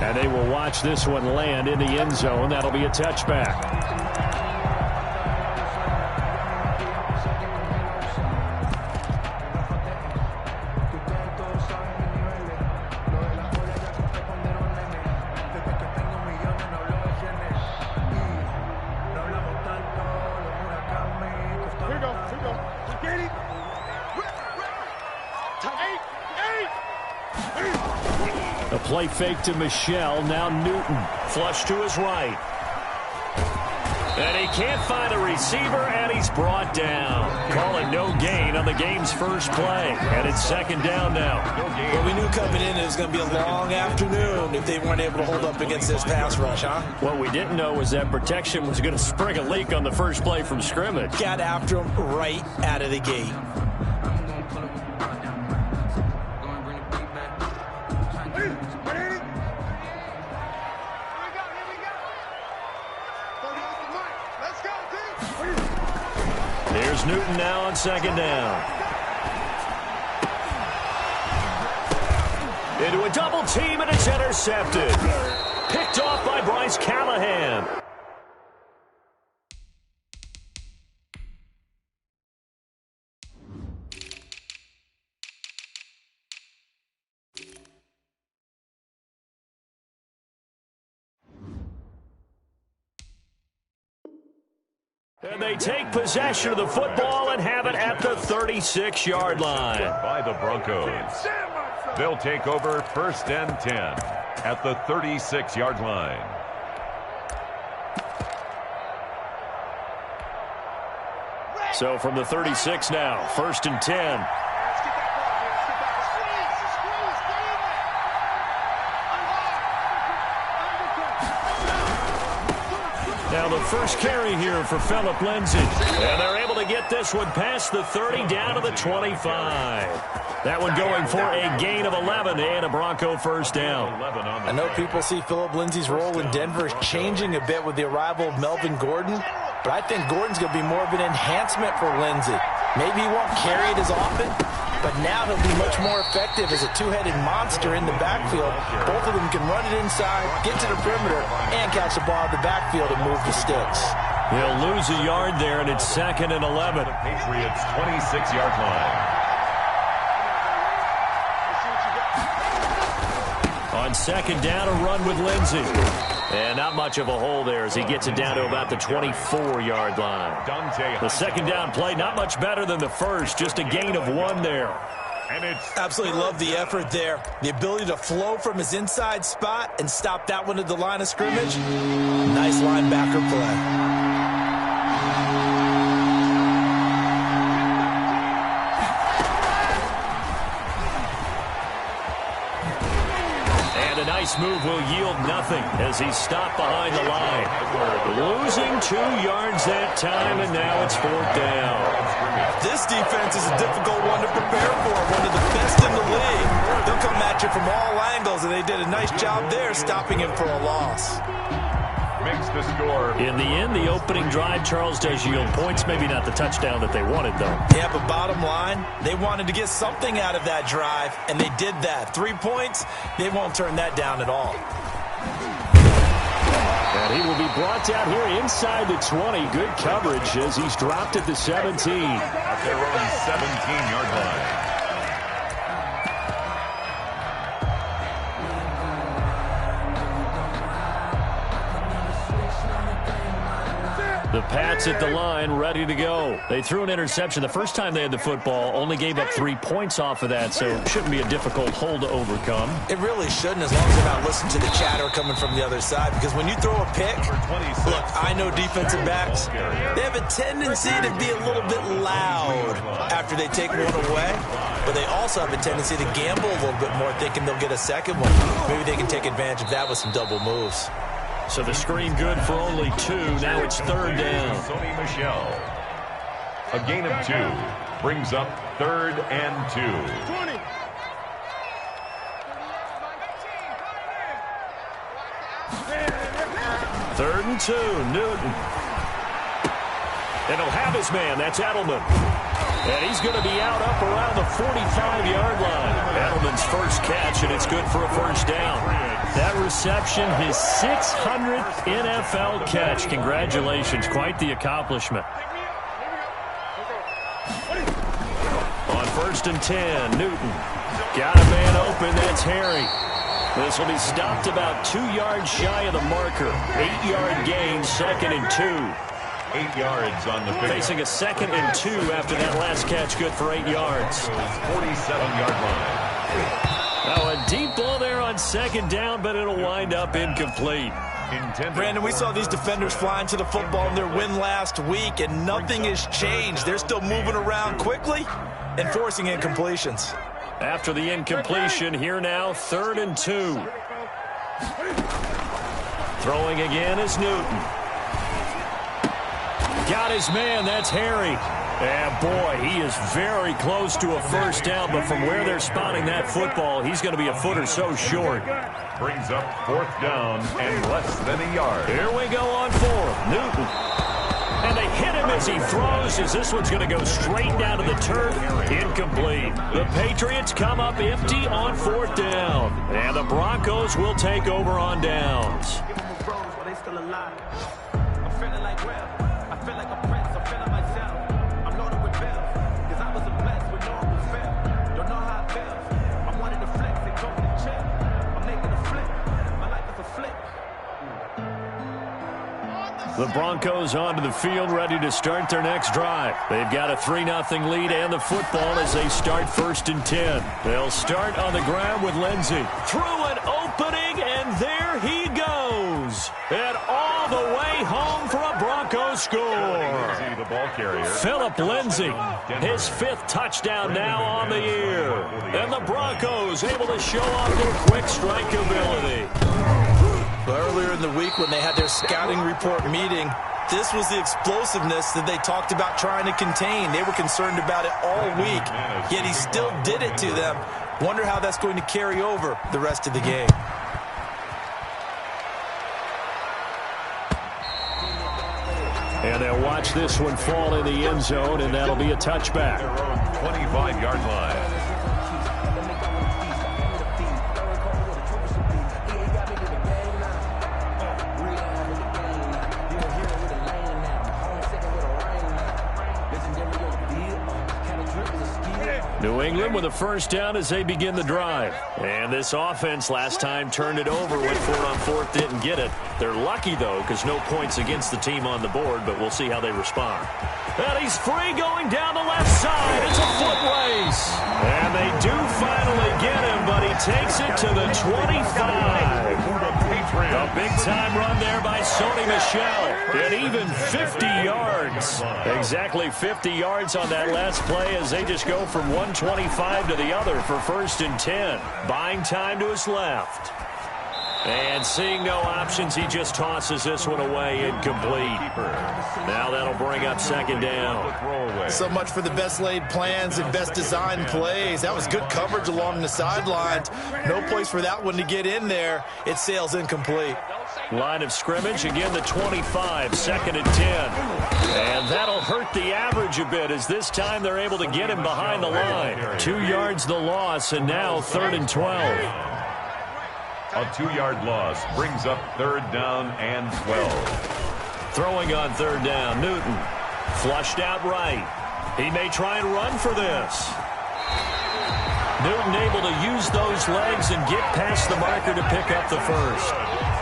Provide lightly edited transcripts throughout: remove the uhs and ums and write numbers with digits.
And they will watch this one land in the end zone. That'll be a touchback. A play fake to Michelle. Now Newton. Flush to his right. And he can't find a receiver, and he's brought down. Call it no gain on the game's first play. And it's second down now. Well, we knew coming in it was going to be a long afternoon if they weren't able to hold up against this pass rush, huh? What we didn't know was that protection was going to spring a leak on the first play from scrimmage. Got after him right out of the gate. Here's Newton now on second down. Into a double team, and it's intercepted. Picked off by Bryce Callahan. And they take possession of the football and have it at the 36-yard line. By the Broncos. They'll take over first and 10 at the 36-yard line. So from the 36 now, first and 10. Now the first carry here for Phillip Lindsay. And they're able to get this one past the 30 down to the 25. That one going for a gain of 11 and a Bronco first down. I know people see Phillip Lindsay's role in Denver changing a bit with the arrival of Melvin Gordon, but I think Gordon's going to be more of an enhancement for Lindsay. Maybe he won't carry it as often, but now he'll be much more effective as a two-headed monster in the backfield. Both of them can run it inside, get to the perimeter, and catch the ball in the backfield and move the sticks. He'll lose a yard there, and it's second and 11. Patriots 26-yard line. On second down, a run with Lindsay. And not much of a hole there as he gets it down to about the 24-yard line. The second down play, not much better than the first, just a gain of 1 there. And it's absolutely love the effort there. The ability to flow from his inside spot and stop that one at the line of scrimmage. Nice linebacker play. Nice move will yield nothing as he's stopped behind the line. Losing 2 yards that time, and now it's fourth down. This defense is a difficult one to prepare for, one of the best in the league. They'll come at you from all angles, and they did a nice job there stopping him for a loss. Makes the score. In the end, the opening drive, Charles, does yield points. Maybe not the touchdown that they wanted, though. Yeah, but bottom line, they wanted to get something out of that drive, and they did that. 3 points, they won't turn that down at all. And he will be brought down here inside the 20. Good coverage as he's dropped at the 17. At their own 17-yard line. The Pats at the line, ready to go. They threw an interception the first time they had the football, only gave up 3 points off of that, so it shouldn't be a difficult hole to overcome. It really shouldn't, as long as they're not listening to the chatter coming from the other side, because when you throw a pick, look, I know defensive backs, they have a tendency to be a little bit loud after they take one away, but they also have a tendency to gamble a little bit more, thinking they'll get a second one. Maybe they can take advantage of that with some double moves. So the screen good for only 2. Now it's third down. Sony Michelle. A gain of 2 brings up third and 2. 20. Third and 2, Newton. And he'll have his man. That's Edelman. And he's going to be out up around the 45-yard line. Edelman's first catch, and it's good for a first down. That reception, his 600th NFL catch. Congratulations. Quite the accomplishment. On 1st and 10, Newton. Got a man open. That's Harry. This will be stopped about 2 yards shy of the marker. 8-yard gain, 2nd and 2. 8 yards on the pick. Facing a 2nd and 2 after that last catch, good for 8 yards. 47-yard line. Now a deep ball there on 2nd down, but it'll wind up incomplete. Brandon, we saw these defenders flying to the football in their win last week, and nothing has changed. They're still moving around quickly and forcing incompletions. After the incompletion, here now, 3rd and 2. Throwing again is Newton. Got his man, that's Harry. And boy, he is very close to a first down, but from where they're spotting that football, he's going to be a foot or so short. Brings up 4th down and less than a yard. Here we go on 4th. Newton. And they hit him as he throws, as this one's going to go straight down to the turf. Incomplete. The Patriots come up empty on 4th down. And the Broncos will take over on downs. The Broncos onto the field, ready to start their next drive. They've got a 3-0 lead and the football as they start 1st and 10. They'll start on the ground with Lindsey. Through an opening, and there he goes. And all the way home for a Broncos score. The ball carrier. Philip Lindsey, his 5th touchdown now on the year. And the Broncos able to show off their quick strike ability. Earlier in the week when they had their scouting report meeting, this was the explosiveness that they talked about trying to contain. They were concerned about it all week, yet he still did it to them. Wonder how that's going to carry over the rest of the game. And they'll watch this one fall in the end zone, and that'll be a touchback. 25-yard line. New England with a first down as they begin the drive. And this offense last time turned it over, went for it on 4th, didn't get it. They're lucky, though, because no points against the team on the board, but we'll see how they respond. And he's free going down the left side. It's a foot race. And they do finally get him, but he takes it to the 25. A big-time run there by Sony Michel. And even 50 yards. Exactly 50 yards on that last play as they just go from 125 to the other for 1st and 10. Buying time to his left. And seeing no options, he just tosses this one away, incomplete. Now that'll bring up 2nd down. So much for the best laid plans and best designed plays. That was good coverage along the sidelines. No place for that one to get in there. It sails incomplete. Line of scrimmage, again the 25, 2nd and 10. And that'll hurt the average a bit as this time they're able to get him behind the line. 2 yards the loss, and now 3rd and 12. A 2-yard loss brings up 3rd down and 12. Throwing on 3rd down, Newton. Flushed out right. He may try and run for this. Newton able to use those legs and get past the marker to pick up the first.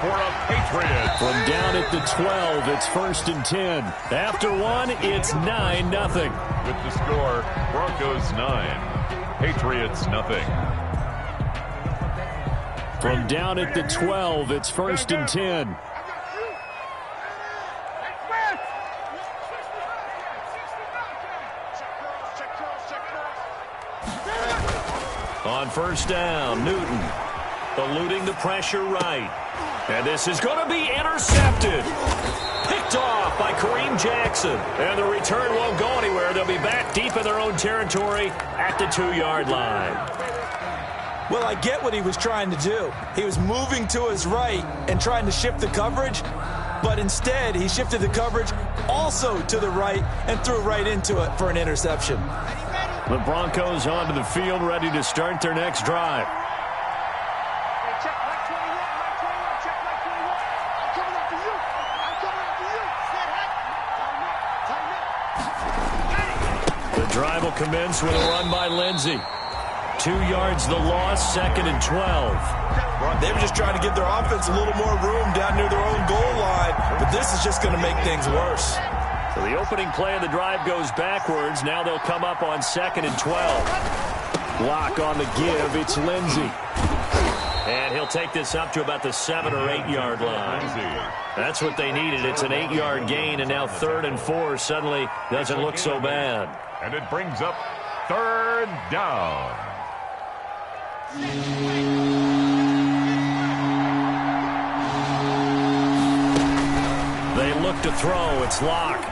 For a Patriot. From down at the 12, it's 1st and 10. After one, it's 9-0. With the score, Broncos 9, Patriots nothing. From down at the 12, it's 1st and 10. On 1st down, Newton eluding the pressure right. And this is going to be intercepted. Picked off by Kareem Jackson. And the return won't go anywhere. They'll be back deep in their own territory at the 2-yard line. Well, I get what he was trying to do. He was moving to his right and trying to shift the coverage, but instead he shifted the coverage also to the right and threw right into it for an interception. The Broncos onto the field, ready to start their next drive. The drive will commence with a run by Lindsey. 2 yards the loss, 2nd and 12. They were just trying to give their offense a little more room down near their own goal line, but this is just going to make things worse. So the opening play of the drive goes backwards. Now they'll come up on 2nd and 12. Block on the give. It's Lindsey. And he'll take this up to about the 7 or 8 yard line. That's what they needed. It's an 8-yard gain, and now 3rd and 4 suddenly doesn't look so bad. And it brings up 3rd down. They look to throw. It's Locke.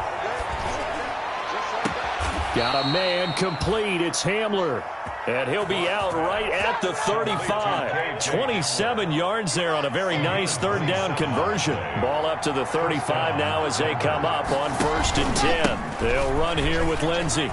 Got a man complete. It's Hamler. And he'll be out right at the 35. 27 yards there on a very nice 3rd down conversion. Ball up to the 35 now as they come up on 1st and 10. They'll run here with Lindsey.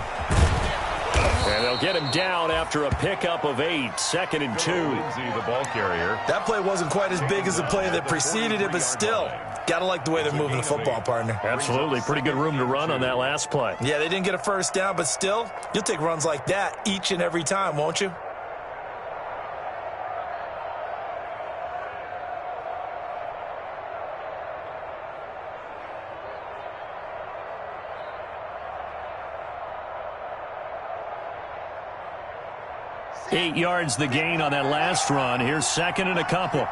And they'll get him down after a pickup of 8. 2nd and 2. Lindsey, the ball carrier. That play wasn't quite as big as the play that preceded it, but still, gotta like the way they're moving the football, partner. Absolutely. Pretty good room to run on that last play. Yeah, they didn't get a 1st down, but still, you'll take runs like that each and every time, won't you? Eight yards the gain on that last run. Here's 2nd and a couple.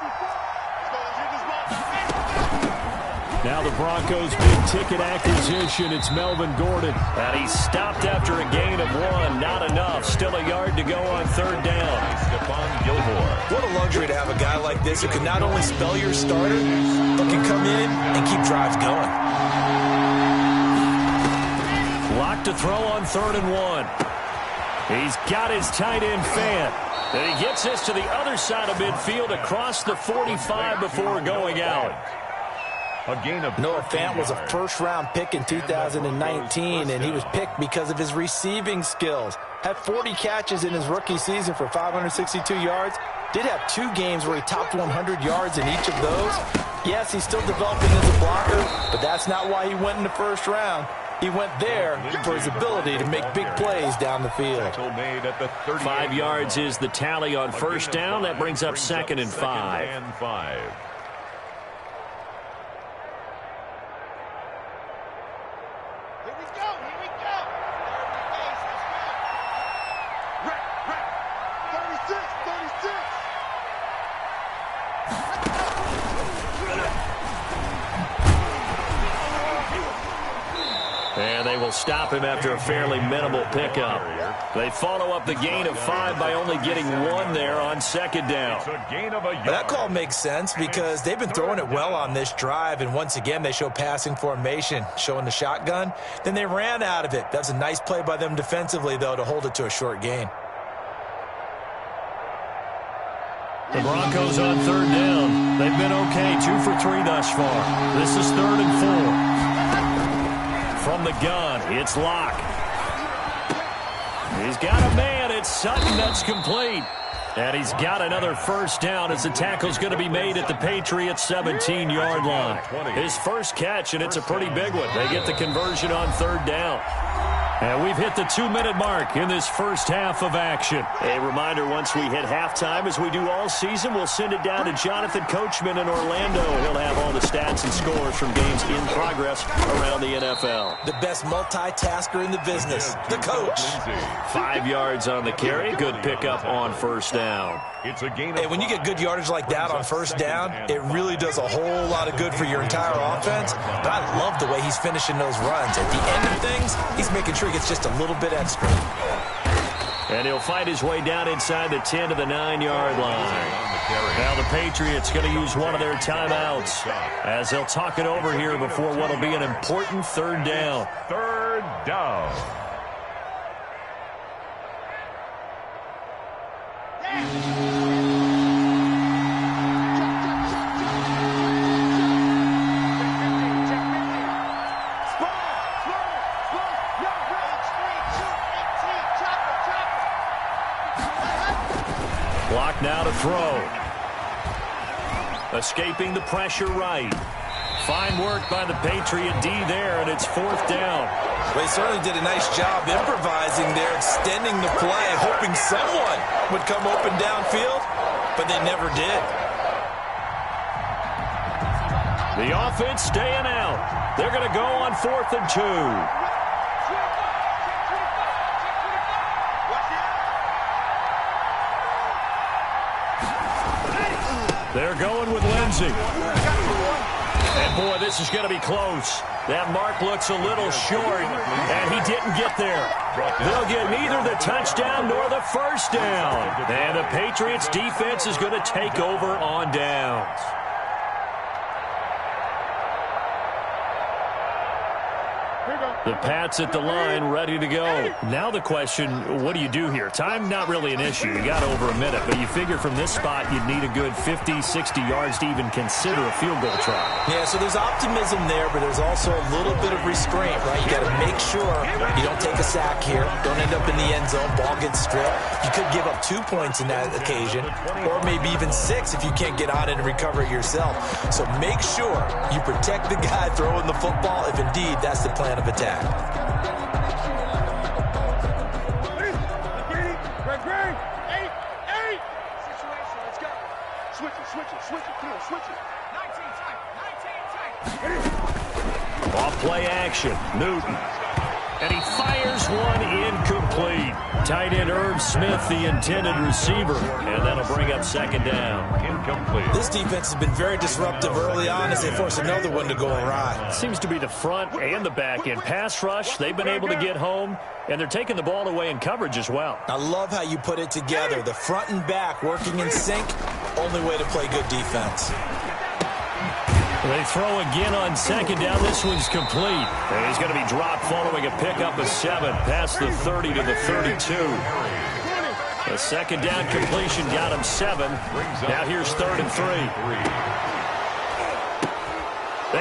Now the Broncos' big-ticket acquisition. It's Melvin Gordon. And he's stopped after a gain of 1. Not enough. Still a yard to go on 3rd down. Stephon Gilmore. What a luxury to have a guy like this who can not only spell your starter, but can come in and keep drives going. Locked to throw on 3rd and 1. He's got his tight end Fant. And he gets this to the other side of midfield across the 45 before going out. A gain of Noah Fant was a 1st-round pick in 2019, and he was picked because of his receiving skills. Had 40 catches in his rookie season for 562 yards. Did have 2 games where he topped 100 yards in each of those. Yes, he's still developing as a blocker, but that's not why he went in the 1st round. He went there for his ability to make big plays down the field. 5 yards is the tally on 1st down. That brings up 2nd and 5. And they will stop him after a fairly minimal pickup. They follow up the gain of 5 by only getting 1 there on 2nd down. That call makes sense because they've been throwing it well on this drive, and once again they show passing formation, showing the shotgun. Then they ran out of it. That's a nice play by them defensively, though, to hold it to a short gain. The Broncos on 3rd down. They've been okay, 2 for 3 thus far. This is 3rd and 4. From the gun, it's Locke. He's got a man. It's Sutton. That's complete. And he's got another 1st down as the tackle's going to be made at the Patriots' 17-yard line. His 1st catch, and it's a pretty big one. They get the conversion on 3rd down. And we've hit the 2-minute mark in this 1st half of action. A reminder, once we hit halftime, as we do all season, we'll send it down to Jonathan Coachman in Orlando. He'll have all the stats and scores from games in progress around the NFL. The best multitasker in the business, the coach. 5 yards on the carry. Good pickup on 1st down. Hey, when you get good yardage like that on 1st down, it really does a whole lot of good for your entire offense. But I love the way he's finishing those runs. At the end of things, he's making sure he gets just a little bit extra. And he'll fight his way down inside the 10 to the 9-yard line. Now the Patriots going to use one of their timeouts as they'll talk it over here before what will be an important 3rd down. 3rd down. Clock now to throw. Escaping the pressure right. Fine work by the Patriot D there, and it's 4th down. Well, he certainly did a nice job improvising there, extending the play, hoping someone would come open downfield, but they never did. The offense staying out. They're going to go on 4th and 2. They're going with Lindsey. And, boy, this is going to be close. That mark looks a little short, and he didn't get there. They'll get neither the touchdown nor the first down. And the Patriots' defense is going to take over on downs. The Pats at the line, ready to go. Now the question, what do you do here? Time not really an issue. You got over a minute, but you figure from this spot you'd need a good 50, 60 yards to even consider a field goal try. Yeah, so there's optimism there, but there's also a little bit of restraint, right? You got to make sure you don't take a sack here. Don't end up in the end zone. Ball gets stripped. You could give up 2 points in that occasion, or maybe even 6 if you can't get on it and recover it yourself. So make sure you protect the guy throwing the football if indeed that's the plan of attack. Off play action, Newton. And he fires one incomplete. Tight end Irv Smith, the intended receiver. And that'll bring up 2nd down. Incomplete. This defense has been very disruptive early on as they force another one to go awry. Seems to be the front and the back end. Pass rush, they've been able to get home, and they're taking the ball away in coverage as well. I love how you put it together. The front and back working in sync, only way to play good defense. They throw again on 2nd down. This one's complete. And he's going to be dropped following a pickup of 7 past the 30 to the 32. The 2nd down completion got him 7. Now here's 3rd and 3.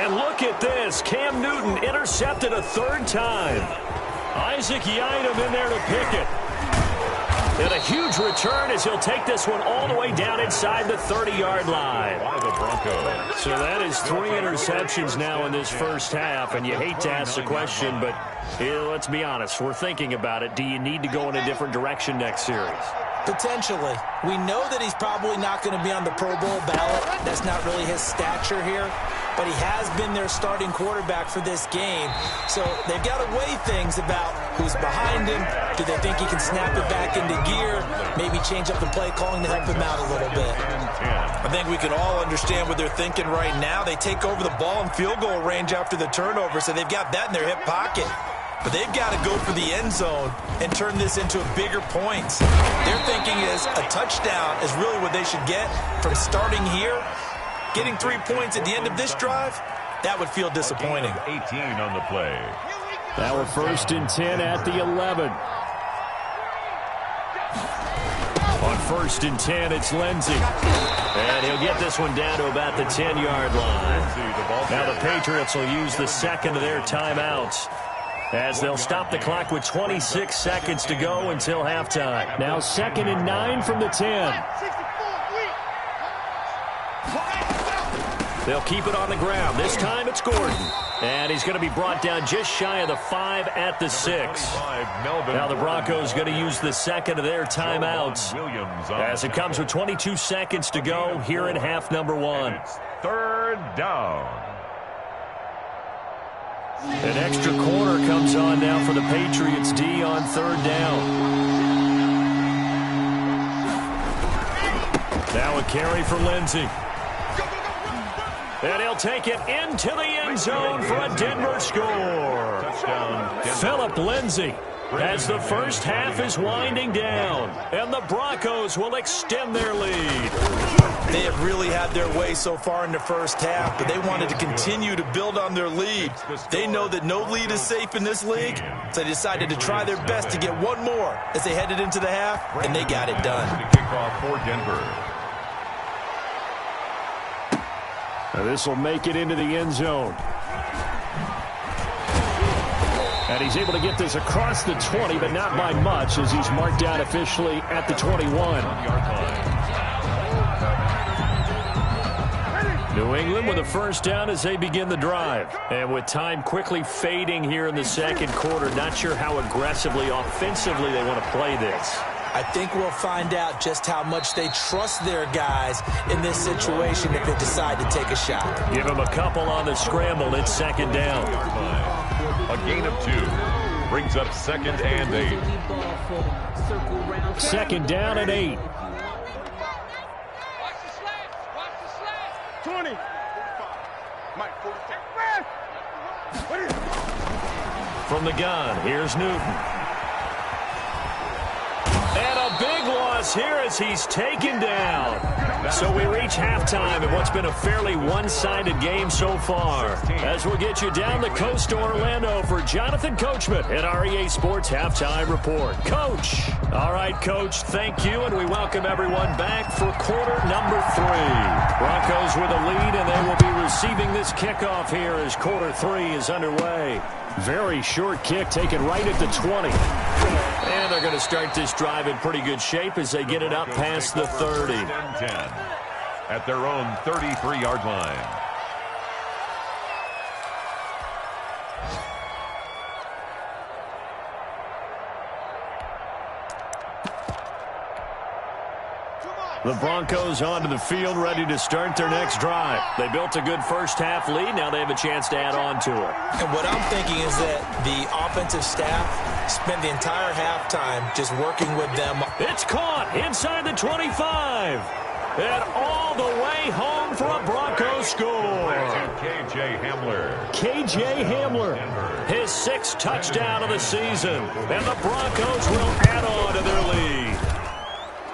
And look at this. Cam Newton intercepted a 3rd time. Isaac Yiadom in there to pick it. And a huge return as he'll take this one all the way down inside the 30-yard line. By the Broncos. So that is 3 interceptions now in this first half, and you hate to ask the question, but let's be honest. We're thinking about it. Do you need to go in a different direction next series? Potentially. We know that he's probably not going to be on the Pro Bowl ballot. That's not really his stature here. But he has been their starting quarterback for this game. So they've got to weigh things about who's behind him. Do they think he can snap it back into gear? Maybe change up the play calling to help him out a little bit. I think we can all understand what they're thinking right now. They take over the ball in field goal range after the turnover, so they've got that in their hip pocket. But they've got to go for the end zone and turn this into bigger points. Their thinking is a touchdown is really what they should get from starting here. Getting 3 points at the end of this drive, that would feel disappointing. 18 on the play. Now we're 1st and 10 at the 11. On 1st and 10, it's Lindsey. And he'll get this one down to about the 10-yard line. Now the Patriots will use the 2nd of their timeouts, as they'll stop the clock with 26 seconds to go until halftime. Now 2nd and 9 from the 10. They'll keep it on the ground. This time it's Gordon. And he's going to be brought down just shy of the 5 at the 6. Now the Broncos going to use the 2nd of their timeouts, as it comes with 22 seconds to go here in half number 1. 3rd down. An extra corner comes on now for the Patriots D on 3rd down. Now a carry for Lindsey. And he'll take it into the end zone for a Denver score. Philip Lindsey, as the first half is winding down, and the Broncos will extend their lead. They have really had their way so far in the first half, but they wanted to continue to build on their lead. They know that no lead is safe in this league, so they decided to try their best to get one more as they headed into the half, and they got it done. Kickoff for Denver. Now this will make it into the end zone. And he's able to get this across the 20, but not by much, as he's marked out officially at the 21. New England with a first down as they begin the drive. And with time quickly fading here in the second quarter, not sure how aggressively, offensively they want to play this. I think we'll find out just how much they trust their guys in this situation if they decide to take a shot. Give them a couple on the scramble. It's second down. A gain of 2 brings up second and 8. Second down and 8. 20. From the gun, here's Newton. And a big loss here as he's taken down. So we reach halftime in what's been a fairly one-sided game so far. As we'll get you down the coast to Orlando for Jonathan Coachman at our EA Sports Halftime Report. Coach. All right, Coach, thank you, and we welcome everyone back for quarter number 3. Broncos with a lead, and they will be receiving this kickoff here as quarter 3 is underway. Very short kick taken right at the 20. And they're going to start this drive in pretty good shape as they get it up past the 30. 10 at their own 33-yard line. The Broncos onto the field, ready to start their next drive. They built a good first-half lead. Now they have a chance to add on to it. And what I'm thinking is that the offensive staff spent the entire halftime just working with them. It's caught inside the 25. And all the way home for a Broncos score. K.J. Hamler. K.J. Hamler, his 6th touchdown of the season. And the Broncos will add on to their lead.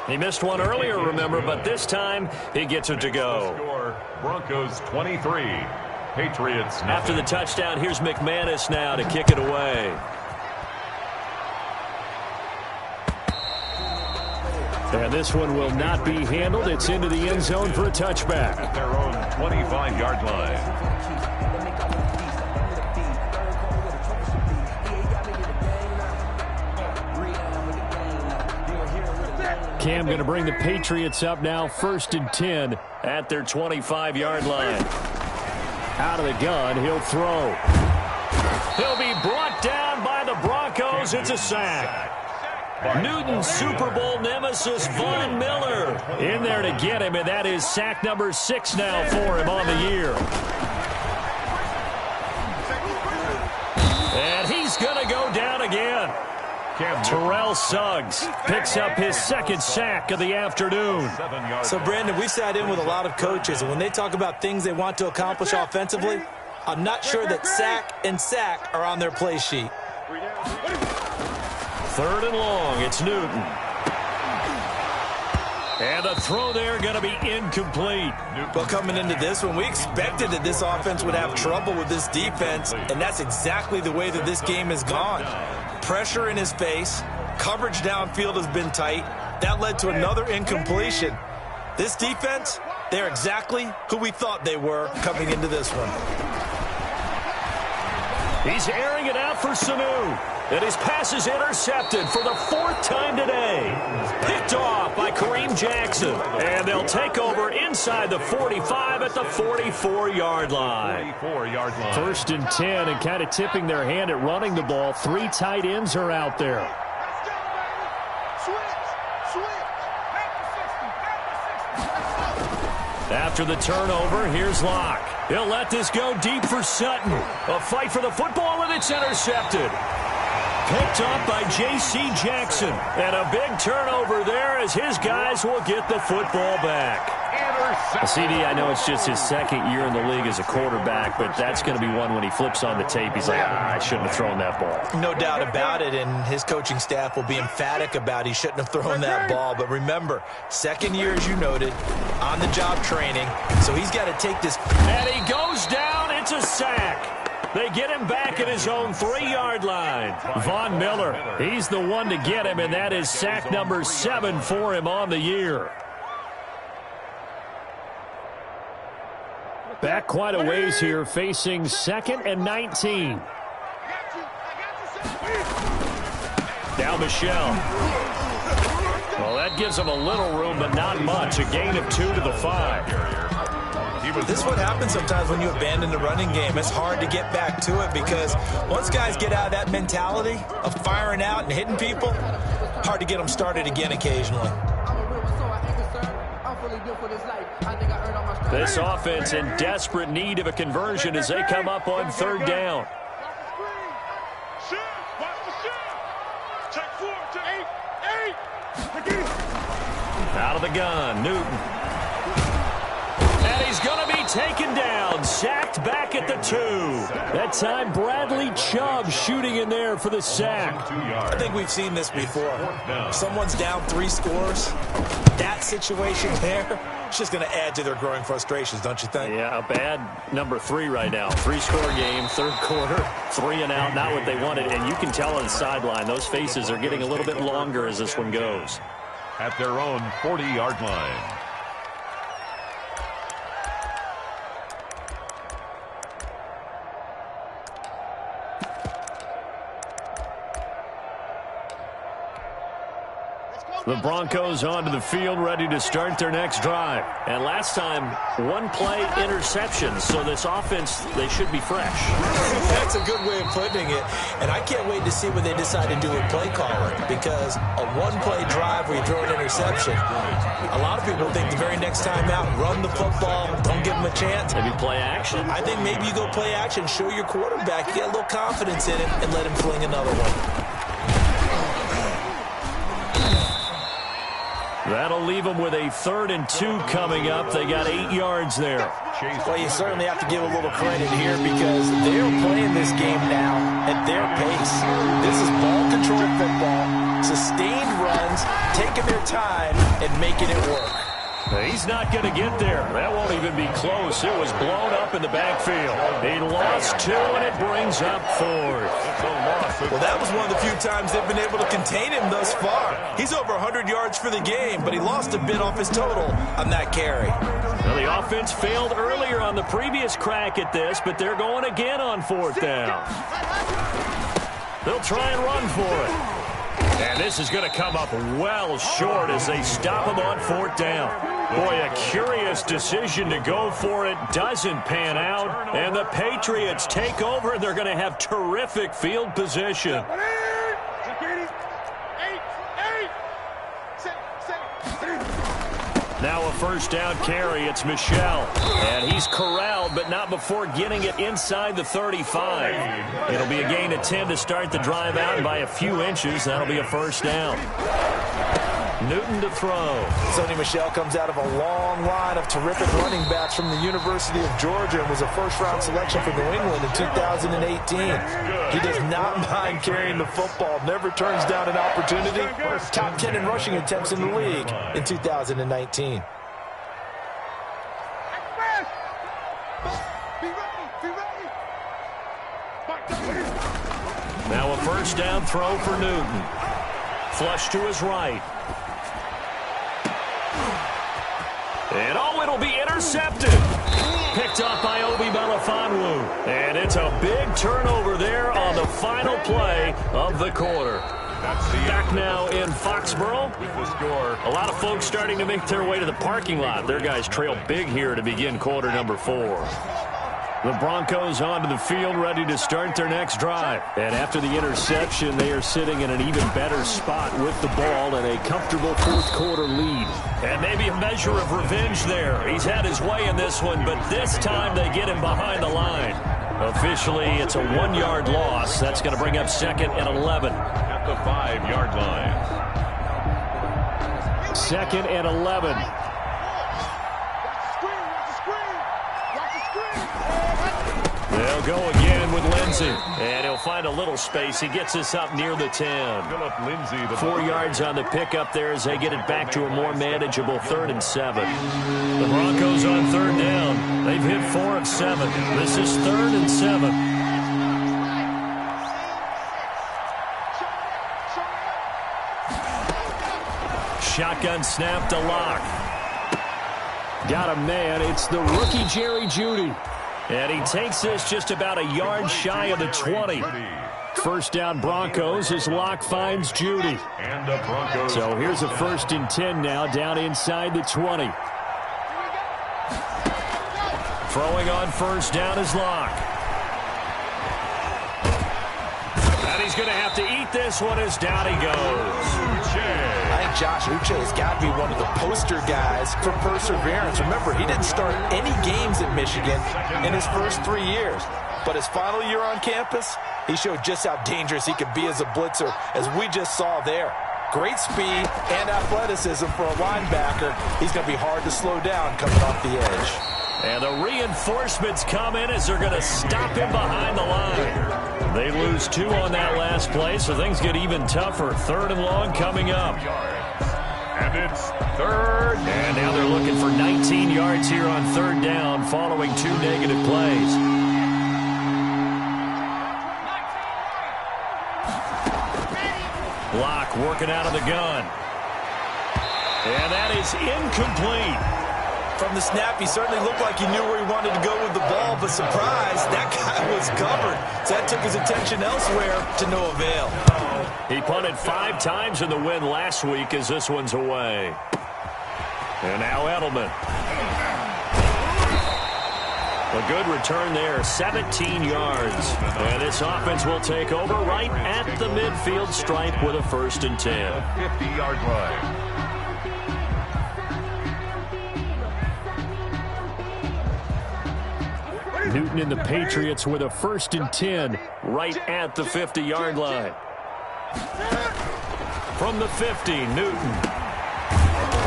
He missed one earlier, remember, but this time he gets it to go. Score, Broncos 23, Patriots nothing. After the touchdown, here's McManus now to kick it away. And this one will not be handled. It's into the end zone for a touchback. At their own 25-yard line. Cam going to bring the Patriots up now, 1st and 10 at their 25-yard line. Out of the gun, he'll throw. He'll be brought down by the Broncos. It's a sack. Newton's Super Bowl nemesis, Von Miller, in there to get him, and that is sack number 6 now for him on the year. And he's going to go down again. Terrell Suggs picks up his 2nd sack of the afternoon. So, Brandon, we sat in with a lot of coaches, and when they talk about things they want to accomplish offensively, I'm not sure that sack and sack are on their play sheet. 3rd and long, it's Newton. And the throw there going to be incomplete. Well, coming into this one, we expected that this offense would have trouble with this defense, and that's exactly the way that this game has gone. Pressure in his face, coverage downfield has been tight. That led to another incompletion. This defense, they're exactly who we thought they were coming into this one. He's airing it out for Sanu. And his pass is intercepted for the 4th time today. Picked off by Kareem Jackson. And they'll take over inside the 45 at the 44-yard line. 44-yard line. 1st and 10, and kind of tipping their hand at running the ball. 3 tight ends are out there. After the turnover, here's Locke. He'll let this go deep for Sutton. A fight for the football, and it's intercepted. Picked up by J.C. Jackson. And a big turnover there as his guys will get the football back. CD, I know it's just his 2nd year in the league as a quarterback, but that's going to be one when he flips on the tape. He's like, I shouldn't have thrown that ball. No doubt about it, and his coaching staff will be emphatic about he shouldn't have thrown that ball. But remember, 2nd year, as you noted, on-the-job training, so he's got to take this. And he goes down. It's a sack. They get him back at his own 3-yard line. Von Miller, he's the one to get him, and that is sack number 7 for him on the year. Back quite a ways here, facing 2nd and 19. Now Michelle. Well, that gives him a little room, but not much. A gain of 2 to the 5. This is what happens sometimes when you abandon the running game. It's hard to get back to it because once guys get out of that mentality of firing out and hitting people, hard to get them started again occasionally. This offense in desperate need of a conversion as they come up on third down. Out of the gun, Newton. And he's going to be taken down, sacked back at the 2. That time, Bradley Chubb shooting in there for the sack. I think we've seen this before. If someone's down 3 scores, that situation there, it's just going to add to their growing frustrations, don't you think? Yeah, a bad number 3 right now. 3-score game, third quarter, 3 and out, not what they wanted. And you can tell on the sideline, those faces are getting a little bit longer as this one goes. At their own 40-yard line. The Broncos onto the field, ready to start their next drive. And last time, 1-play interception. So this offense, they should be fresh. That's a good way of putting it. And I can't wait to see what they decide to do with play calling. Because a 1-play drive where you throw an interception, a lot of people think the very next time out, run the football, don't give them a chance. Maybe play action? I think maybe you go play action, show your quarterback, you get a little confidence in him, and let him fling another one. That'll leave them with a 3rd and 2 coming up. They got 8 yards there. Well, you certainly have to give a little credit here because they're playing this game now at their pace. This is ball-controlled football, sustained runs, taking their time, and making it work. He's not going to get there. That won't even be close. It was blown up in the backfield. He lost 2, and it brings up 4th. Well, that was one of the few times they've been able to contain him thus far. He's over 100 yards for the game, but he lost a bit off his total on that carry. Well, the offense failed earlier on the previous crack at this, but they're going again on 4th down. They'll try and run for it. And this is going to come up well short as they stop him on 4th down. Boy, a curious decision to go for it. Doesn't pan out. And the Patriots take over, and they're going to have terrific field position. Now a 1st down carry. It's Michel. And he's corralled, but not before getting it inside the 35. It'll be a gain of 10 to start the drive out, and by a few inches, that'll be a 1st down. Newton to throw. Sony Michel comes out of a long line of terrific running backs from the University of Georgia and was a first-round selection for New England in 2018. He does not mind carrying the football, never turns down an opportunity. Top 10 in rushing attempts in the league in 2019. Now a 1st down throw for Newton. Flush to his right. And it'll be intercepted. Picked off by Obi Melifonwu. And it's a big turnover there on the final play of the quarter. Back now in Foxborough. With the score. A lot of folks starting to make their way to the parking lot. Their guys trail big here to begin quarter number 4. The Broncos onto the field, ready to start their next drive. And after the interception, they are sitting in an even better spot with the ball and a comfortable 4th quarter lead. And maybe a measure of revenge there. He's had his way in this one, but this time they get him behind the line. Officially, it's a 1-yard loss. That's going to bring up 2nd and 11. At the 5-yard line. 2nd and 11. They'll go again with Lindsey. And he'll find a little space. He gets us up near the 10. Philip Lindsay, the 4 yards on the pickup there as they get it back to a more manageable 3rd and 7. The Broncos on 3rd down. They've hit 4 of 7. This is 3rd and 7. Shotgun snap to Locke. Got a man. It's the rookie Jerry Jeudy. And he takes this just about a yard shy of the 20. 1st down Broncos as Locke finds Jeudy. And the Broncos. So here's a 1st and 10 now down inside the 20. Throwing on first down is Locke. And he's going to have to eat this one as down he goes. I think Josh Uche has got to be one of the poster guys for perseverance. Remember, he didn't start any games at Michigan in his first 3 years. But his final year on campus, he showed just how dangerous he could be as a blitzer, as we just saw there. Great speed and athleticism for a linebacker. He's going to be hard to slow down coming off the edge. And the reinforcements come in as they're going to stop him behind the line. They lose 2 on that last play, so things get even tougher. 3rd and long coming up. And it's 3rd. And now they're looking for 19 yards here on 3rd down following 2 negative plays. Locke working out of the gun. And that is incomplete. From the snap, he certainly looked like he knew where he wanted to go with the ball, but surprise, that guy was covered. So that took his attention elsewhere to no avail. He punted 5 times in the win last week as this one's away. And now Edelman. A good return there, 17 yards. And this offense will take over right at the midfield stripe with a 1st and 10. 50-yard line. Newton and the Patriots with a 1st and 10 right at the 50-yard line. From the 50, Newton.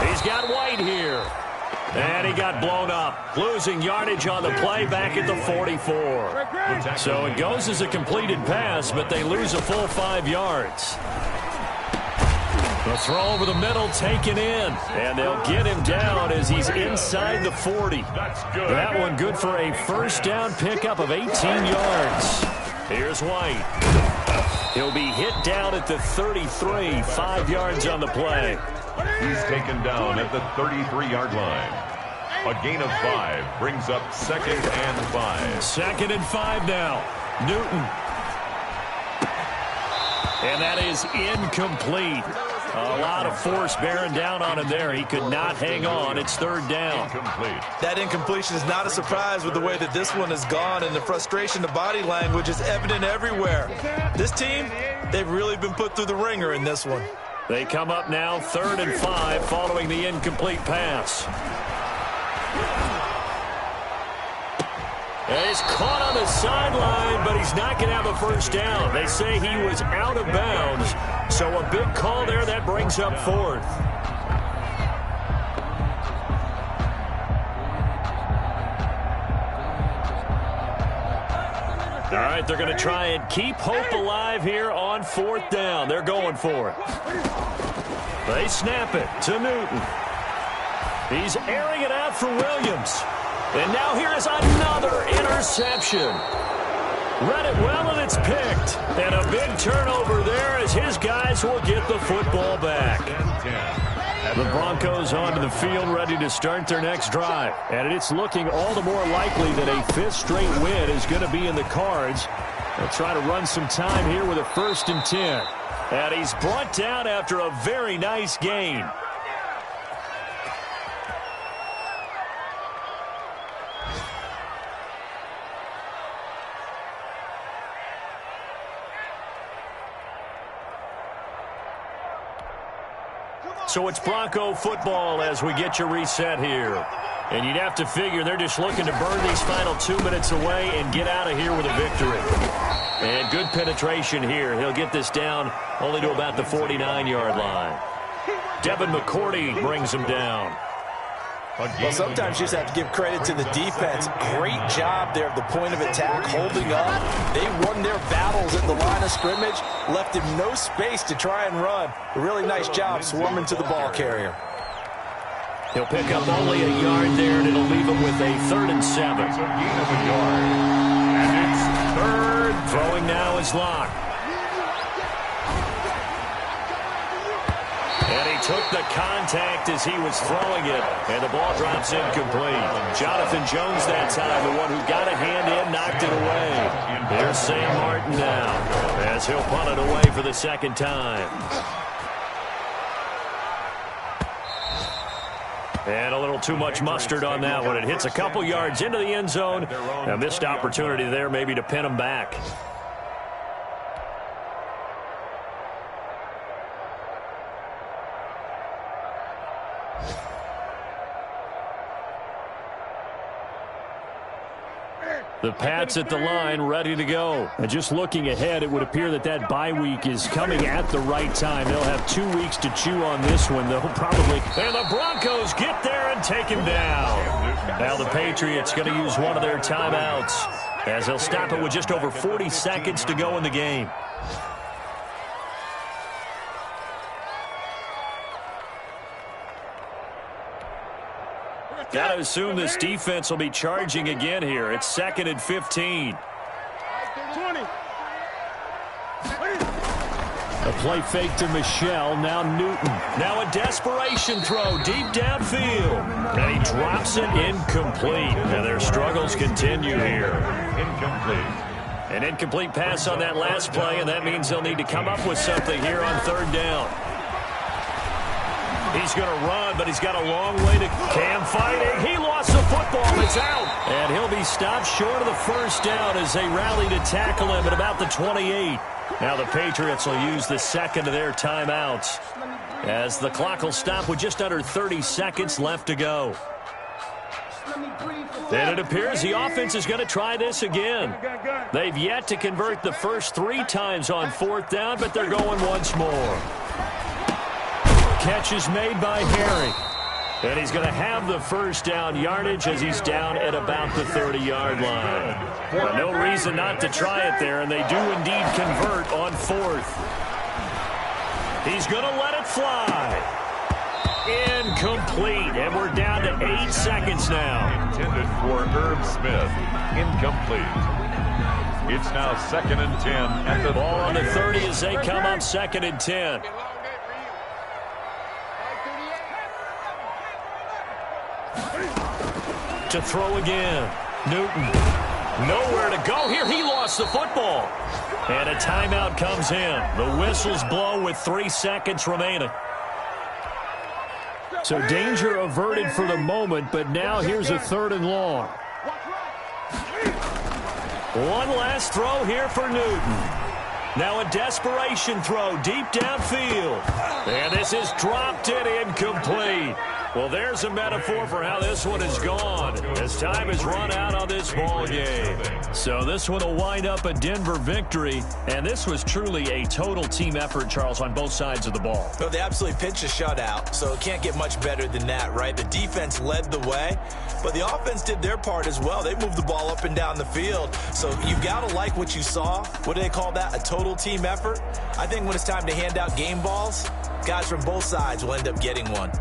He's got White here. And he got blown up, losing yardage on the play back at the 44. So it goes as a completed pass, but they lose a full 5 yards. The throw over the middle taken in, and they'll get him down as he's inside the 40. That one good for a 1st down pickup of 18 yards. Here's White. He'll be hit down at the 33, 5 yards on the play. He's taken down at the 33-yard line. A gain of 5 brings up 2nd and 5. 2nd and 5 now. Newton. And that is incomplete. A lot of force bearing down on him there. He could not hang on. It's 3rd down. Incomplete. That incompletion is not a surprise with the way that this one has gone, and the frustration of body language is evident everywhere. This team, they've really been put through the ringer in this one. They come up now 3rd and 5 following the incomplete pass. And he's caught on the sideline, but he's not going to have a 1st down. They say he was out of bounds, so a big call there. That brings up 4th. All right, they're going to try and keep hope alive here on 4th down. They're going for it. They snap it to Newton. He's airing it out for Williams. And now here is another interception. Read it well, and it's picked. And a big turnover there as his guys will get the football back. The Broncos onto the field ready to start their next drive. And it's looking all the more likely that a 5th straight win is going to be in the cards. They'll try to run some time here with a 1st and 10. And he's brought down after a very nice gain. So it's Bronco football as we get you reset here. And you'd have to figure they're just looking to burn these final 2 minutes away and get out of here with a victory. And good penetration here. He'll get this down only to about the 49-yard line. Devin McCourty brings him down. Well, sometimes you just have to give credit to the defense. Great job there at the point of attack, holding up. They won their battles at the line of scrimmage, left him no space to try and run. A really nice job swarming to the ball carrier. He'll pick up only a yard there, and it'll leave him with a 3rd and 7. It's a gain of a yard. And it's 3rd. Throwing now is Locke. And he took the contact as he was throwing it, and the ball drops incomplete. Jonathan Jones that time, the one who got a hand in, knocked it away. There's Sam Martin now, as he'll punt it away for the 2nd time. And a little too much mustard on that one. It hits a couple yards into the end zone. A missed opportunity there maybe to pin them back. The Pats at the line, ready to go. And just looking ahead, it would appear that that bye week is coming at the right time. They'll have 2 weeks to chew on this one. They'll probably... And the Broncos get there and take him down. Now the Patriots going to use one of their timeouts as they'll stop it with just over 40 seconds to go in the game. Got to assume this defense will be charging again here. It's 2nd and 15. A play fake to Michel. Now Newton. Now a desperation throw deep downfield. And he drops it incomplete. And their struggles continue here. Incomplete. An incomplete pass on that last play, and that means they'll need to come up with something here on 3rd down. He's going to run, but he's got a long way to Cam fighting. He lost the football. It's out. And he'll be stopped short of the 1st down as they rally to tackle him at about the 28. Now the Patriots will use the 2nd of their timeouts as the clock will stop with just under 30 seconds left to go. And it appears the offense is going to try this again. They've yet to convert the first 3 times on 4th down, but they're going once more. Catch is made by Harry. And he's going to have the 1st down yardage as he's down at about the 30-yard line. Well, no reason not to try it there, and they do indeed convert on 4th. He's going to let it fly. Incomplete, and we're down to 8 seconds now. Intended for Herb Smith. Incomplete. It's now 2nd and 10 at the ball on the 30 as they come up 2nd and 10. To throw again. Newton. Nowhere to go here. He lost the football. And a timeout comes in. The whistles blow with 3 seconds remaining. So danger averted for the moment, but now here's a 3rd and long. One last throw here for Newton. Now a desperation throw deep downfield. And this is dropped in incomplete. Well, there's a metaphor for how this one is gone as time has run out on this ball game. So this one will wind up a Denver victory, and this was truly a total team effort, Charles, on both sides of the ball. No, they absolutely pitched a shutout, so it can't get much better than that, right? The defense led the way, but the offense did their part as well. They moved the ball up and down the field, so you've got to like what you saw. What do they call that? A total team effort? I think when it's time to hand out game balls, guys from both sides will end up getting one.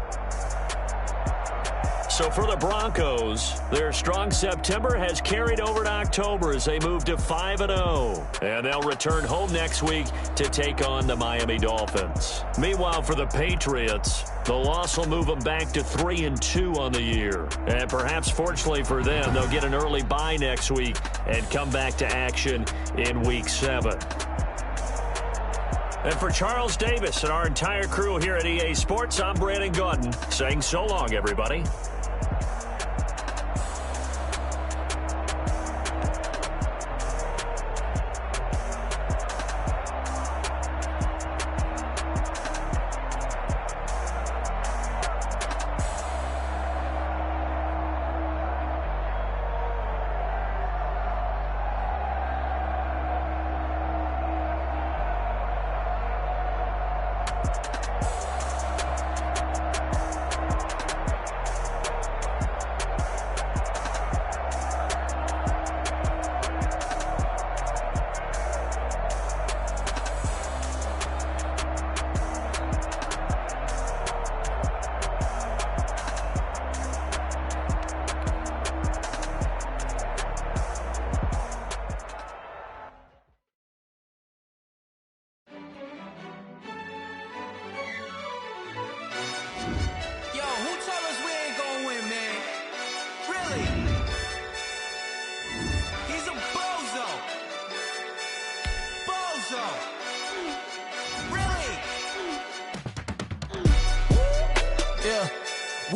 So for the Broncos, their strong September has carried over to October as they move to 5-0. And they'll return home next week to take on the Miami Dolphins. Meanwhile, for the Patriots, the loss will move them back to 3-2 on the year. And perhaps fortunately for them, they'll get an early bye next week and come back to action in Week 7. And for Charles Davis and our entire crew here at EA Sports, I'm Brandon Gaudin saying so long, everybody.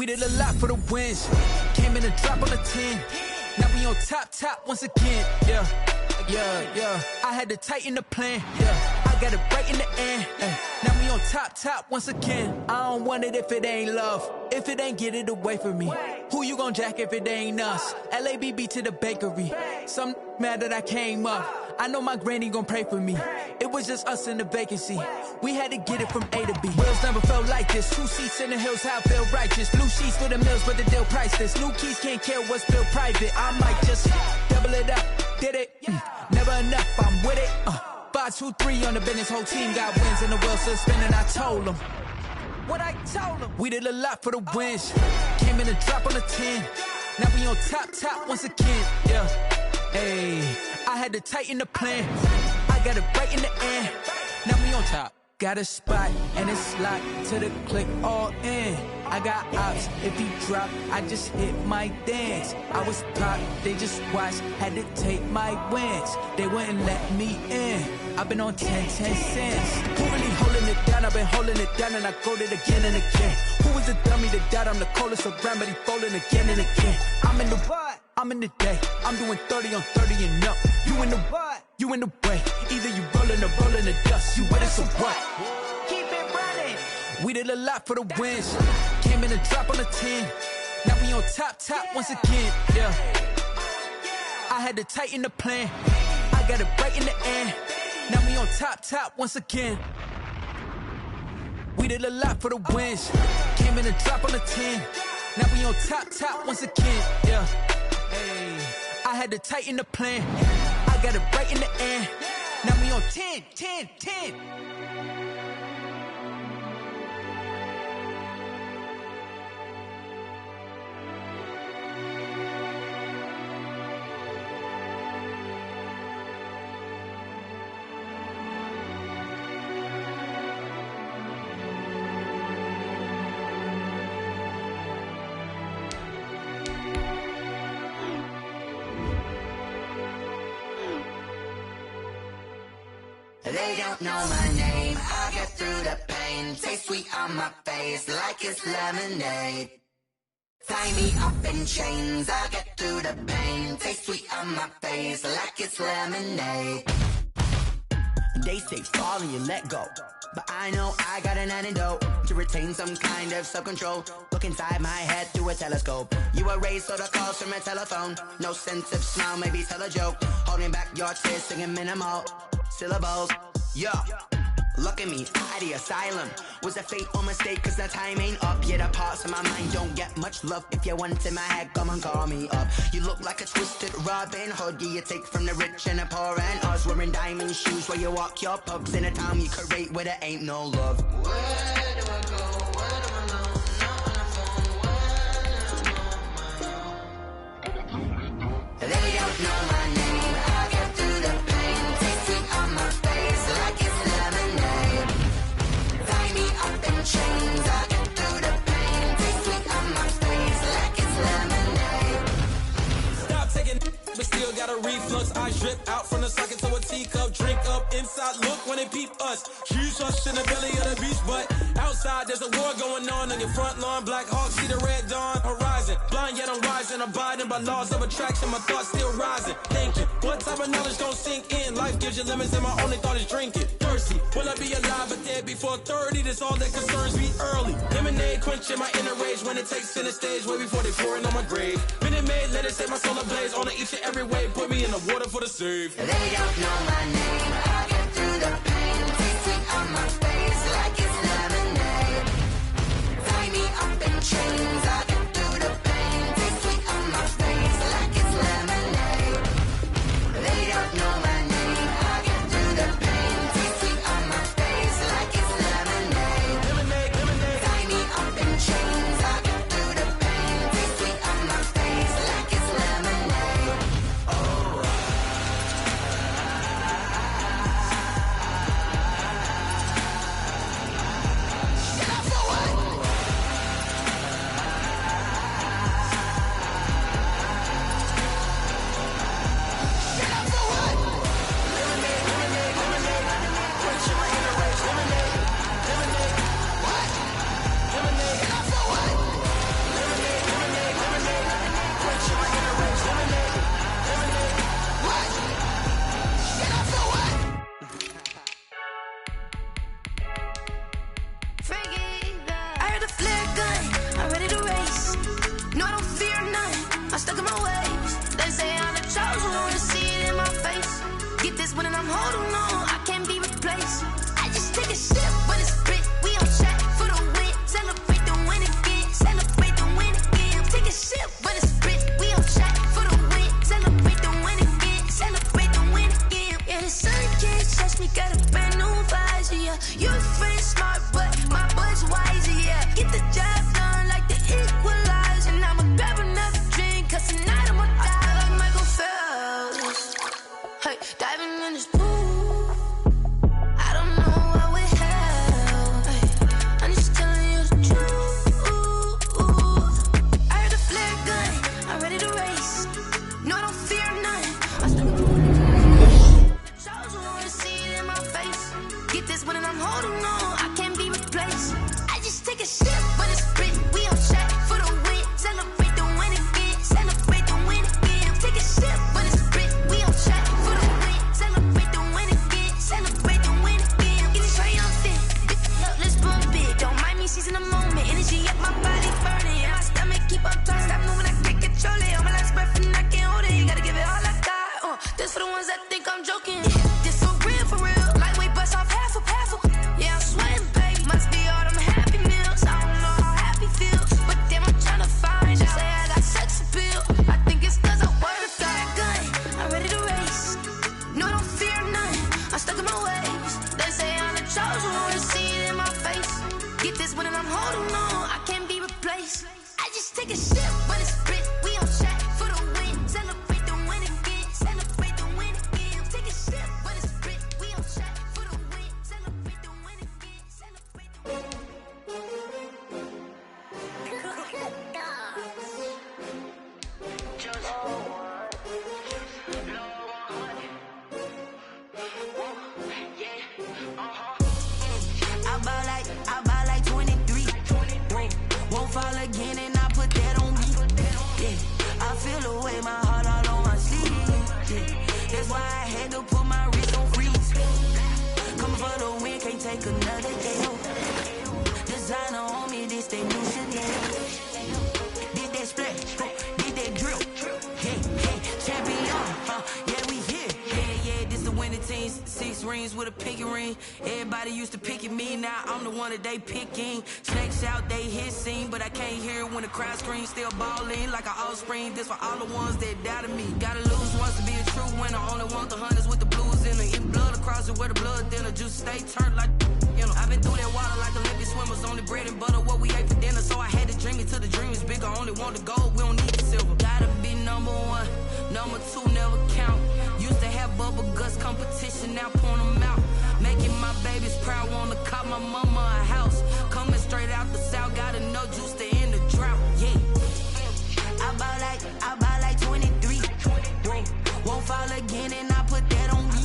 We did a lot for the wins. Came in a drop on the 10. Now we on top once again. Yeah. I had to tighten the plan. Yeah. I got it right in the end. Now we on top once again. I don't want it if it ain't love. If it ain't, get it away from me. Who you gon' jack if it ain't us? LABB to the bakery. Some mad that I came up. I know my granny gon' pray for me. It was just us in the vacancy. We had to get it from A to B. Wheels never felt like this. 2 seats in the hills, how I feel righteous. Blue sheets for the mills, but the deal priceless. New keys can't care what's still private. I might just double it up. Did it? Never enough, I'm with it. 5, 2, 3 on the business. Whole team got wins and the wheels still spinning. I told them what I told them. We did a lot for the wins. Came in a drop on the 10. Now we on top once again. Yeah. Hey, I had to tighten the plan. I got it right in the end. Now we on top. Got a spot and it's locked to the click all in. I got ops, if he drop, I just hit my dance. I was top, they just watched, had to take my wins. They wouldn't let me in. I've been on 10 cents. Who really holding it down? I've been holding it down and I go it again and again. Who was the dummy that doubt I'm the coldest around, but he folding again and again. I'm in the what? I'm in the day. I'm doing 30 on 30 and up. You in the what? You in the way. Either you rolling or rolling the dust. You with us or what? Keep it running. We did a lot for the wins. Came in a drop on the 10. Now we on top once again. Yeah. I had to tighten the plan. I got it right in the end. Now we on top once again. We did a lot for the wins. Came in a drop on the 10. Now we on top once again. Yeah. Hey, I had to tighten the plan. I got it right in the end. Now we on 10. They don't know my name, I get through the pain. Taste sweet on my face like it's lemonade. Tie me up in chains, I get through the pain. Taste sweet on my face like it's lemonade. They say fall and you let go, but I know I got an antidote to retain some kind of self-control. Look inside my head through a telescope. You erase all the calls from a telephone. No sense of smile, maybe tell a joke. Holding back your tears, singing minimal syllables. Yeah, look at me, out the asylum. Was a fate or mistake, cause the time ain't up. Yeah, the parts of my mind don't get much love. If you want in my head, come and call me up. You look like a twisted Robin Hood. Yeah, you take from the rich and the poor and us. Wearing diamond shoes where you walk your pugs. In a town you create where there ain't no love. Where do I go? Where do I know? Not on the phone. They don't know my name. I get through the pain. Taste sweet on my face like it's lemonade. Tie me up in chains. I get through the pain. Taste sweet on my face like it's lemonade. Stop taking, but still got a reflux. I drip out from the socket to a teacup. Drink up inside, look when they peep us. Huge us in the belly of the beach, but outside there's a war going on your front lawn. Black Hawk, see the red dawn horizon. Blind yet I'm rising, abiding by laws of attraction. My thoughts still rising. Thinking, what type of knowledge don't sink in? Life gives you limits and my only thought is drinking. Thirsty, will I be alive but dead before 30? That's all that concerns me early. Lemonade quenching my inner rage when it takes center stage way before they pour it on my grave. Minute Maid, let it set my soul ablaze. On each and every way, put me in the water for the save. They don't know my name. I get through the pain. Taste sweet on my face like it's lemonade. Tie me up in chains. I get through the pain. Taste sweet on my face like it's lemonade. They don't know my name. I get through the pain. Taste sweet on my face like it's lemonade. Tie me up in chains. I get through the pain. Taste sweet on my face like it's lemonade. Oh. holding on, I can't be replaced. I just take a sip, but it's spit. We on track for the win. Celebrate the win again. Celebrate the win again. Take a sip, but it's spit. We on track for the win. Celebrate the win again. Celebrate the win again. Yeah, the sun can't touch me. Got a brand new visor. Yeah, your friend smart, but my bud's wiser. Yeah, get the job done like the equalizer. And I'ma grab another drink, 'cause tonight I'ma die like Michael Phelps. Hey, diving in this pool. I don't know what we have. Hey, I'm just telling you the truth. I heard a flare gun. I'm ready to race. No, I don't fear nothing. I still chosen to see it in my face. Get this one and I'm holding on. I can't be replaced. I just take a sip, but it's spit. We on track for the win. Celebrate the win again. Celebrate the win again. Take a sip, but it's spit. We on track for the win. Celebrate the win again. Celebrate the win again. Get it triumphant. Look, let's bump it. Don't mind me seizing the moment. Energy up my body burning. And my stomach keep up trying to stop moving. I can't control it. On my last breath and I can't hold it. You gotta give it all I got. This for the ones that think I'm joking. This for real, for real. Lightweight bust off half a. Yeah, I'm sweating, babe. Must be all them happy meals. I don't know how happy feels, but damn, I'm tryna find you. Say I got sex appeal. I think it's 'cause I wear a fire gun. I'm ready to race. No, I don't fear nothing. I'm stuck in my ways. They say I'm the chosen one. See it in my face. Get this one and I'm holding on. I can't be replaced. I just take a sip, but it's spit. We on track for the win. Celebrate the win again. Celebrate the win again. Take a sip, but it's spit. We on track for the win. Celebrate the win again. Celebrate the win. I buy like 23. Won't fall again and I put that on me. Yeah, I feel the way my heart all on my sleeve. Yeah, that's why I had to put my wrist on freeze. Coming for the win, can't take another L. Designer on me, this they new Chanel. Did that split, did that drill. Yeah, champion, yeah, we here. Yeah, this the winning team. 6 rings with a pinky ring. Everybody used to pick at me, now I'm the one that they picking. Snakes out, they hit scene, but I can't hear it when the crowd screams. Still balling like an offspring. This for all the ones that doubted me. Gotta lose once to be a true winner. Only want the hunters with the blues in it. In blood across it where the blood thinner. Juice stay turned like, you know. I've been through that water like Olympic swimmers. Only bread and butter, what we ate for dinner. So I had to dream it till the dream is bigger. Only want the gold, we don't need the silver. Gotta be number 1, number 2 never count. Used to have bubble guts competition, now point them out. Making my babies proud, wanna cop my mama a house. Coming straight out the south, gotta know juice to end the drought. Yeah, I buy like 23. Won't fall again and I put that on me.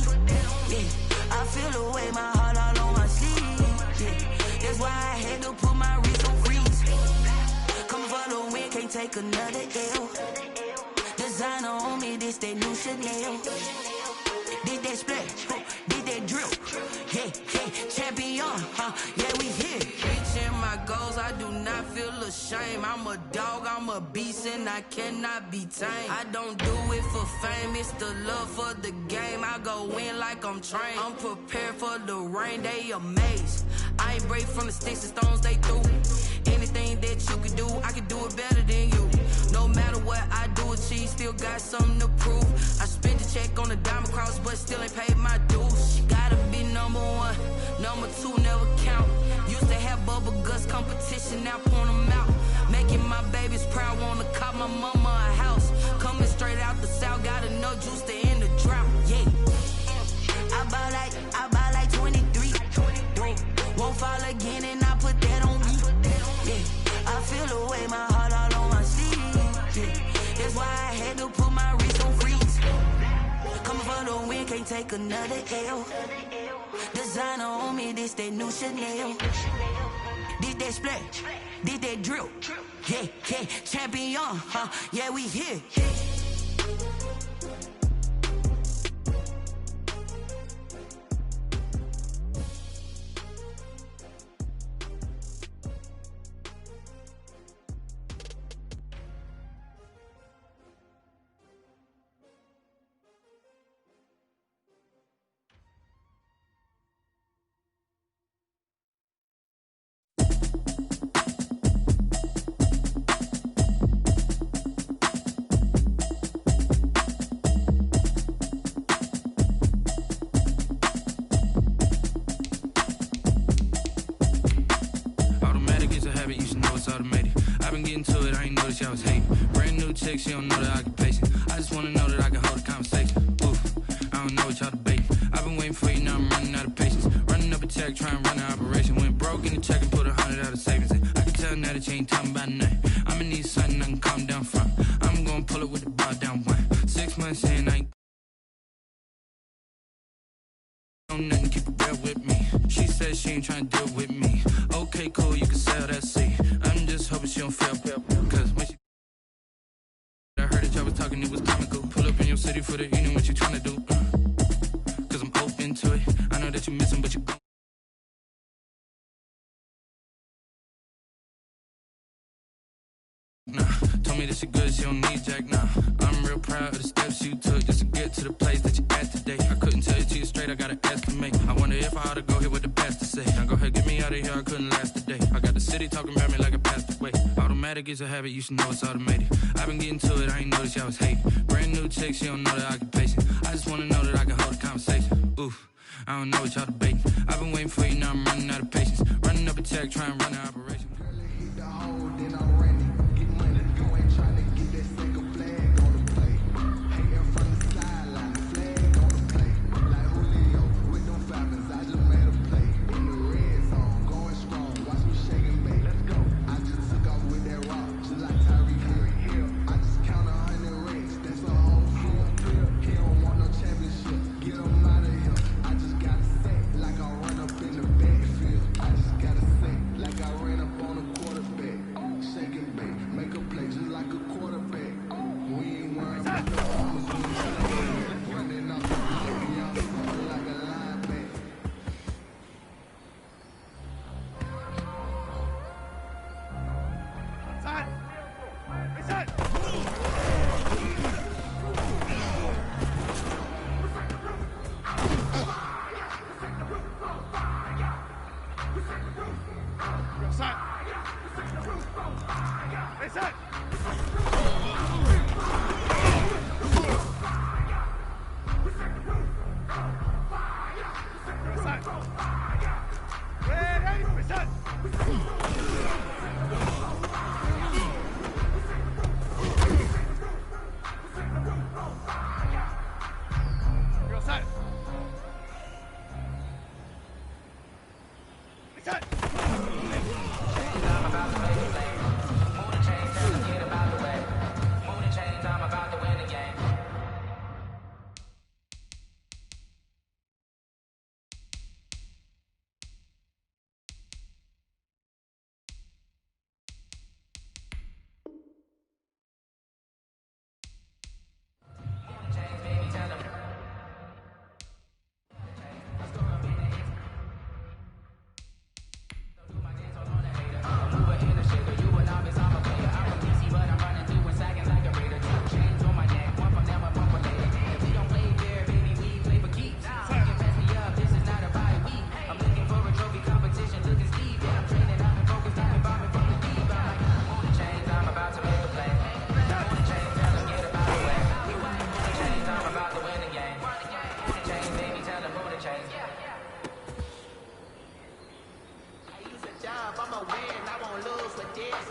Yeah, I feel the way my heart all on my sleeve. Yeah, that's why I had to put my wrist on freeze. Coming for the win, can't take another L. Designer on me, this that new Chanel. Did that split, did that drill. Yeah, champion, yeah, we here. Reaching my goals, I do not feel ashamed. I'm a dog, I'm a beast, and I cannot be tamed. I don't do it for fame, it's the love for the game. I go in like I'm trained. I'm prepared for the rain, they amazed. I ain't break from the sticks and stones they threw. Anything that you could do, I could do it better than you. No matter what I do, achieve, still got something to prove. I spent the check on the diamond cross, but still ain't paid my dues. Gotta be number 1, number 2 never count. Used to have bubble guts competition, now point them out. Making my babies proud, wanna cop my mama a house. Coming straight out the south, gotta know juice to end the drought. Yeah, I buy like 23. Won't fall again and I put that on me. Yeah, I feel the way my heart all on my sleeve. Yeah, that's why I had to put my wrist on freeze. Coming for the win, can't take another L. Designer on me, this that new Chanel. Did that split, did that drill. Yeah, champion, yeah, we here. text, she don't know that I can pace it. I just wanna know that I can hold a conversation. Oof, I don't know what y'all debating. I've been waiting for you, now I'm running out of patience. Running up a check, trying to run an operation. Went broke in the check and put 100 out of savings in. I can tell now that you ain't talking about nothing. I'ma need something I can calm down from. I'm gonna pull it with the bar down one. 6 months in, I ain't nothing, keep it real with me. She said she ain't trying to deal with me. Okay, cool, you can sell that seat. I'm just hoping she don't fail. Cause when she I heard that y'all was talking, it was comical. Pull up in your city for the evening, what you trying to do? Cause I'm open to it. I know that you're missing, but you gon' nah, told me that she good, she don't need Jack, nah. I'm real proud of the steps you took just to get to the place that you at today. I couldn't tell it to you straight, I gotta estimate. I wonder if I ought to go here with the best to say. Now go ahead, get me out of here, I couldn't last a day. I got the city talking about me like I passed away. Automatic is a habit, you should know it's automated. I've been getting to it, I ain't noticed y'all was hating. Brand new chick, she don't know that I can pace it. I just wanna know that I can hold a conversation. Oof, I don't know what y'all debating. I've been waiting for you, now I'm running out of patience. Running up a check, trying to run an operation.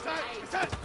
Ready, set.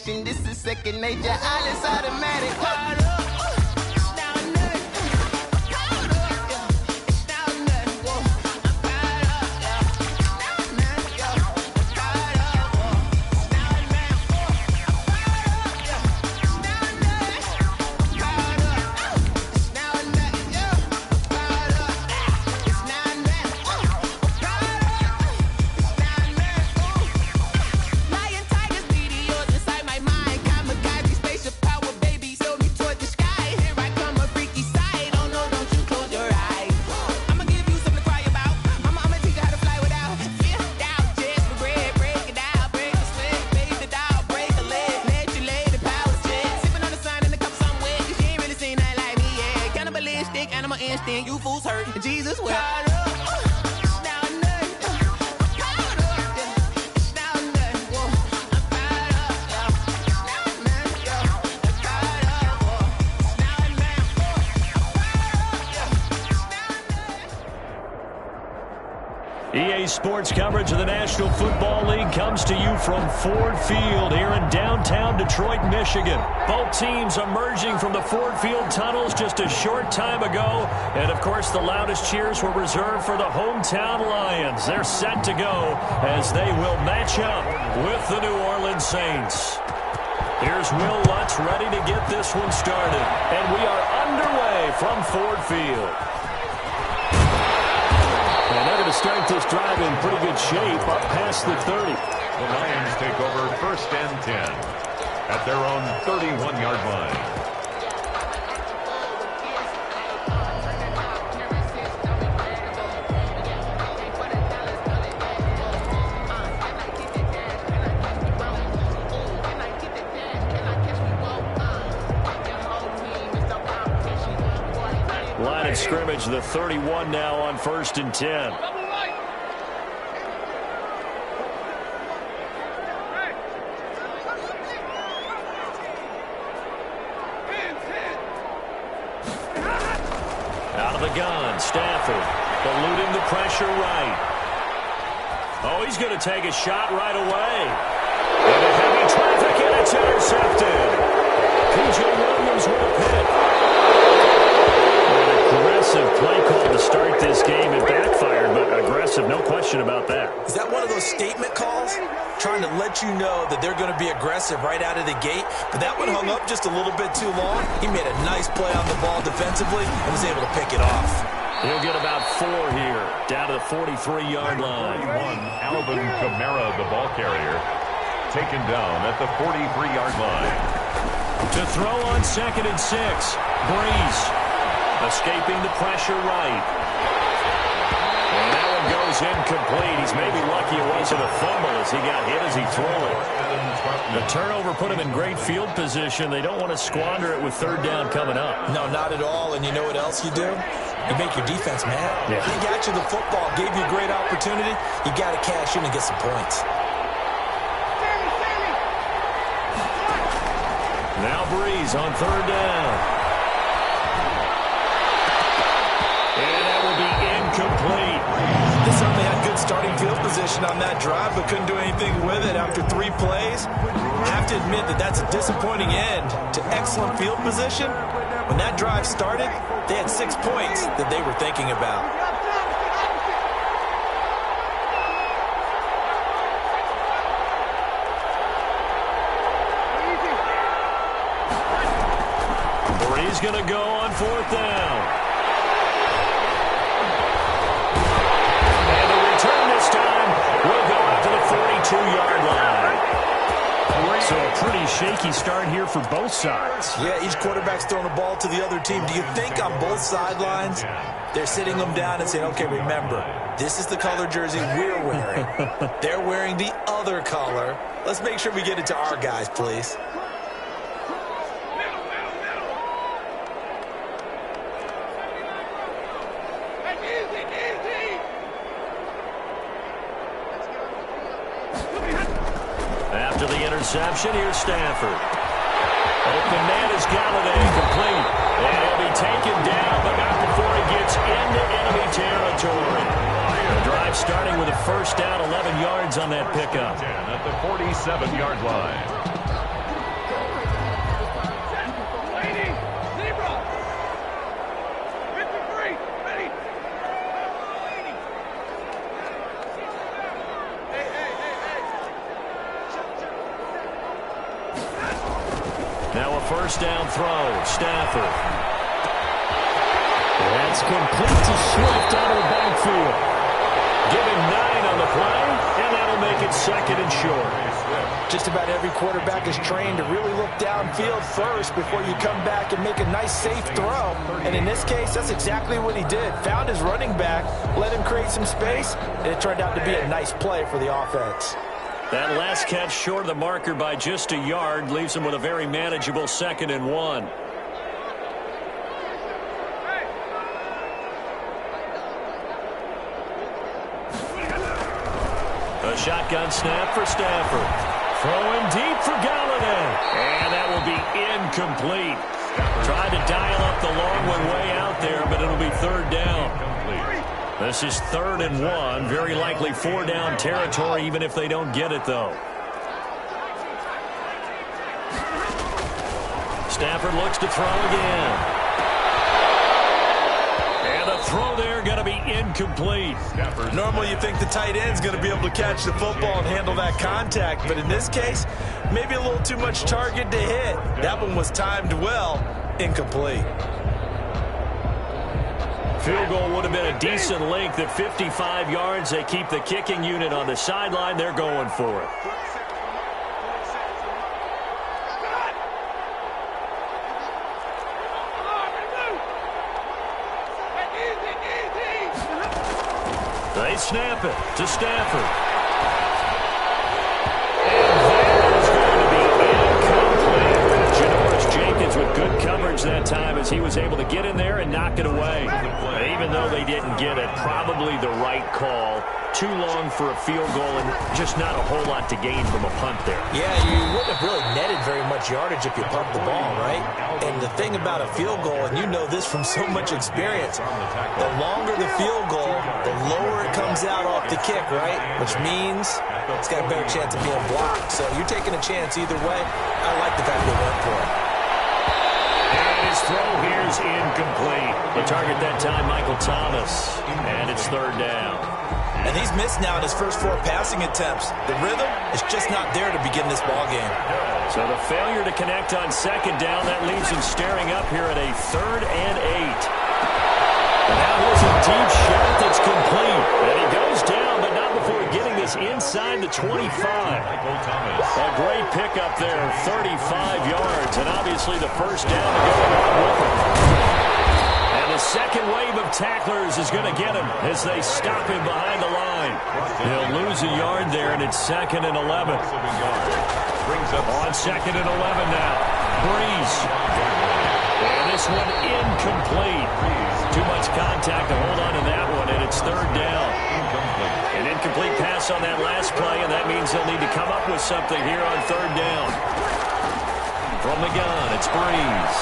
station. This is second nature. All is automatic. Caught up. You fools hurt. Jesus will. EA Sports coverage of the National Football League comes to you from Ford Field here in downtown Detroit, Michigan. Both teams emerging from the Ford Field tunnels just a short time ago. And, of course, the loudest cheers were reserved for the hometown Lions. They're set to go as they will match up with the New Orleans Saints. Here's Will Lutz ready to get this one started. And we are underway from Ford Field. And they're going to start this drive in pretty good shape up past the 30. The Lions take over 1st and 10 at their own 31-yard line. Line of scrimmage, the 31 now on 1st and 10. Out of the gun, Stafford eluding the pressure right. Oh, he's going to take a shot right away. Into heavy traffic, and it's intercepted. P.J. Williams with a pick. Aggressive play call to start this game. It backfired, but aggressive, no question about that. Is that one of those statement calls? Trying to let you know that they're going to be aggressive right out of the gate, but that one hung up just a little bit too long. He made a nice play on the ball defensively and was able to pick it off. He'll get about 4 here, down to the 43-yard line. Alvin Kamara, the ball carrier, taken down at the 43-yard line. To throw on 2nd and 6, Breeze. Escaping the pressure right. And that one goes incomplete. He's maybe lucky it wasn't a fumble as he got hit as he threw it. The turnover put him in great field position. They don't want to squander it with 3rd down coming up. No, not at all. And you know what else you do? You make your defense mad. Yeah. He got you the football, gave you a great opportunity. You got to cash in and get some points. Now Breeze on 3rd down. Complete. They certainly had good starting field position on that drive, but couldn't do anything with it after 3 plays. I have to admit that that's a disappointing end to excellent field position. When that drive started, they had 6 points that they were thinking about. Breeze going to go on 4th down. We'll go out to the 42-yard line. So a pretty shaky start here for both sides. Yeah, each quarterback's throwing the ball to the other team. Do you think on both sidelines they're sitting them down and saying, okay, remember, this is the color jersey we're wearing. They're wearing the other color. Let's make sure we get it to our guys, please. After the interception, here's Stafford. Open man is Galladay, complete. And he'll be taken down, but not before he gets into enemy territory. The drive starting with a 1st down, 11 yards on that pickup. At the 47-yard line. Now a first down throw. Stafford. That's complete to Swift out of the backfield. Give him 9 on the play, and that'll make it second and short. Just about every quarterback is trained to really look downfield first before you come back and make a nice, safe throw. And in this case, that's exactly what he did. Found his running back, let him create some space, and it turned out to be a nice play for the offense. That last catch short of the marker by just a yard leaves him with a very manageable 2nd and 1. A shotgun snap for Stafford. Throwing deep for Galladay. And that will be incomplete. Tried to dial up the long one way out there, but it'll be 3rd down. This is 3rd and 1. Very likely 4-down territory, even if they don't get it, though. Stafford looks to throw again. And the throw there going to be incomplete. Normally you think the tight end's going to be able to catch the football and handle that contact, but in this case, maybe a little too much target to hit. That one was timed well. Incomplete. Field goal would have been a decent length at 55 yards. They keep the kicking unit on the sideline. They're going for it. They snap it to Stafford. And that is going to be incomplete. Janoris Jenkins with good coverage that time as he was able to get in there and knock it away. Even though they didn't get it, probably the right call. Too long for a field goal and just not a whole lot to gain from a punt there. Yeah, you wouldn't have really netted very much yardage if you pumped the ball, right? And the thing about a field goal, and you know this from so much experience, the longer the field goal, the lower it comes out off the kick, right? Which means it's got a better chance of being blocked. So you're taking a chance either way. I like the fact they went for it. And his throw here is incomplete. The target that time, Michael Thomas. And it's 3rd down. And he's missed now in his first 4 passing attempts. The rhythm is just not there to begin this ball game. So the failure to connect on 2nd down, that leaves him staring up here at a 3rd and 8. And now here's a deep shot that's complete. And he goes down, but not before getting this inside the 25. A great pickup there, 35 yards. And obviously the first down to go along with it. And the second wave of tacklers is going to get him as they stop him behind the line. He'll lose a yard there, and it's 2nd and 11. On 2nd and 11 now. Breeze. And this one incomplete. Too much contact to hold on to that one, and it's 3rd down. An incomplete pass on that last play, and that means they'll need to come up with something here on 3rd down. From the gun, it's Breeze.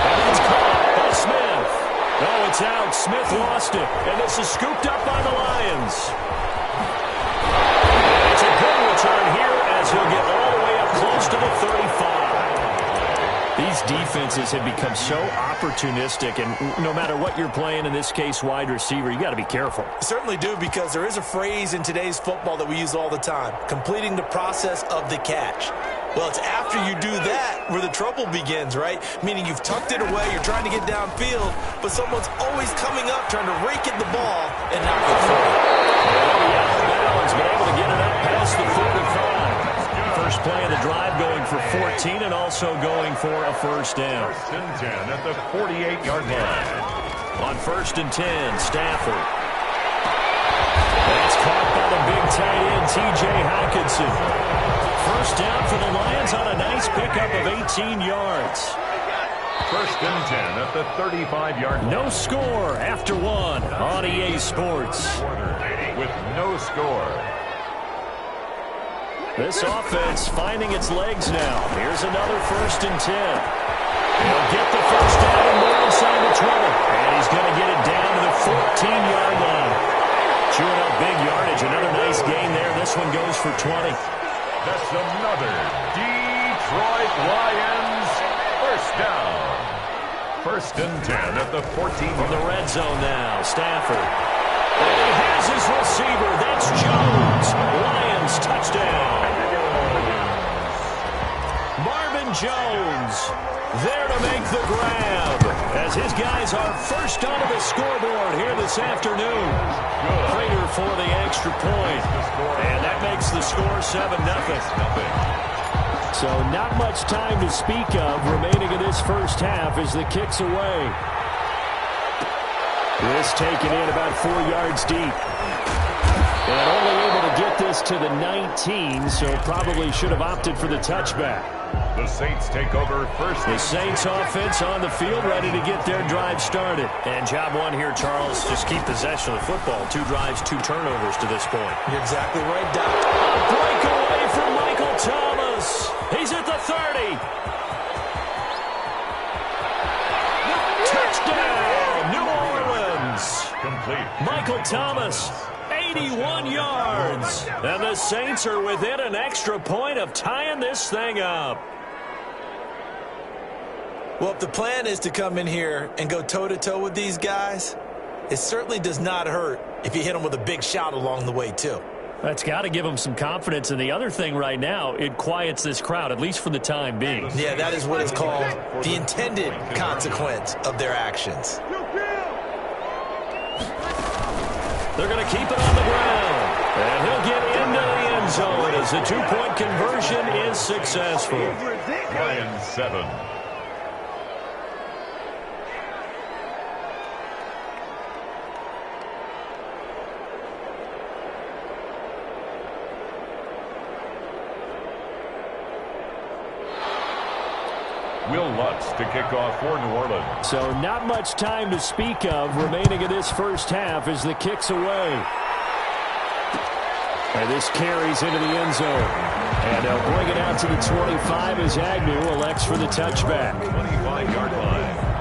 And it's caught by Smith. No, it's out. Smith lost it, and this is scooped up by the Lions. And it's a good return here as he'll get all the way up close to the 35. These defenses have become so opportunistic, and no matter what you're playing, in this case wide receiver, you got to be careful. Certainly do, because there is a phrase in today's football that we use all the time, completing the process of the catch. Well, it's after you do that where the trouble begins, right? Meaning you've tucked it away, you're trying to get downfield, but someone's always coming up trying to rake at the ball and knock it through. Allen's been able to get it up past the 45. First play of the drive going for 14 and also going for a first down. 1st and 10 at the 48-yard line. On 1st and 10, Stafford. That's caught by the big tight end, T.J. Hockenson. First down for the Lions on a nice pickup of 18 yards. 1st and 10 at the 35-yard line. No score after 1 on EA Sports. With no score. This offense finding its legs now. Here's another 1st and 10. He'll get the first down and more inside the 20. And he's going to get it down to the 14-yard line. Chewing up big yardage. Another nice gain there. This one goes for 20. That's another Detroit Lions first down. 1st and 10 at the 14. From the red zone now, Stafford. And he has his receiver. That's Jones. Lions touchdown. with the grab as his guys are first onto the scoreboard here this afternoon. Prater for the extra point, and that makes the score 7-0. So not much time to speak of remaining in this first half as the kick's away. This taken in about 4 yards deep. And only able to get this to the 19, so probably should have opted for the touchback. The Saints take over first. The Saints offense on the field, ready to get their drive started. And job one here, Charles, just keep possession of the football. 2 drives, 2 turnovers to this point. You're exactly right, Doc. A breakaway from Michael Thomas. He's at the 30. Touchdown, New Orleans. Complete. Michael Thomas, 81 yards. And the Saints are within an extra point of tying this thing up. Well, if the plan is to come in here and go toe-to-toe with these guys, it certainly does not hurt if you hit them with a big shot along the way, too. That's got to give them some confidence. And the other thing right now, it quiets this crowd, at least for the time being. Yeah, that is what is called the intended consequence of their actions. They're going to keep it on the ground. And he'll get into the end zone as the 2-point conversion is successful. Lions 7. Will Lutz to kick off for New Orleans. So not much time to speak of remaining in this first half as the kick's away. And this carries into the end zone. And they'll bring it out to the 25 as Agnew elects for the touchback. 25-yard line.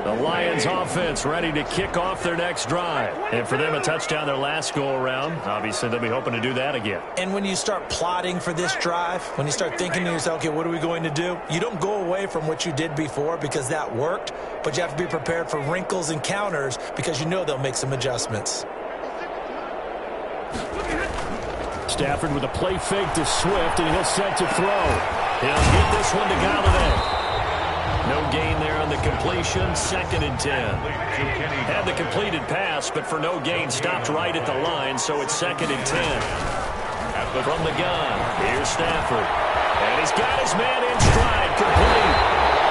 The Lions offense ready to kick off their next drive. And for them, a touchdown their last go-around. Obviously, they'll be hoping to do that again. And when you start plotting for this drive, when you start thinking to yourself, okay, what are we going to do? You don't go away from what you did before because that worked, but you have to be prepared for wrinkles and counters because you know they'll make some adjustments. Stafford with a play fake to Swift, and he'll set to throw. He'll get this one to Galladay. No gain there on the completion, 2nd and 10. Had the completed pass, but for no gain, stopped right at the line, so it's 2nd and 10. From the gun, here's Stafford. And he's got his man in stride, complete.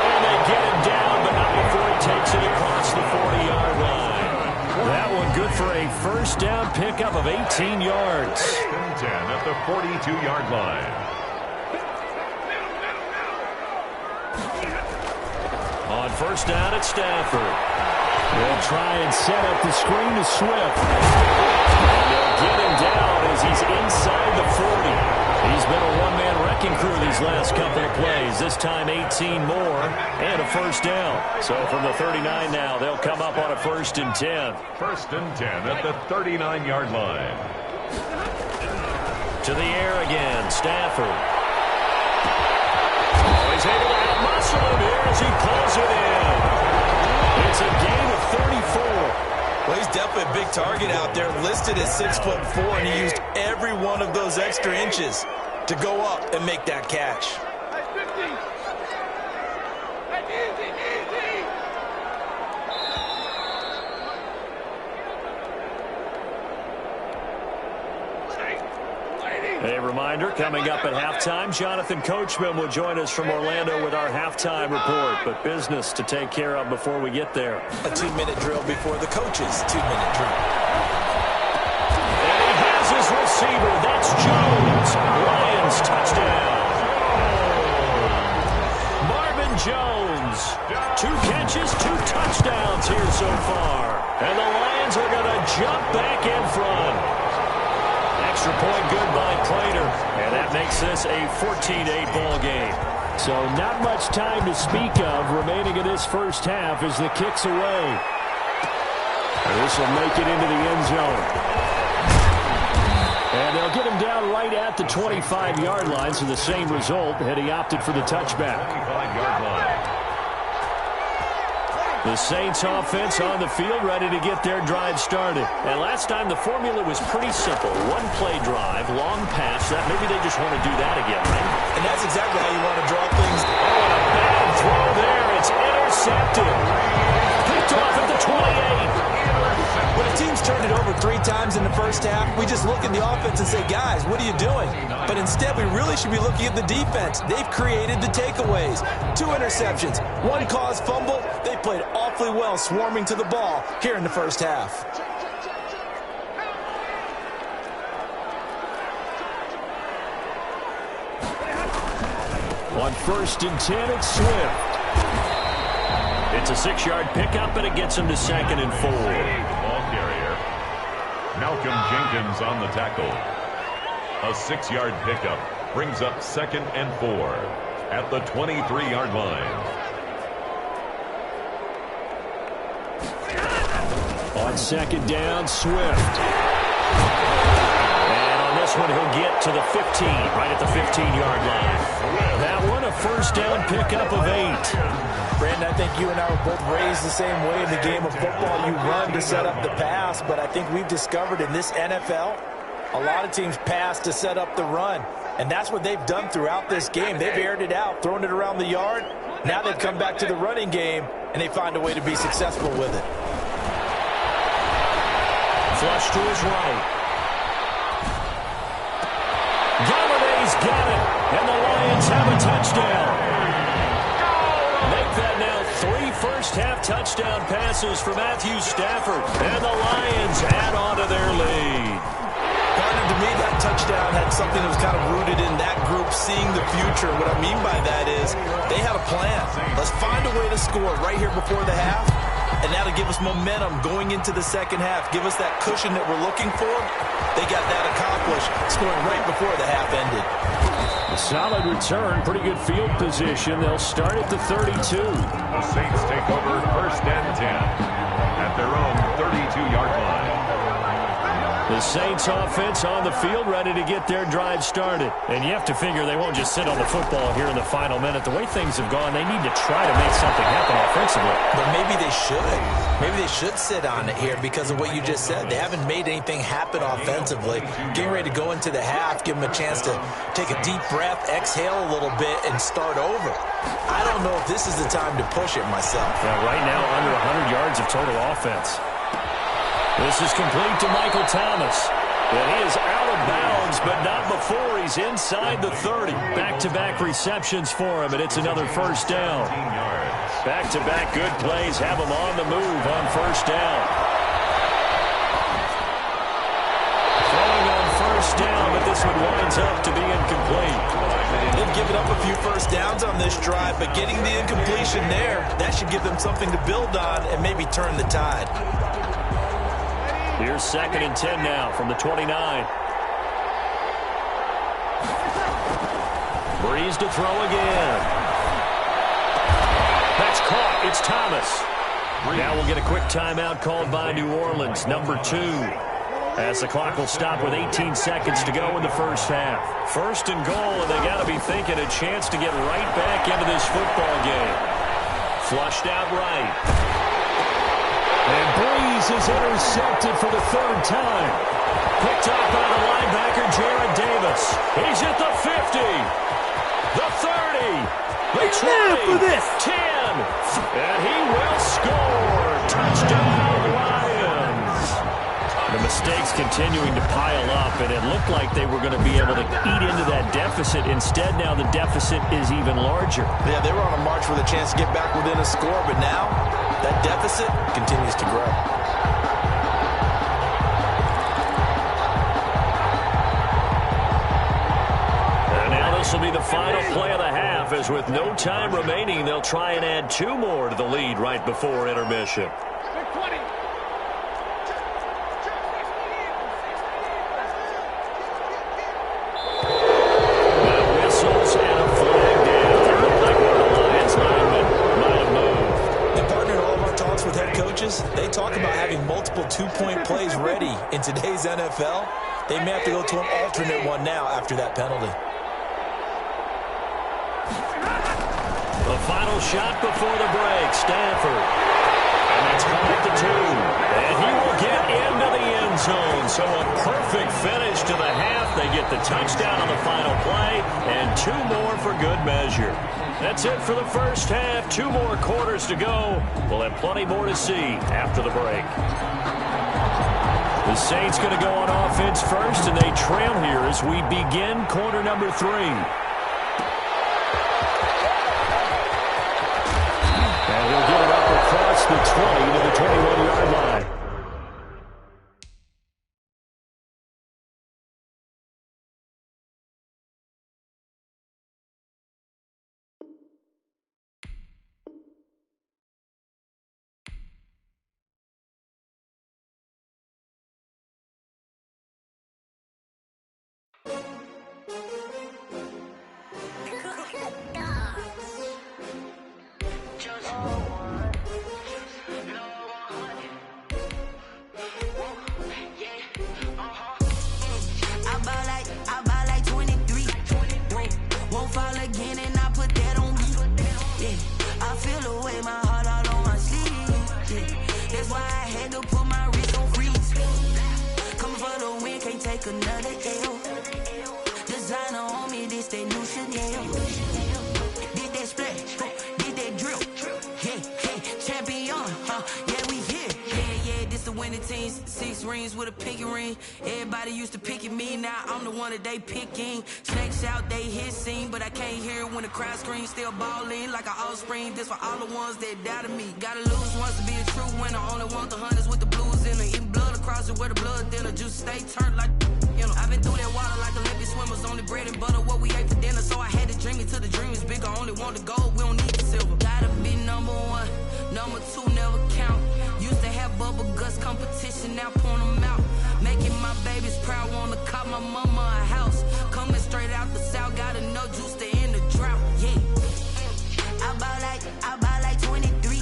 And they get him down, but not before he takes it across the 40-yard line. That one good for a first down pickup of 18 yards. 1st and 10 at the 42-yard line. On first down at Stafford. They'll try and set up the screen to Swift. And they'll get him down as he's inside the 40. He's been a one-man wrecking crew these last couple of plays. This time 18 more and a first down. So from the 39 now, they'll come up on a 1st and 10. 1st and 10 at the 39-yard line. To the air again, Stafford. Oh, he's able to outmuscle him here as he pulls it in. It's a gain of 34. Well, he's definitely a big target out there, listed at 6'4", and he used every one of those extra inches to go up and make that catch. A reminder, coming up at halftime, Jonathan Coachman will join us from Orlando with our halftime report, but business to take care of before we get there. A 2-minute drill before the coach's 2-minute drill. And he has his receiver. That's Jones. Lions touchdown. Marvin Jones. 2 catches, 2 touchdowns here so far. And the Lions are going to jump back in front. Extra point good by Prater. And that makes this a 14-8 ball game. So not much time to speak of remaining in this first half as the kick's away. And this will make it into the end zone. And they'll get him down right at the 25-yard line, so the same result had he opted for the touchback. 25-yard line. The Saints offense on the field, ready to get their drive started. And last time the formula was pretty simple. One play drive, long pass. That maybe they just want to do that again, right? And that's exactly how you want to draw things. Oh, and a bad throw there. It's intercepted. Picked off at the 28. When a team's turned it over 3 times in the first half, we just look at the offense and say, guys, what are you doing? But instead, we really should be looking at the defense. They've created the takeaways. 2 interceptions, 1 caused fumble. They played awfully well swarming to the ball here in the first half. On 1st and 10, it's Swift. It's a 6-yard pickup, and it gets him to 2nd and 4. Ball carrier. Malcolm Jenkins on the tackle. A 6-yard pickup brings up 2nd and 4 at the 23-yard line. On 2nd down, Swift. And on this one, he'll get to the 15, right at the 15-yard line. That one, a 1st down pickup of 8. Brandon, I think you and I were both raised the same way in the game of football. You run to set up the pass, but I think we've discovered in this NFL, a lot of teams pass to set up the run. And that's what they've done throughout this game. They've aired it out, thrown it around the yard. Now they've come back to the running game, and they find a way to be successful with it. Flush to his right. Galladay's got it, and the Lions have a touchdown. Make that now 3 first-half touchdown passes for Matthew Stafford, and the Lions add on to their lead. Gardner, to me, that touchdown had something that was kind of rooted in that group seeing the future. What I mean by that is they had a plan. Let's find a way to score right here before the half, and that'll give us momentum going into the second half. Give us that cushion that we're looking for. They got that accomplished, scoring right before the half ended. A solid return, pretty good field position. They'll start at the 32. The Saints take over 1st and 10 at their own 32-yard line. The Saints offense on the field, ready to get their drive started. And you have to figure they won't just sit on the football here in the final minute. The way things have gone, they need to try to make something happen offensively. But maybe they should. Maybe they should sit on it here because of what you just said. They haven't made anything happen offensively. Getting ready to go into the half, give them a chance to take a deep breath, exhale a little bit, and start over. I don't know if this is the time to push it myself. Yeah, right now, under 100 yards of total offense. This is complete to Michael Thomas. And he is out of bounds, but not before he's inside the 30. Back-to-back receptions for him, and it's another 1st down. Back-to-back good plays have him on the move on 1st down. Throwing on 1st down, but this one winds up to be incomplete. They've given up a few 1st downs on this drive, but getting the incompletion there, that should give them something to build on and maybe turn the tide. Here's 2nd and 10 now from the 29. Breeze to throw again. That's caught. It's Thomas. Now we'll get a quick timeout called by New Orleans, number 2. As the clock will stop with 18 seconds to go in the first half. 1st and goal, and they got to be thinking a chance to get right back into this football game. Flushed out right. And Breeze is intercepted for the 3rd time. Picked up by the linebacker, Jared Davis. He's at the 50, the 30, the 20, for this. 10, and he will score. Touchdown, Lions. The mistakes continuing to pile up, and it looked like they were going to be able to eat into that deficit. Instead, now the deficit is even larger. Yeah, they were on a march with a chance to get back within a score, but now that deficit continues to grow. And now this will be the final play of the half, as with no time remaining, they'll try and add 2 more to the lead right before intermission. They talk about having multiple 2-point plays ready in today's NFL. They may have to go to an alternate one now after that penalty. The final shot before the break. Stafford end zone. So a perfect finish to the half. They get the touchdown on the final play, and 2 more for good measure. That's it for the first half. 2 more quarters to go. We'll have plenty more to see after the break. The Saints going to go on offense first, and they trail here as we begin quarter number 3. And he'll get it up across the 20 to the 21-yard line. They picking snakes out, they hissing, but I can't hear it when the crowd screams. Still balling like an offspring. This for all the ones that doubted me. Gotta lose once to be a true winner. Only want the hunters with the blues in it. Eating blood across it where the blood dinner. Juice stay turned like, you know. I've been through that water like Olympic swimmers. Only bread and butter what we ate for dinner. So I had to dream it till the dream is bigger. Only want the gold, we don't need the silver. Gotta be number 1, number 2 never count. Used to have bubble guts competition, now point them out. Making my babies proud, wanna call my mama a house. Coming straight out the south, gotta know juice to end the drought. Yeah, I buy like 23.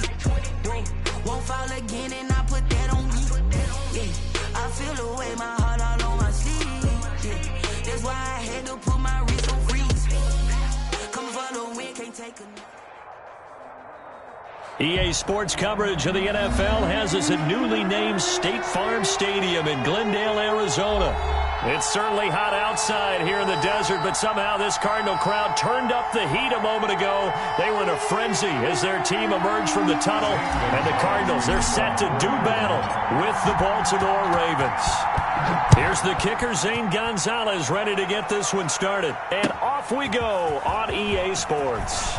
Won't fall again, and I put that on me. Yeah, I feel the way, my heart all on my sleeve. Yeah, that's why I had to put my wrist on freeze. Come for the win, can't take a. EA Sports coverage of the NFL has us at newly named State Farm Stadium in Glendale, Arizona. It's certainly hot outside here in the desert, but somehow this Cardinal crowd turned up the heat a moment ago. They were in a frenzy as their team emerged from the tunnel, and the Cardinals, they're set to do battle with the Baltimore Ravens. Here's the kicker, Zane Gonzalez, ready to get this one started. And off we go on EA Sports.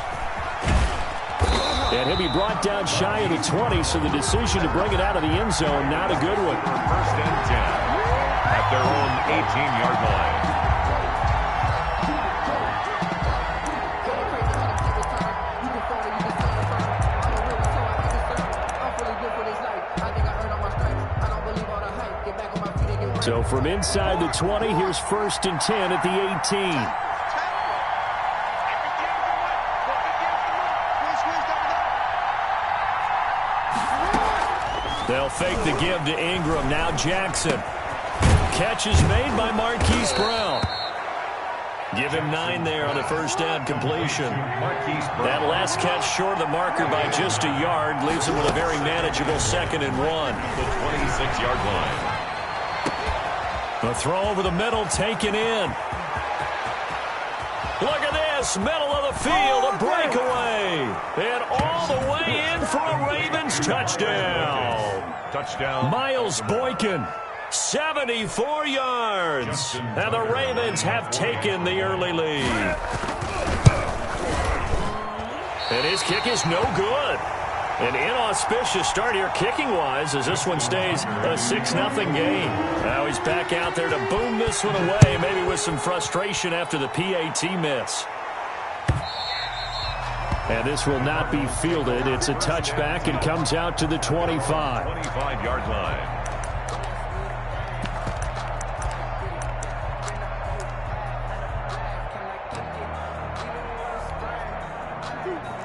And he'll be brought down shy of the 20, so the decision to bring it out of the end zone, not a good one. First and 10 at their own 18-yard line. So from inside the 20, here's first and 10 at the 18. They'll fake the give to Ingram. Now Jackson. Catch is made by Marquise Brown. Give him 9 there on the first down completion. That last catch short of the marker by just a yard leaves him with a very manageable 2nd and 1. The 26-yard line. The throw over the middle taken in. Look at this, middle of the field, a breakaway. And all the way in for a Ravens touchdown. Touchdown. Miles Boykin, 74 yards. And the Ravens have taken the early lead. And his kick is no good. An inauspicious start here kicking-wise as this one stays a 6-0 game. Now he's back out there to boom this one away, maybe with some frustration after the PAT miss. And this will not be fielded. It's a touchback and comes out to the 25. 25-yard line.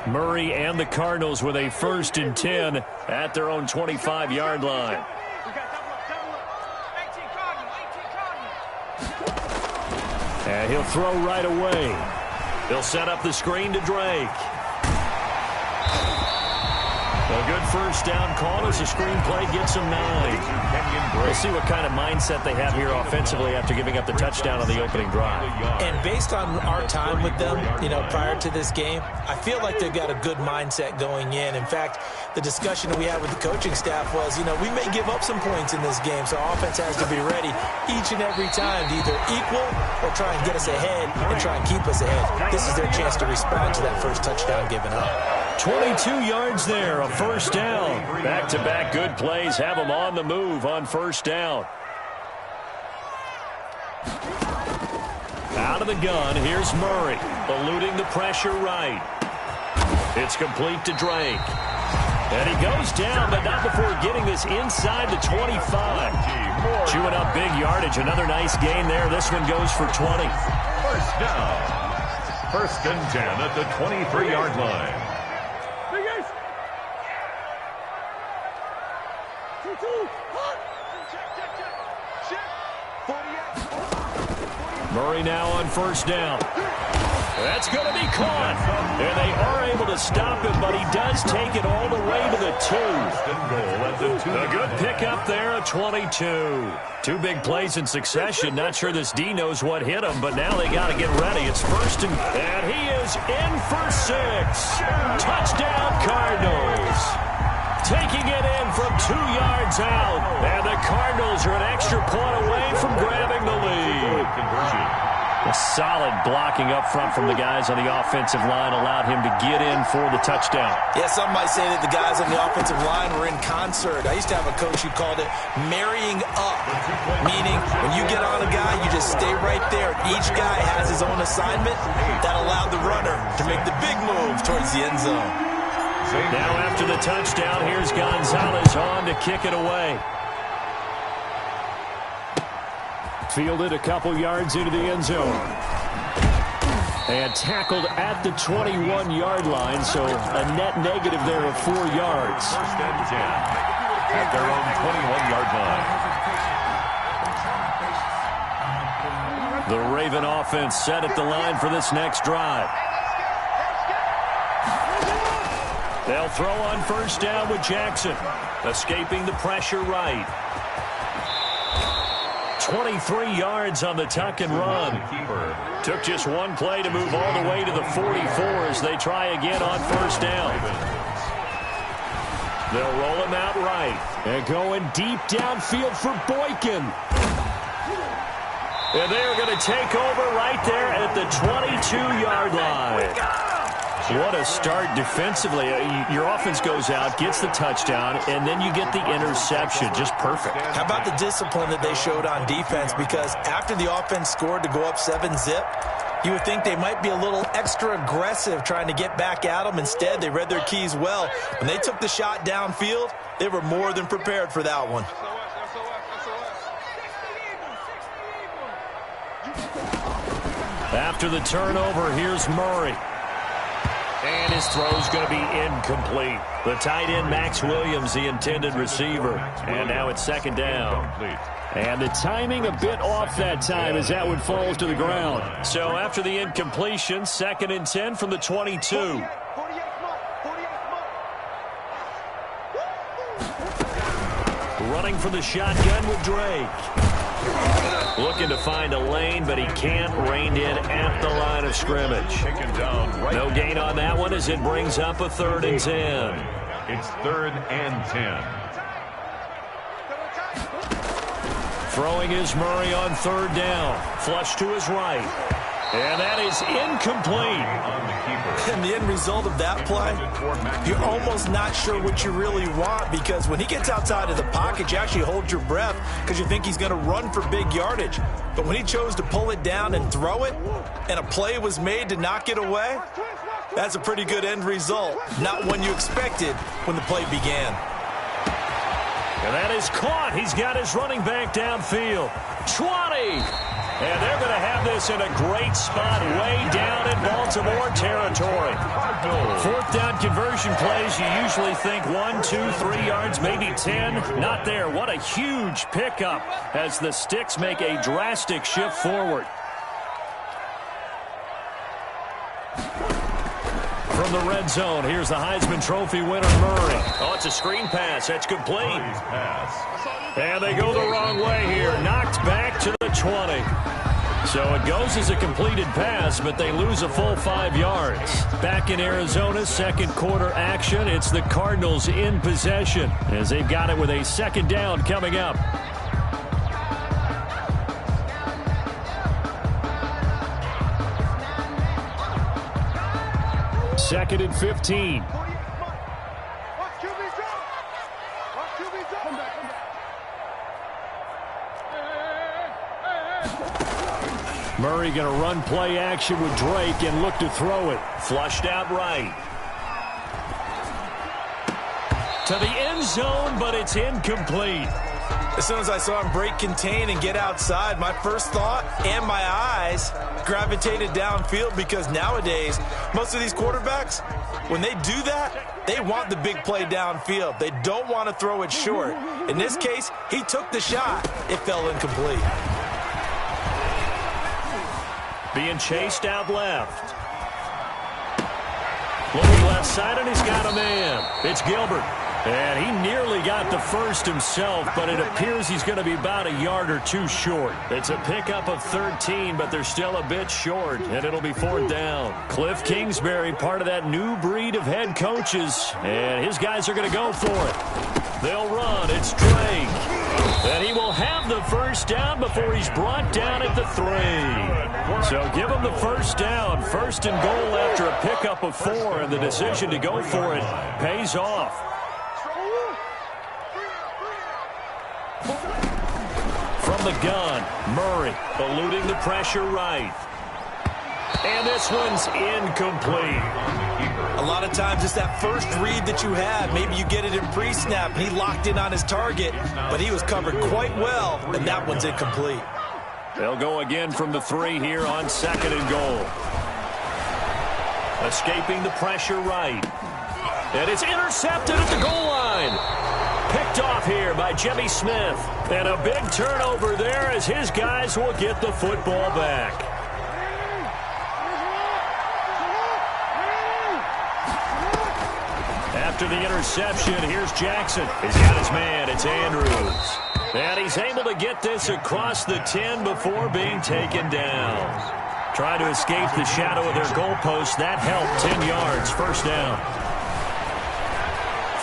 Murray and the Cardinals with a 1st and 10 at their own 25-yard line. And he'll throw right away. He'll set up the screen to Drake. A good first down call as the screenplay gets them 9. We'll see what kind of mindset they have here offensively after giving up the touchdown on the opening drive. And based on our time with them, prior to this game, I feel like they've got a good mindset going in. In fact, the discussion we had with the coaching staff was, we may give up some points in this game, so our offense has to be ready each and every time to either equal or try and get us ahead and try and keep us ahead. This is their chance to respond to that first touchdown given up. 22 yards there, a first down. Back-to-back good plays have them on the move on first down. Out of the gun, here's Murray, eluding the pressure right. It's complete to Drake. And he goes down, but not before getting this inside the 25. Chewing up big yardage, another nice gain there. This one goes for 20. First down. First and 10 at the 23-yard line. Murray now on first down. That's going to be caught. And they are able to stop him, but he does take it all the way to the 2. A good pickup there at 22. Two big plays in succession. Not sure this D knows what hit him, but now they got to get ready. It's first and he is in for 6. Touchdown Cardinals. Taking it in from 2 yards out. And the Cardinals are an extra point away from grabbing the lead. A solid blocking up front from the guys on the offensive line allowed him to get in for the touchdown. Yeah, some might say that the guys on the offensive line were in concert. I used to have a coach who called it marrying up, meaning when you get on a guy, you just stay right there. Each guy has his own assignment. That allowed the runner to make the big move towards the end zone. Now after the touchdown, here's Gonzalez on to kick it away. Fielded a couple yards into the end zone. And tackled at the 21-yard line, so a net negative there of 4 yards. First and 10 at their own 21-yard line. The Raven offense set at the line for this next drive. They'll throw on first down with Jackson, escaping the pressure right. 23 yards on the tuck and run. Took just one play to move all the way to the 44 as they try again on first down. They'll roll him out right. And going deep downfield for Boykin. And they're going to take over right there at the 22-yard line. What a start defensively. Your offense goes out, gets the touchdown, and then you get the interception. Just perfect. How about the discipline that they showed on defense? Because after the offense scored to go up 7-zip, you would think they might be a little extra aggressive trying to get back at them. Instead, they read their keys well. When they took the shot downfield, they were more than prepared for that one. After the turnover, here's Murray. And his throw's going to be incomplete. The tight end, Max Williams, the intended receiver. And now it's second down. And the timing a bit off that time as that one falls to the ground. So after the incompletion, second and 10 from the 22. Running for the shotgun with Drake. Looking to find a lane, but he can't. Reined in at the line of scrimmage. No gain on that one as it brings up a 3rd and 10. It's 3rd and 10. Throwing is Murray on 3rd down. Flush to his right. And that is incomplete. And the end result of that play, you're almost not sure what you really want, because when he gets outside of the pocket, you actually hold your breath because you think he's going to run for big yardage. But when he chose to pull it down and throw it, and a play was made to knock it away, that's a pretty good end result. Not one you expected when the play began. And that is caught. He's got his running back downfield. 20. And they're going to have this in a great spot way down in Baltimore territory. 4th down conversion plays, you usually think 1, 2, 3 yards, maybe 10. Not there. What a huge pickup as the Sticks make a drastic shift forward. From from the red zone. Here's the Heisman Trophy winner, Murray. Oh, it's a screen pass. That's complete. And they go the wrong way here. Knocked back to the 20. So it goes as a completed pass, but they lose a full 5 yards. Back in Arizona, second quarter action. It's the Cardinals in possession as they've got it with a second down coming up. Second and 15. Murray going to run play action with Drake and look to throw it. Flushed out right. To the end zone, but it's incomplete. As soon as I saw him break contain and get outside, my first thought and my eyes gravitated downfield, because nowadays, most of these quarterbacks, when they do that, they want the big play downfield. They don't want to throw it short. In this case, he took the shot. It fell incomplete. Being chased out left. Looking left side, and he's got a man. It's Gilbert. And he nearly got the first himself, but it appears he's going to be about a yard or two short. It's a pickup of 13, but they're still a bit short, and it'll be fourth down. Cliff Kingsbury, part of that new breed of head coaches, and his guys are going to go for it. They'll run. It's Drake. And he will have the first down before he's brought down at the 3. So give him the first down. First and goal after a pickup of 4, and the decision to go for it pays off. From the gun, Murray eluding the pressure right. And this one's incomplete. A lot of times it's that first read that you have. Maybe you get it in pre-snap, and he locked in on his target, but he was covered quite well, and that one's incomplete. They'll go again from the 3 here on second and goal. Escaping the pressure right. And it's intercepted at the goal line. Picked off here by Jimmy Smith. And a big turnover there as his guys will get the football back. After the interception, here's Jackson. He's got his man. It's Andrews. And he's able to get this across the 10 before being taken down. Trying to escape the shadow of their goalpost. That helped. 10 yards. First down.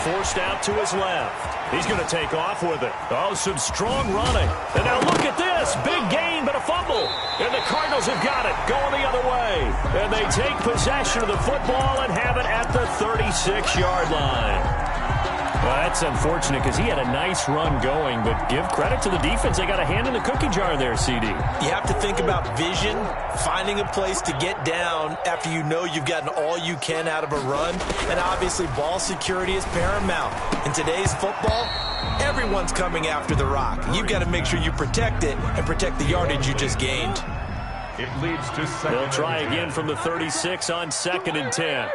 Forced out to his left. He's going to take off with it. Oh, some strong running. And now look at this. Big gain, but a fumble. And the Cardinals have got it. Going the other way. And they take possession of the football and have it at the 36-yard line. Well, that's unfortunate because he had a nice run going, but give credit to the defense. They got a hand in the cookie jar there, CD. You have to think about vision, finding a place to get down after you know you've gotten all you can out of a run, and obviously ball security is paramount. In today's football, everyone's coming after the rock. You've got to make sure you protect it and protect the yardage you just gained. It leads to second. They'll try again from the 36 on second and 10.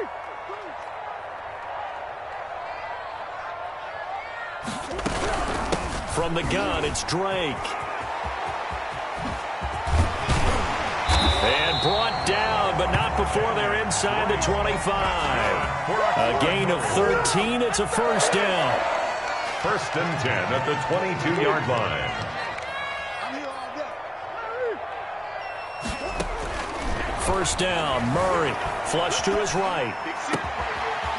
From the gun, it's Drake. And brought down, but not before they're inside the 25. A gain of 13. It's a first down. First and 10 at the 22-yard line. First down, Murray. Flush to his right.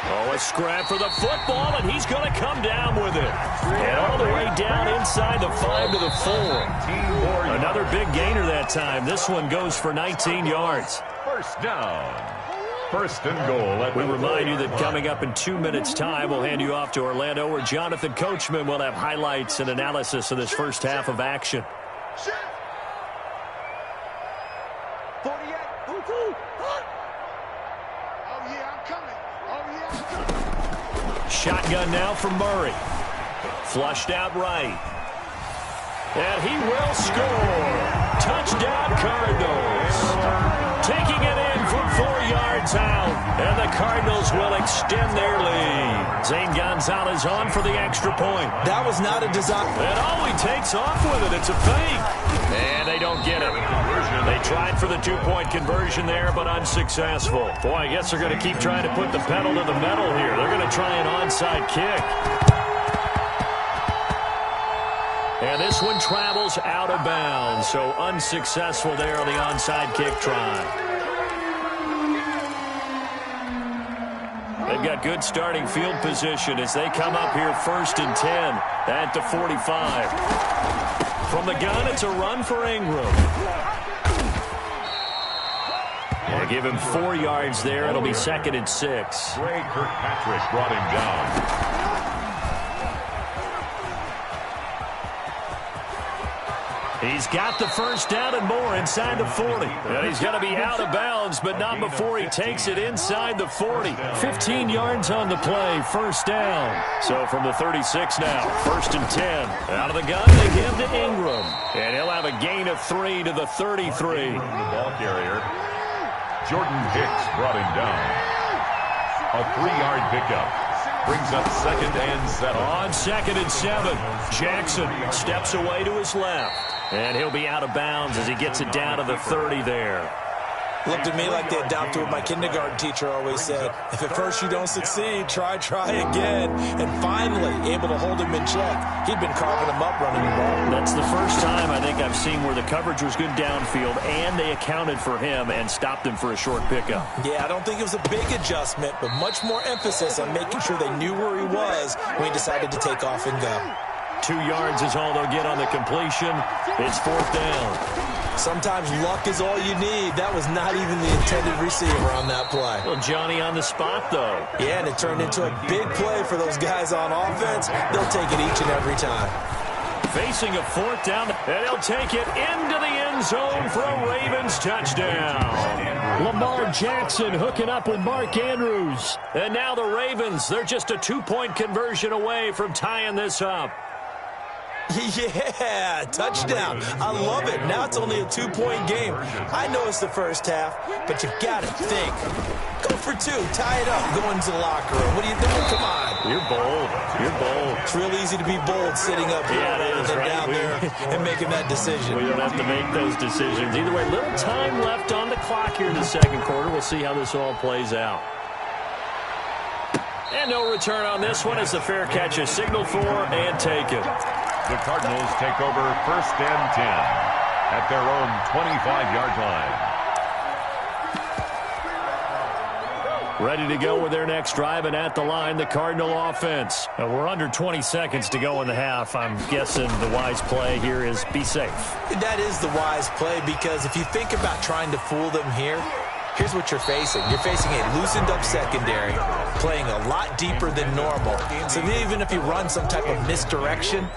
Oh, a scrap for the football, and he's going to come down with it. And all the way down inside the 5 to the 4. Another big gainer that time. This one goes for 19 yards. First down. First and goal. We remind you that coming up in 2 minutes' time, we'll hand you off to Orlando, where Jonathan Coachman will have highlights and analysis of this first half of action. Shotgun now from Murray. Flushed out right. And he will score. Touchdown Cardinals. Taking it in from 4 yards out. And the Cardinals will extend their lead. Zane Gonzalez on for the extra point. That was not a design. And he takes off with it. It's a fake. And they don't get it. They tried for the two-point conversion there, but unsuccessful. Boy, I guess they're going to keep trying to put the pedal to the metal here. They're going to try an onside kick. And this one travels out of bounds, so unsuccessful there on the onside kick try. They've got good starting field position as they come up here 1st and 10 at the 45. From the gun, it's a run for Ingram. They give him 4 yards there. It'll be 2nd and 6. Ray Kirkpatrick brought him down. He's got the first down and more inside the 40. And he's going to be out of bounds, but not before he takes it inside the 40. 15 yards on the play, first down. So from the 36 now, 1st and 10. Out of the gun, they give to Ingram. And he'll have a gain of 3 to the 33. The ball carrier, Jordan Hicks brought him down. A 3-yard pickup. Brings up 2nd and 7. On 2nd and 7, Jackson steps away to his left. And he'll be out of bounds as he gets it down to the 30 there. Looked at me like they adopted what my kindergarten teacher always said. If at first you don't succeed, try again. And finally, able to hold him in check. He'd been carving him up running the ball. That's the first time I think I've seen where the coverage was good downfield and they accounted for him and stopped him for a short pickup. Yeah, I don't think it was a big adjustment, but much more emphasis on making sure they knew where he was when he decided to take off and go. 2 yards is all they'll get on the completion. It's 4th down. Sometimes luck is all you need. That was not even the intended receiver on that play. Well, Johnny on the spot, though. Yeah, and it turned into a big play for those guys on offense. They'll take it each and every time. Facing a 4th down, and he'll take it into the end zone for a Ravens touchdown. Lamar Jackson hooking up with Mark Andrews. And now the Ravens, they're just a 2-point conversion away from tying this up. Yeah, touchdown. I love it. Now it's only a 2-point game. I know it's the first half, but you got to think. Go for 2. Tie it up. Go into the locker room. What are you doing? Come on. You're bold. You're bold. It's real easy to be bold sitting up here than down there and making that decision. We don't have to make those decisions. Either way, little time left on the clock here in the second quarter. We'll see how this all plays out. And no return on this one as the fair catch is signaled for and taken. The Cardinals take over 1st and 10 at their own 25-yard line. Ready to go with their next drive, and at the line, the Cardinal offense. We're under 20 seconds to go in the half. I'm guessing the wise play here is be safe. That is the wise play because if you think about trying to fool them here, here's what you're facing. You're facing a loosened-up secondary, playing a lot deeper than normal. So even if you run some type of misdirection,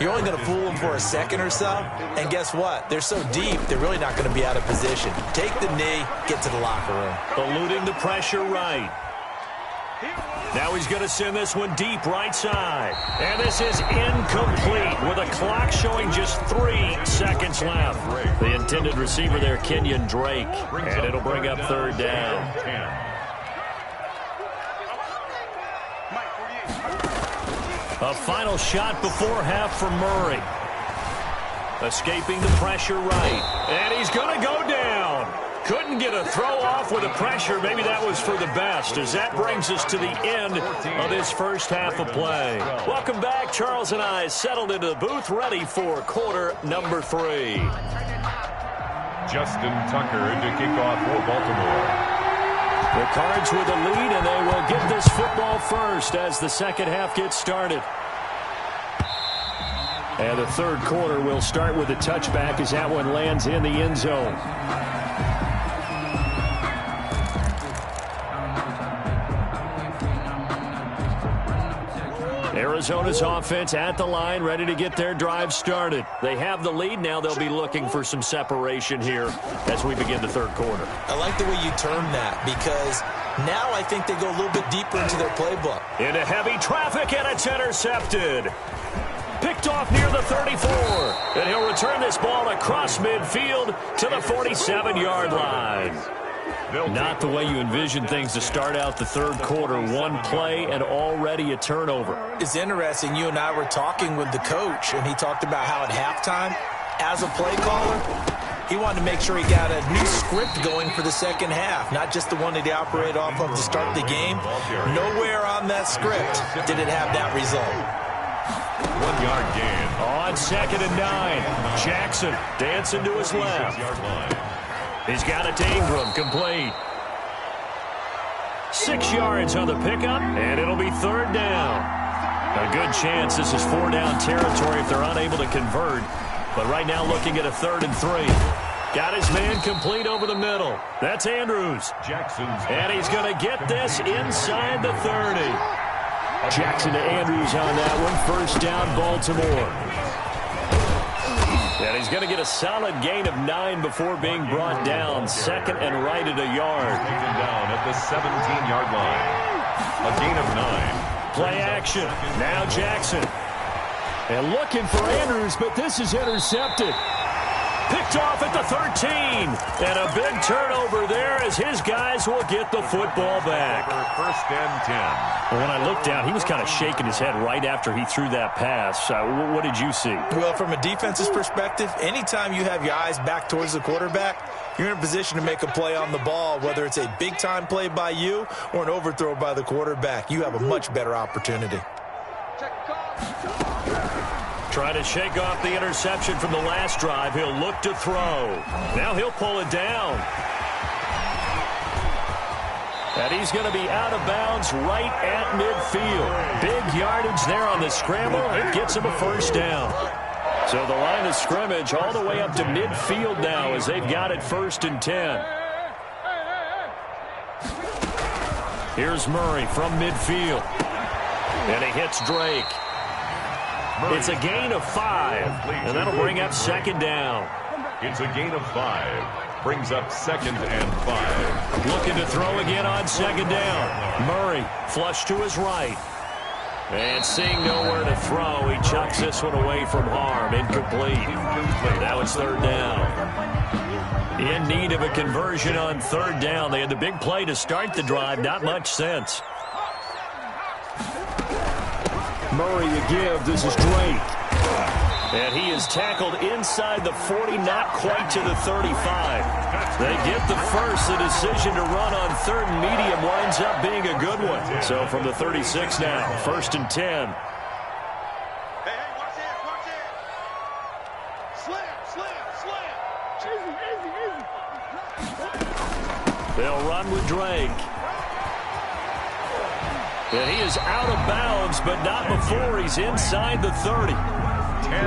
you're only going to fool them for a second or so. And guess what? They're so deep, they're really not going to be out of position. Take the knee, get to the locker room. Eluding the pressure right. Now he's going to send this one deep right side. And this is incomplete with a clock showing just 3 seconds left. The intended receiver there, Kenyon Drake. And it'll bring up 3rd down. A final shot before half for Murray. Escaping the pressure right. And he's going to go down. Couldn't get a throw off with the pressure. Maybe that was for the best, as that brings us to the end of this first half of play. Welcome back. Charles and I settled into the booth, ready for quarter number 3. Justin Tucker to kick off for Baltimore. The Cards with a lead, and they will get this football first as the second half gets started. And the third quarter will start with a touchback as that one lands in the end zone. Arizona's offense at the line, ready to get their drive started. They have the lead. Now they'll be looking for some separation here as we begin the third quarter. I like the way you term that, because now I think they go a little bit deeper into their playbook. Into heavy traffic, and it's intercepted. Picked off near the 34. And he'll return this ball across midfield to the 47-yard line. Not the way you envision things to start out the third quarter. One play and already a turnover. It's interesting. You and I were talking with the coach, and he talked about how at halftime, as a play caller, He wanted to make sure he got a new script going for the second half, not just the one that he operated off of to start the game. Nowhere on that script did it have that result. 1 yard gain. On 2nd and 9. Jackson dancing to his left. He's got it to Ingram, complete. 6 yards on the pickup, and it'll be 3rd down. A good chance this is 4-down territory if they're unable to convert. But right now looking at a 3rd and 3. Got his man complete over the middle. That's Andrews. And he's going to get this inside the 30. Jackson to Andrews on that one. 1st down, Baltimore. And he's going to get a solid gain of 9 before being brought down. 2nd and right at a yard. Taken down at the 17-yard line. A gain of 9. Play action. Now Jackson. And looking for Andrews, but this is intercepted. Picked off at the 13. And a big turnover there as his guys will get the football back. 1st and 10. Well, when I looked down, he was kind of shaking his head right after he threw that pass. What did you see? Well, from a defense's perspective, anytime you have your eyes back towards the quarterback, you're in a position to make a play on the ball, whether it's a big-time play by you or an overthrow by the quarterback. You have a much better opportunity. Trying to shake off the interception from the last drive. He'll look to throw. Now he'll pull it down. And he's going to be out of bounds right at midfield. Big yardage there on the scramble. It gets him a 1st down. So the line of scrimmage all the way up to midfield now as they've got it 1st and 10. Here's Murray from midfield. And he hits Drake. It's a gain of 5, and that'll bring up 2nd down. It's a gain of 5. Brings up 2nd and 5. Looking to throw again on 2nd down. Murray flush to his right. And seeing nowhere to throw, he chucks this one away from harm. Incomplete. Now it's 3rd down. In need of a conversion on 3rd down. They had the big play to start the drive. Not much sense. Murray you give. This is Drake. And he is tackled inside the 40, not quite to the 35. They get the first. The decision to run on 3rd and medium winds up being a good one. So from the 36 now, 1st and 10. Hey, watch it. Slam. They'll run with Drake. And he is out of bounds, but not before he's inside the 30.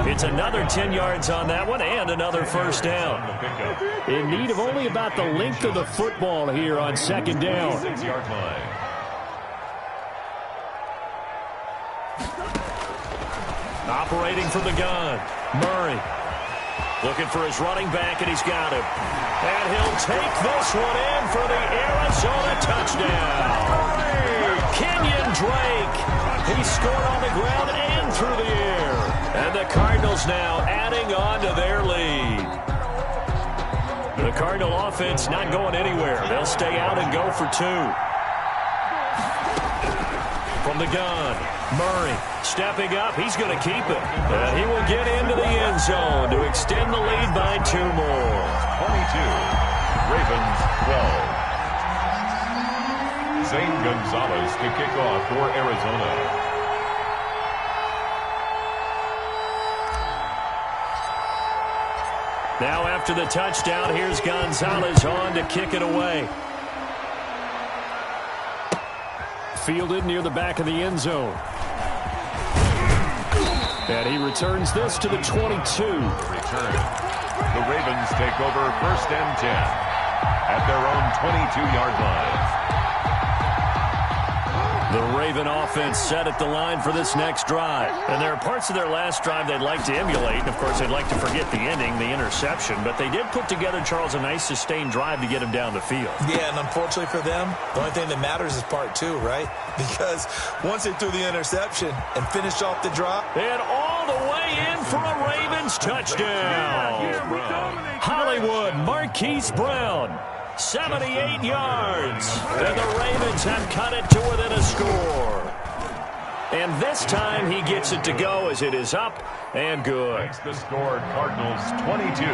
It's another 10 yards on that one and another 1st down. In need of only about the length of the football here on 2nd down. 6-yard line. Operating from the gun, Murray. Looking for his running back, and he's got him. And he'll take this one in for the Arizona touchdown. Kenyon Drake. He scored on the ground and through the air. And the Cardinals now adding on to their lead. The Cardinal offense not going anywhere. They'll stay out and go for 2. From the gun, Murray stepping up. He's going to keep it. And he will get into the end zone to extend the lead by 2 more. 22. Ravens 12. Zane Gonzalez to kick off for Arizona. Now after the touchdown, here's Gonzalez on to kick it away. Fielded near the back of the end zone. And he returns this to the 22. Return. The Ravens take over 1st and 10 at their own 22-yard line. The Raven offense set at the line for this next drive. And there are parts of their last drive they'd like to emulate. And, of course, they'd like to forget the ending, the interception. But they did put together, Charles, a nice sustained drive to get him down the field. Yeah, and unfortunately for them, the only thing that matters is part 2, right? Because once they threw the interception and finished off the drive. And all the way in for a Ravens touchdown. Hollywood Marquise Brown. 78 yards. And the Ravens have cut it to within a score. And this time he gets it to go as it is up and good. Makes the score Cardinals 22.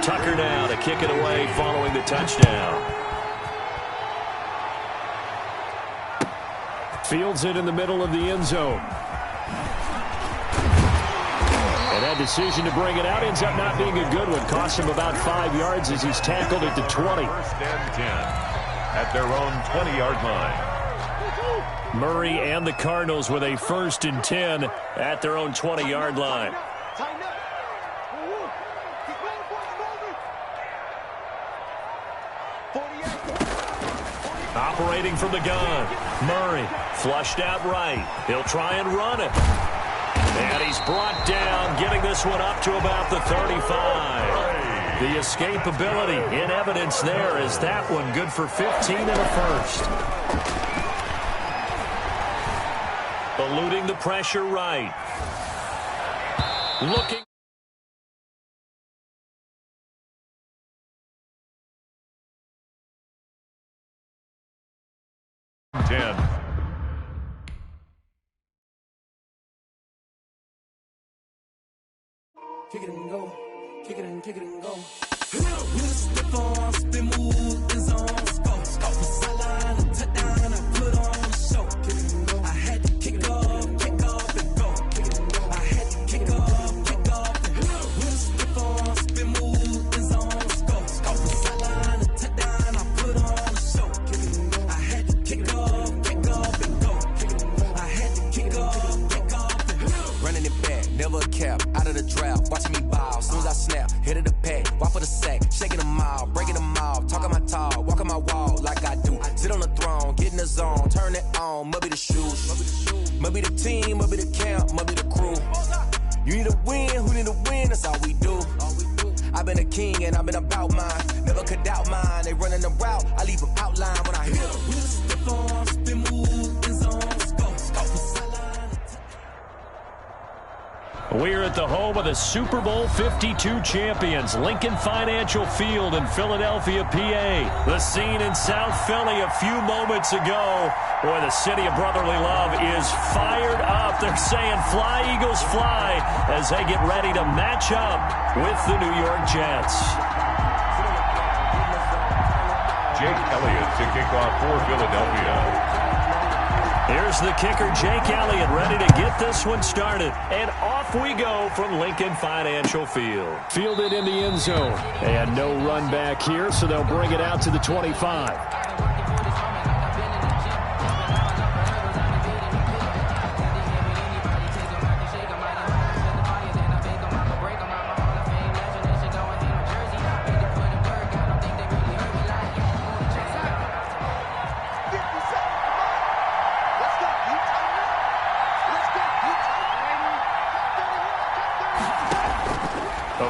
Tucker now to kick it away following the touchdown. Fields it in the middle of the end zone. And that decision to bring it out ends up not being a good one. Costs him about 5 yards as he's tackled at the 20. First and 10 at their own 20-yard line. Murray and the Cardinals with a 1st and 10 at their own 20-yard line. Operating from the gun. Murray flushed out right. He'll try and run it. And he's brought down, getting this one up to about the 35. The escapability in evidence there is that one good for 15 and a first. Eluding the pressure right. Looking. Kick it and go. Kick it and go. Step on, spin, move, and zone. Go. Stop the sideline and touchdown. I put on the show. Kick it and go. I had to kick off and go. Kick it and go. I had to kick off and go. Step on, spin, move, and zone. Go. Stop the sideline and touchdown. I put on the show. Kick it and go. I had to kick off and go. Kick it and go. I had to kick off and go. Running it back, never a cap. Out of the drought, watching me ball. Soon as I snap, hit of the pack, walk for the sack, shaking them all, breaking them all, talking my talk, walking my wall like I do. Sit on the throne, get in the zone, turn it on, must be the shoes, must be the team, must be the camp, must be the crew. You need a win, who need a win? That's all we do. I've been a king and I've been about mine, never could doubt mine. They running the route, I leave them outline when I hit them. Step on, spin, move, and zone, go, stop the sideline. We're at the home of the Super Bowl 52 champions, Lincoln Financial Field in Philadelphia, PA. The scene in South Philly a few moments ago. Boy, the city of brotherly love is fired up. They're saying, fly, Eagles, fly, as they get ready to match up with the New York Jets. Jake Elliott to kick off for Philadelphia. Here's the kicker, Jake Elliott, ready to get this one started. And off we go from Lincoln Financial Field. Fielded in the end zone. And no run back here, so they'll bring it out to the 25.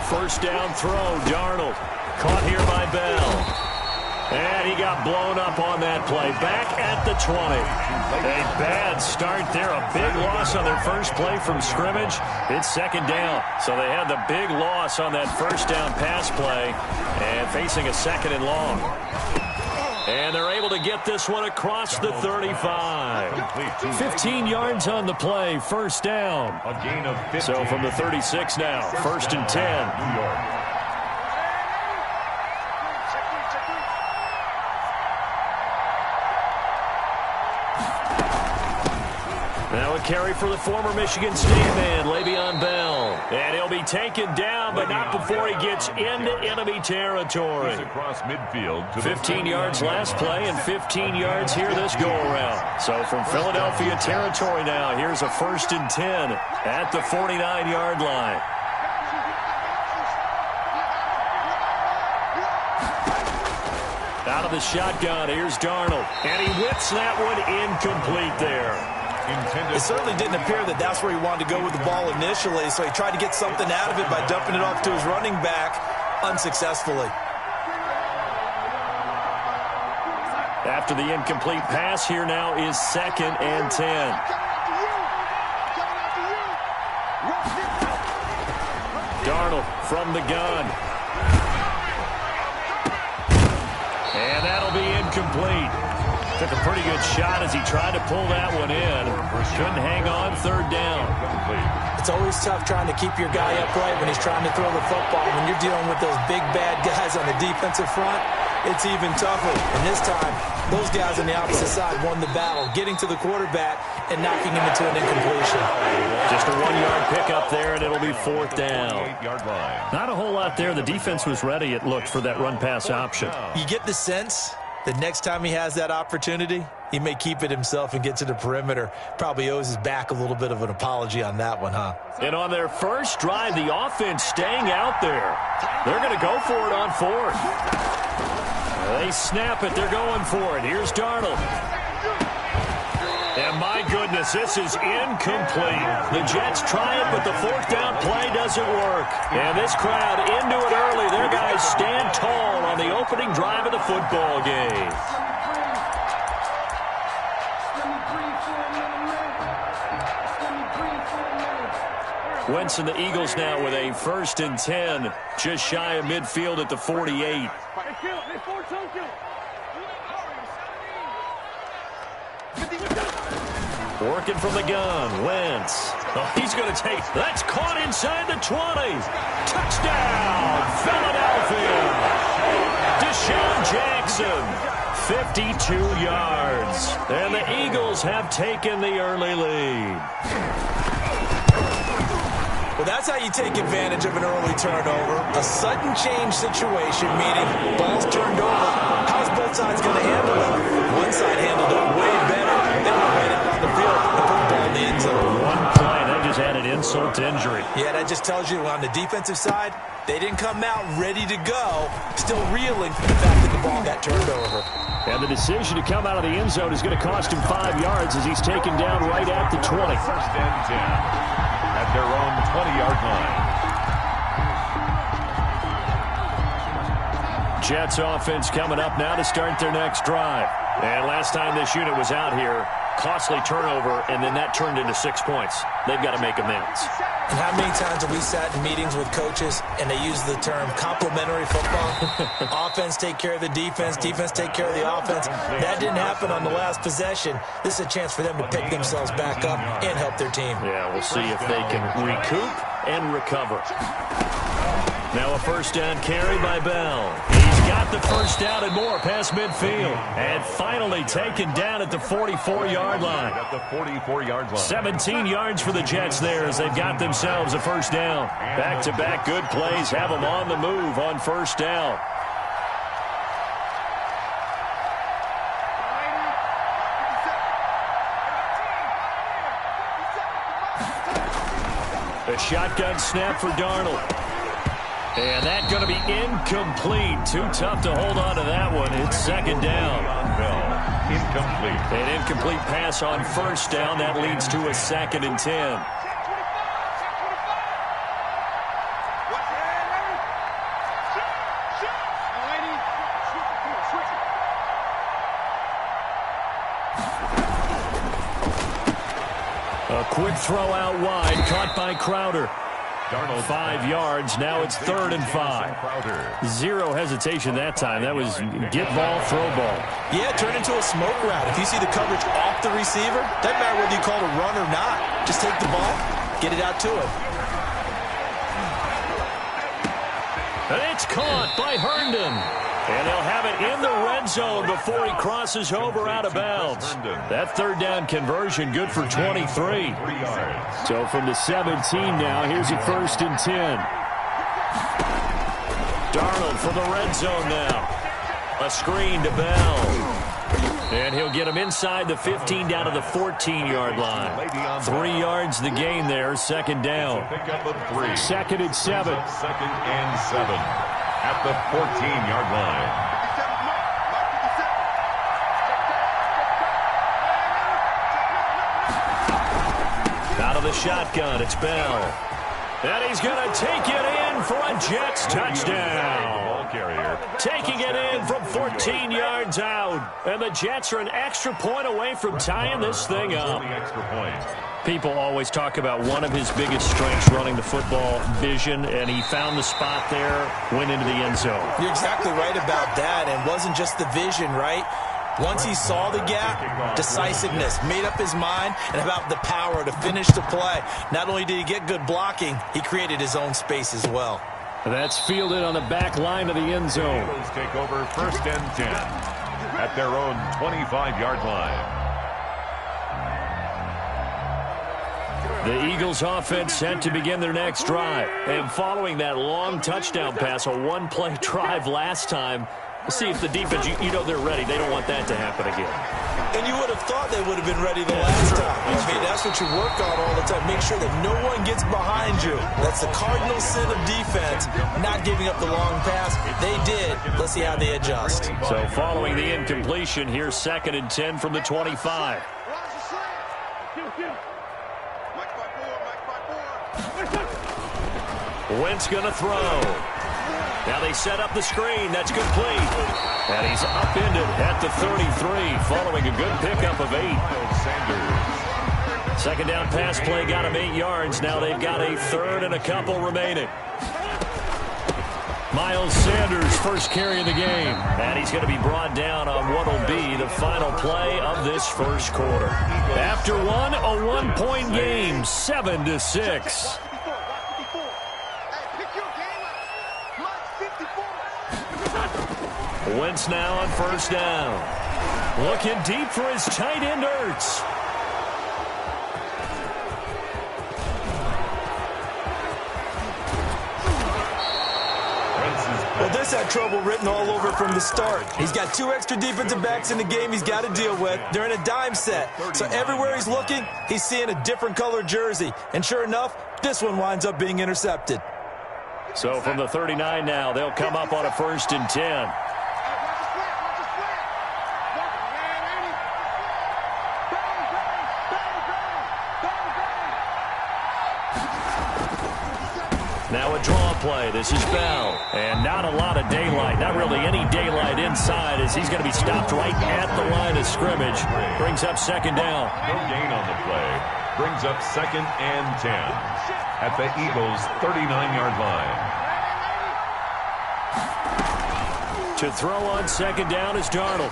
First down throw, Darnold. Caught here by Bell. And he got blown up on that play. Back at the 20. A bad start there. A big loss on their first play from scrimmage. It's second down. So they had the big loss on that first down pass play. And facing a second and long. And they're able to get this one across the 35. 15 yards on the play, first down. A gain of 15. So from the 36 now, first and 10. New York. Now a carry for the former Michigan State man, Le'Veon Bell. And he'll be taken down, but not before he gets into enemy territory. Across midfield to 15 yards last play and 15 yards here this go-around. So from Philadelphia territory now, here's a first and 10 at the 49-yard line. Out of the shotgun, here's Darnold. And he whips that one incomplete there. It certainly didn't appear that that's where he wanted to go with the ball initially, so he tried to get something out of it by dumping it off to his running back unsuccessfully. After the incomplete pass, here now is second and 10. Darnold from the gun. And that'll be incomplete. To with a pretty good shot as he tried to pull that one in. Couldn't hang on, third down. It's always tough trying to keep your guy upright when he's trying to throw the football. When you're dealing with those big, bad guys on the defensive front, it's even tougher. And this time, those guys on the opposite side won the battle, getting to the quarterback and knocking him into an incompletion. Just a 1-yard pickup there, and it'll be fourth down. Not a whole lot there. The defense was ready, it looked, for that run-pass option. You get the sense that next time he has that opportunity, he may keep it himself and get to the perimeter. Probably owes his back a little bit of an apology on that one, huh? And on their first drive, the offense staying out there. They're going to go for it on fourth. They snap it. They're going for it. Here's Darnold. And my goodness, this is incomplete. The Jets try it, but the fourth down play doesn't work. And this crowd into it early. Their guys stand tall on the opening drive of the football game. Wentz and the Eagles now with a 1st and 10, just shy of midfield at the 48. Working from the gun, Wentz. Oh, he's going to take, that's caught inside the 20. Touchdown, Philadelphia. Deshaun Jackson, 52 yards. And the Eagles have taken the early lead. Well, that's how you take advantage of an early turnover. A sudden change situation, meaning ball's turned over. How's both sides going to handle it? One side handled it way better. They went right out on the field and put the ball in the end zone. One play, that just added insult to injury. Yeah, that just tells you on the defensive side, they didn't come out ready to go, still reeling from the fact that the ball got turned over. And the decision to come out of the end zone is going to cost him 5 yards as he's taken down right at the 20. 1st and 10. At their own 20-yard line. Jets offense coming up now to start their next drive. And last time this unit was out here, costly turnover, and then that turned into 6 points. They've got to make amends. And how many times have we sat in meetings with coaches and they use the term complementary football? Offense take care of the defense, defense take care of the offense. That didn't happen on the last possession. This is a chance for them to pick themselves back up and help their team. Yeah, we'll see if they can recoup and recover. Now a 1st down carry by Bell. He's got the 1st down and more past midfield. And finally taken down at the 44-yard line. At the 44-yard line. 17 yards for the Jets there as they've got themselves a 1st down. Back-to-back good plays have them on the move on 1st down. A shotgun snap for Darnold. And that's going to be incomplete. Too tough to hold on to that one. It's 2nd down. Incomplete. An incomplete pass on 1st down. That leads to a 2nd and 10. A quick throw out wide, caught by Crowder. Darnold 5 yards. Now it's 3rd and 5. Zero hesitation that time. That was get ball, throw ball. Yeah, turn into a smoke route. If you see the coverage off the receiver, doesn't matter whether you call it a run or not. Just take the ball, get it out to him. And it's caught by Herndon. And they'll have it in the red zone before he crosses over out of bounds. That 3rd down conversion good for 23. So from the 17 now, here's a 1st and 10. Darnold for the red zone now. A screen to Bell. And he'll get him inside the 15 down to the 14-yard line. 3 yards the gain there, 2nd down. 2nd and 7. 2nd and 7. At the 14-yard line. Out of the shotgun, it's Bell. And he's going to take it in for a Jets touchdown. Taking it in from 14 yards out. And the Jets are an extra point away from tying this thing up. People always talk about one of his biggest strengths, running the football, vision, and he found the spot there, went into the end zone. You're exactly right about that, and it wasn't just the vision, right? Once he saw the gap, decisiveness, made up his mind, and about the power to finish the play. Not only did he get good blocking, he created his own space as well. That's fielded on the back line of the end zone. Eagles take over 1st and 10 at their own 25-yard line. The Eagles offense set to begin their next drive. And following that long touchdown pass, a one-play drive last time, we'll see if the defense, you know they're ready. They don't want that to happen again. And you would have thought they would have been ready the last time. I mean, that's what you work on all the time. Make sure that no one gets behind you. That's the cardinal sin of defense, not giving up the long pass. They did. Let's see how they adjust. So following the incompletion, here's 2nd and 10 from the 25. Wentz going to throw. Now they set up the screen. That's complete. And he's upended at the 33 following a good pickup of 8. Second down pass play got him 8 yards. Now they've got a 3rd and a couple remaining. Miles Sanders first carry of the game. And he's going to be brought down on what will be the final play of this first quarter. After one, a one-point game, 7-6. Wentz now on 1st down. Looking deep for his tight end, Ertz. Well, this had trouble written all over from the start. He's got 2 extra defensive backs in the game he's got to deal with. They're in a dime set. So everywhere he's looking, he's seeing a different color jersey. And sure enough, this one winds up being intercepted. So from the 39 now, they'll come up on a 1st and 10. Now a draw play. This is Bell. And not a lot of daylight. Not really any daylight inside as he's going to be stopped right at the line of scrimmage. Brings up 2nd down. No gain on the play. Brings up 2nd and 10 at the Eagles' 39-yard line. To throw on 2nd down is Darnold.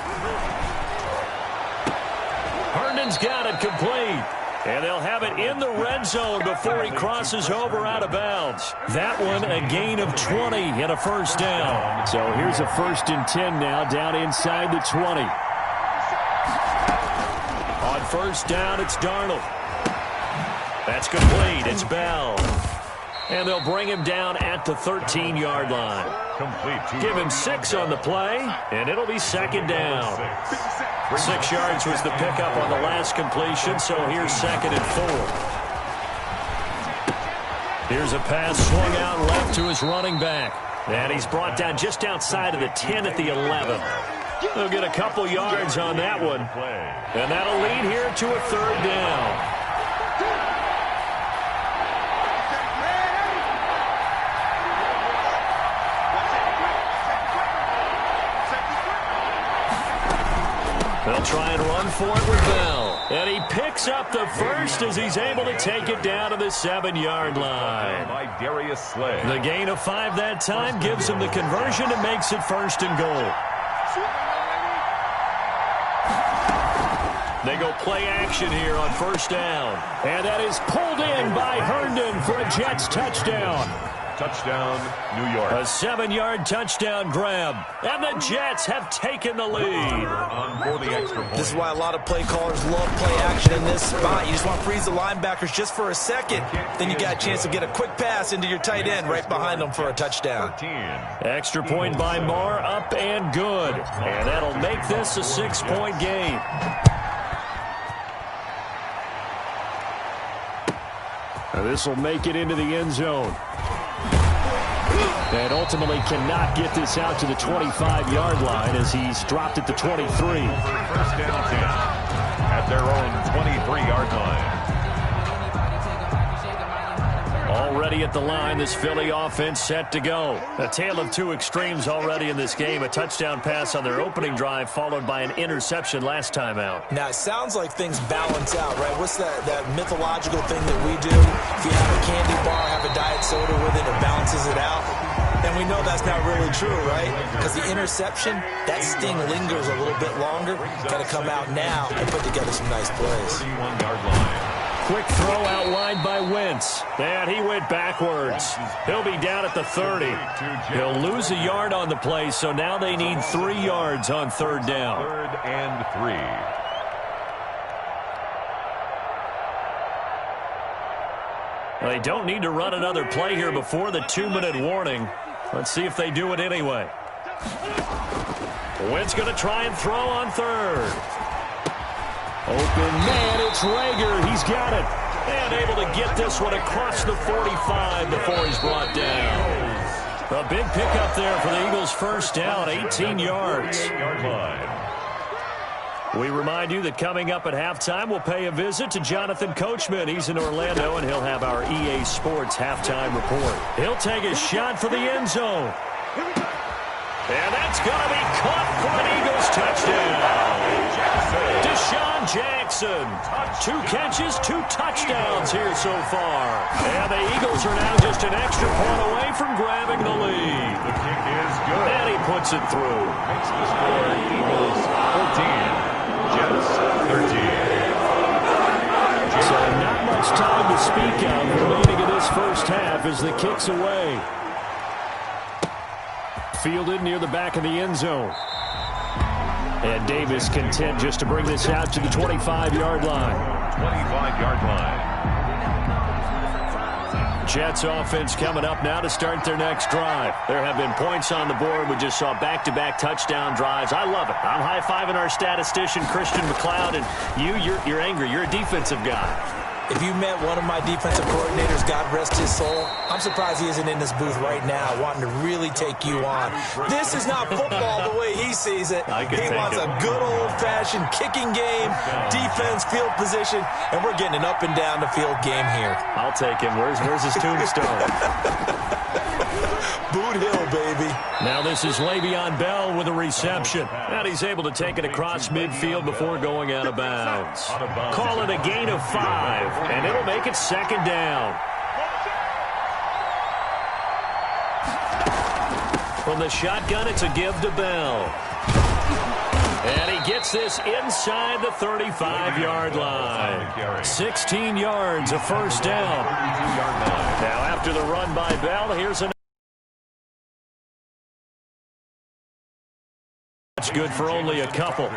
Herndon's got it complete. And they'll have it in the red zone before he crosses over out of bounds. That one a gain of 20 and a 1st down. So here's a 1st and 10 now down inside the 20. On 1st down, it's Darnold. That's complete. It's Bell. And they'll bring him down at the 13-yard line. Complete. Give him 6 on the play, and it'll be 2nd down. 6 yards was the pickup on the last completion, so here's 2nd and 4. Here's a pass swung out left to his running back. And he's brought down just outside of the 10 at the 11. They'll get a couple yards on that one. And that'll lead here to a 3rd down. They'll try and run for it with Bell. And he picks up the first as he's able to take it down to the 7-yard line. By Darius Slay. The gain of 5 that time gives him the conversion and makes it 1st and goal. They go play action here on 1st down. And that is pulled in by Herndon for a Jets touchdown. Touchdown, New York. A 7-yard touchdown grab. And the Jets have taken the lead. On for the extra point. This is why a lot of play callers love play action in this spot. You just want to freeze the linebackers just for a second. Then you got a chance to get a quick pass into your tight end right behind them for a touchdown. 13. Extra point by Marr, up and good. And that'll make this a 6-point game. Now this will make it into the end zone. And ultimately cannot get this out to the 25-yard line as he's dropped at the 23. 1st down 10 at their own 23-yard line. Already at the line, this Philly offense set to go. A tale of 2 extremes already in this game. A touchdown pass on their opening drive followed by an interception last time out. Now, it sounds like things balance out, right? What's that mythological thing that we do? If you have a candy bar, have a diet soda with it, it balances it out. And we know that's not really true, right? Because the interception, that sting lingers a little bit longer. Got to come out now and put together some nice plays. 31-yard line. Quick throw out wide by Wentz. And he went backwards. He'll be down at the 30. He'll lose a yard on the play, so now they need 3 yards on third down. 3rd and 3. They don't need to run another play here before the 2-minute warning. Let's see if they do it anyway. Wentz going to try and throw on third. Open man, it's Rager. He's got it. And able to get this one across the 45 before he's brought down. A big pickup there for the Eagles' first down, 18 yards. 8-yard line. We remind you that coming up at halftime, we'll pay a visit to Jonathan Coachman. He's in Orlando, and he'll have our EA Sports halftime report. He'll take a shot for the end zone. And that's going to be caught for an Eagles touchdown. Deshaun Jackson. 2 catches, 2 touchdowns here so far. And the Eagles are now just an extra point away from grabbing the lead. The kick is good. And he puts it through. Makes the score Eagles 14. Jets 13. So not much time to speak of remaining in this first half as the kick's away. Fielded near the back of the end zone. And Davis content just to bring this out to the 25-yard line. 25-yard line. Jets offense coming up now to start their next drive. There have been points on the board. We just saw back-to-back touchdown drives. I love it. I'm high-fiving our statistician, Christian McLeod, and you're angry. You're a defensive guy. If you met one of my defensive coordinators, God rest his soul, I'm surprised he isn't in this booth right now wanting to really take you on. This is not football the way he sees it. He wants a good old-fashioned kicking game, defense, field position, and we're getting an up and down the field game here. I'll take him. Where's his tombstone? Boot Hill, baby. Now this is Le'Veon Bell with a reception. And he's able to take it across midfield before going out of bounds. Call it a gain of 5, and it'll make it second down. From the shotgun, it's a give to Bell. And he gets this inside the 35-yard line. 16 yards, a first down. Now after the run by Bell, here's an good for only a couple.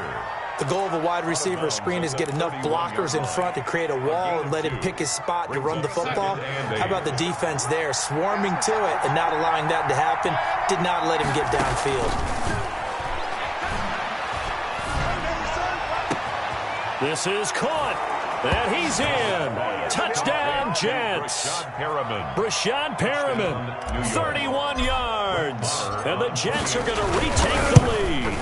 The goal of a wide receiver screen is get enough blockers in front to create a wall and let him pick his spot to run the football. How about the defense there, swarming to it and not allowing that to happen? Did not let him get downfield. This is caught, and he's in. Touchdown, Jets. Brashad Perriman, 31 yards. And the Jets are going to retake the lead.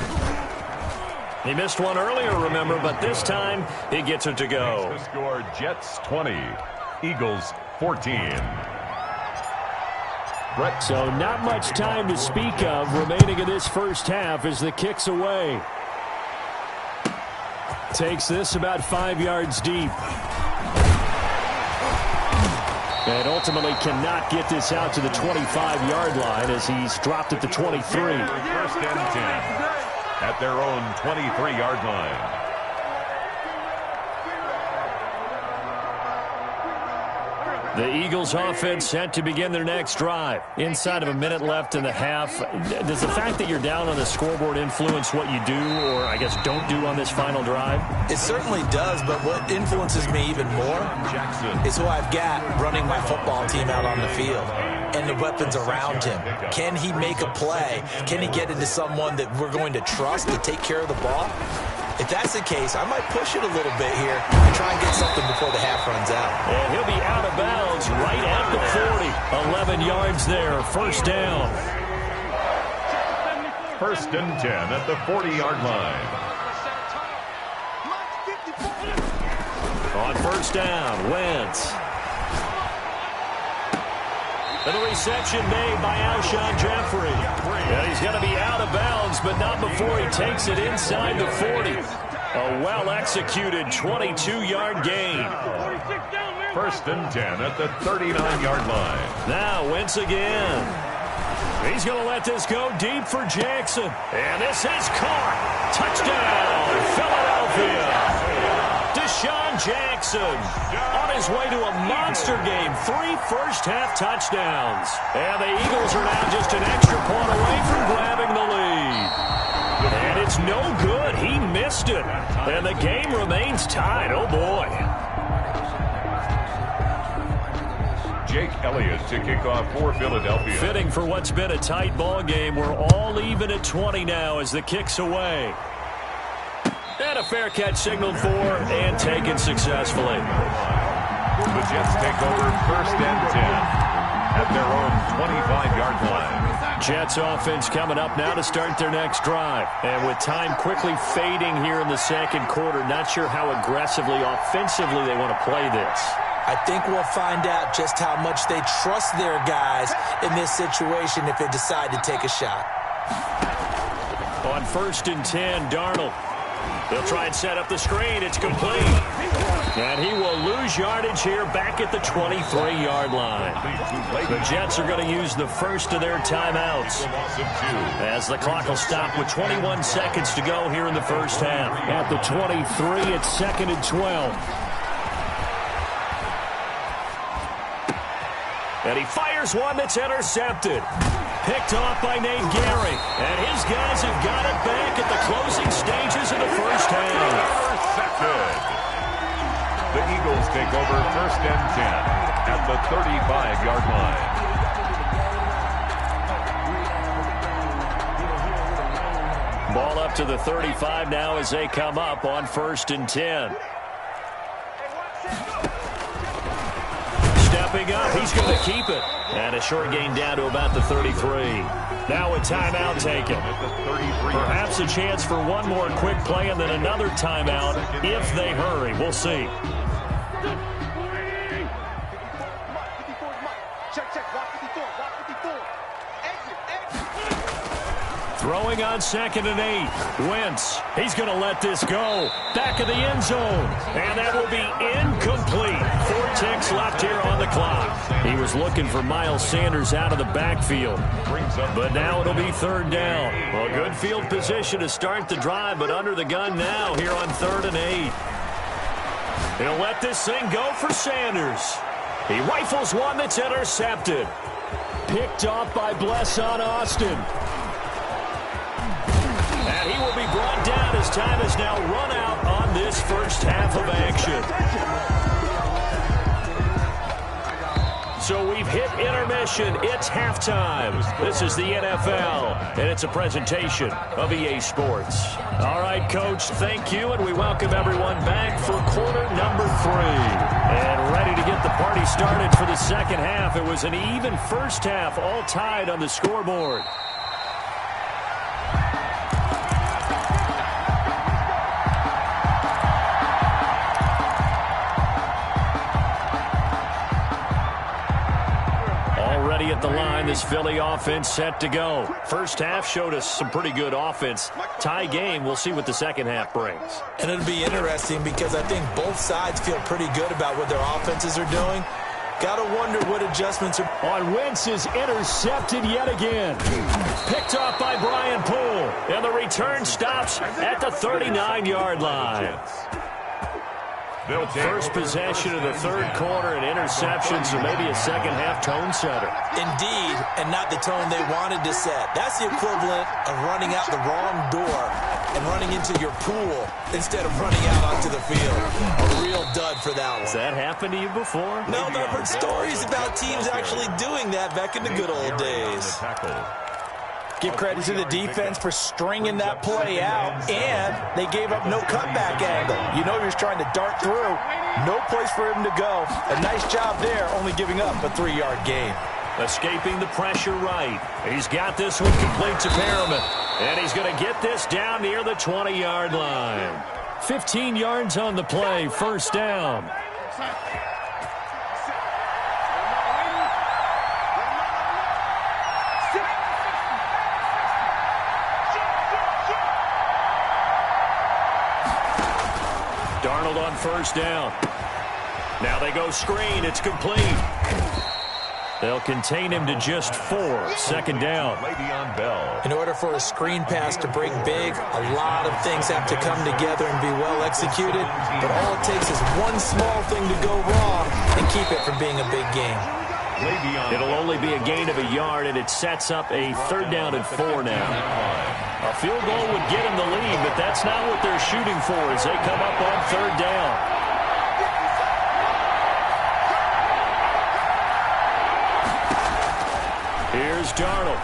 He missed one earlier, remember, but this time he gets it to go. The score, Jets 20, Eagles 14. So not much time to speak of remaining in this first half as the kick's away. Takes this about 5 yards deep. And ultimately cannot get this out to the 25-yard line as he's dropped at the 23. First and 10 at their own 23-yard line. The Eagles offense set to begin their next drive. Inside of a minute left in the half. Does the fact that you're down on the scoreboard influence what you do, or I guess don't do on this final drive? It certainly does, but what influences me even more is who I've got running my football team out on the field and the weapons around him. Can he make a play? Can he get into someone that we're going to trust to take care of the ball? If that's the case, I might push it a little bit here and try and get something before the half runs out. And he'll be out of bounds right at the 40. 11 yards there, first down. First and 10 at the 40-yard line. On first down, Wentz. And the reception made by Alshon Jeffrey. And he's going to be out of bounds, but not before he takes it inside the 40. A well-executed 22-yard gain. First and 10 at the 39-yard line. Now Wentz again. He's going to let this go deep for Jackson. And this is caught. Touchdown, Philadelphia. Deshaun Jackson on his way to a monster game. 3 first-half touchdowns. And the Eagles are now just an extra point away from grabbing the lead. And it's no good. He missed it. And the game remains tied. Oh, boy. Jake Elliott to kick off for Philadelphia. Fitting for what's been a tight ball game. We're all even at 20 now as the kick's away. And a fair catch signaled for and taken successfully. The Jets take over first and 10 at their own 25-yard line. Jets offense coming up now to start their next drive. And with time quickly fading here in the second quarter, not sure how aggressively, offensively they want to play this. I think we'll find out just how much they trust their guys in this situation if they decide to take a shot. On first and 10, Darnold. They'll try and set up the screen. It's complete. And he will lose yardage here back at the 23-yard line. The Jets are going to use the first of their timeouts as the clock will stop with 21 seconds to go here in the first half. At the 23, it's 2nd and 12. And he fires one that's intercepted. Picked off by Nate Gehring. And his guys have got it back at the closing stages of the first half. Intercepted. The Eagles take over first and 10 at the 35-yard line. Ball up to the 35 now as they come up on first and 10. Stepping up, he's going to keep it. And a short gain down to about the 33. Now a timeout taken. Perhaps a chance for one more quick play and then another timeout if they hurry. We'll see. Throwing on 2nd and 8. Wentz. He's going to let this go. Back of the end zone. And that will be incomplete. 4 ticks left here on the clock. He was looking for Miles Sanders out of the backfield. But now it'll be 3rd down. Well, good field position to start the drive, but under the gun now here on 3rd and 8. He'll let this thing go for Sanders. He rifles one that's intercepted. Picked off by Blesson Austin. And he will be brought down as time has now run out on this first half of action. So we've hit intermission. It's halftime. This is the NFL, and it's a presentation of EA Sports. All right, Coach, thank you, and we welcome everyone back for quarter number 3. And ready to get the party started for the second half. It was an even first half, all tied on the scoreboard. At the line, this Philly offense set to go. First half showed us some pretty good offense. Tie game, we'll see what the second half brings. And it'll be interesting because I think both sides feel pretty good about what their offenses are doing. Gotta wonder what adjustments are. On Wentz is intercepted yet again. Picked off by Brian Poole. And the return stops at the 39-yard line. First possession of the third quarter and interception, so maybe a second half tone setter. Indeed, and not the tone they wanted to set. That's the equivalent of running out the wrong door and running into your pool instead of running out onto the field. A real dud for that one. Has that happened to you before? No, but I've heard stories about teams actually doing that back in the good old days. Give credit to the defense for stringing that play out, and they gave up no cutback angle. You know you're trying to dart through. No place for him to go. A nice job there, only giving up a 3-yard gain. Escaping the pressure right. He's got this one complete to Perriman. And he's going to get this down near the 20-yard line. 15 yards on the play, first down. Darnold on first down. Now they go screen. It's complete. They'll contain him to just 4. Second down. Le'Veon Bell. In order for a screen pass to break big, a lot of things have to come together and be well executed. But all it takes is one small thing to go wrong and keep it from being a big game. It'll only be a gain of a yard, and it sets up a 3rd down and 4 now. A field goal would get him the lead, but that's not what they're shooting for as they come up on 3rd down. Here's Darnold.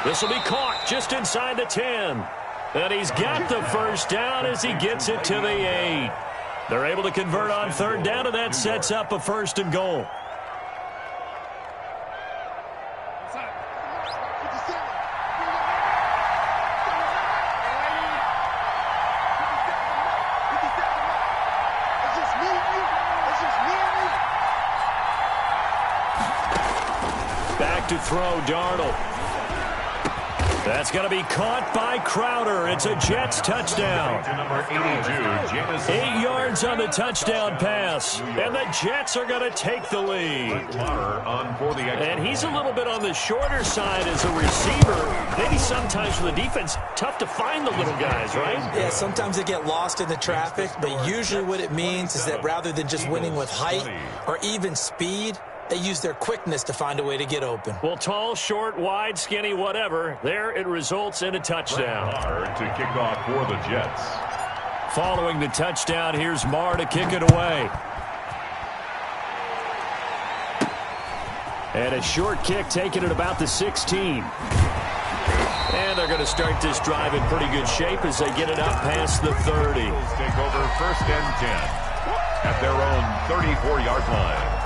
This will be caught just inside the 10. And he's got the first down as he gets it to the 8. They're able to convert on 3rd down, and that sets up a 1st and goal. Back to throw, Darnold. That's going to be caught by Crowder. It's a Jets touchdown. Number 82, Jameson. 8 yards on the touchdown pass. And the Jets are going to take the lead. And he's a little bit on the shorter side as a receiver. Maybe sometimes for the defense, tough to find the little guys, right? Yeah, sometimes they get lost in the traffic, but usually what it means is that rather than just winning with height or even speed, they use their quickness to find a way to get open. Well, tall, short, wide, skinny, whatever. There it results in a touchdown. To kick off for the Jets. Following the touchdown, here's Marr to kick it away. And a short kick taken at about the 16. And they're going to start this drive in pretty good shape as they get it up past the 30. Take over 1st and 10 at their own 34-yard line.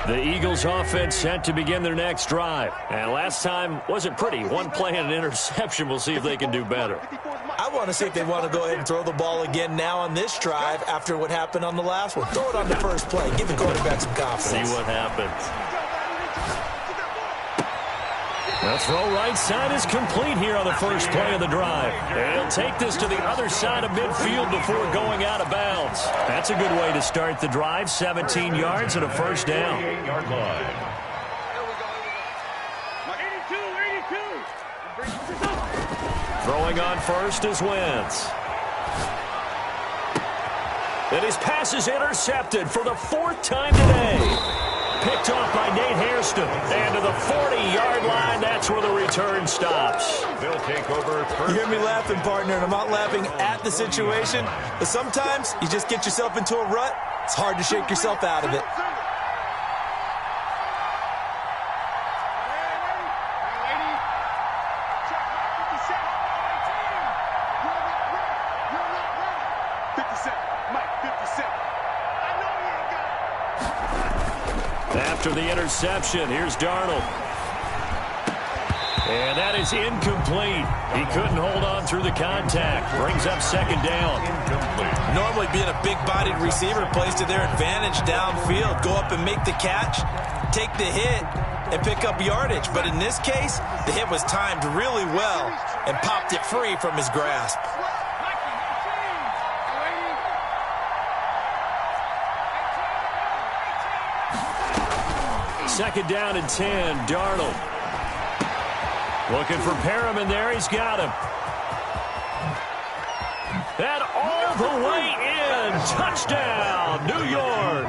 The Eagles offense set to begin their next drive. And last time wasn't pretty. One play and an interception. We'll see if they can do better. I want to see if they want to go ahead and throw the ball again now on this drive after what happened on the last one. Throw it on the first play. Give the quarterback some confidence. See what happens. The throw right side is complete here on the first play of the drive. And he'll take this to the other side of midfield before going out of bounds. That's a good way to start the drive. 17 yards and a 1st down. 8-yard line. Throwing on first is Wentz. And his pass is intercepted for the 4th time today. Picked off by Nate Hairston. And to the 40-yard line, that's where the return stops. They'll take over. You hear me laughing, partner, and I'm not laughing at the situation. But sometimes you just get yourself into a rut. It's hard to shake yourself out of it. After the interception, here's Darnold. And that is incomplete. He couldn't hold on through the contact. Brings up 2nd down. Normally being a big-bodied receiver plays to their advantage downfield. Go up and make the catch, take the hit, and pick up yardage. But in this case, the hit was timed really well and popped it free from his grasp. Second down and 10, Darnold. Looking for Perriman there. He's got him. And all the way in. Touchdown, New York.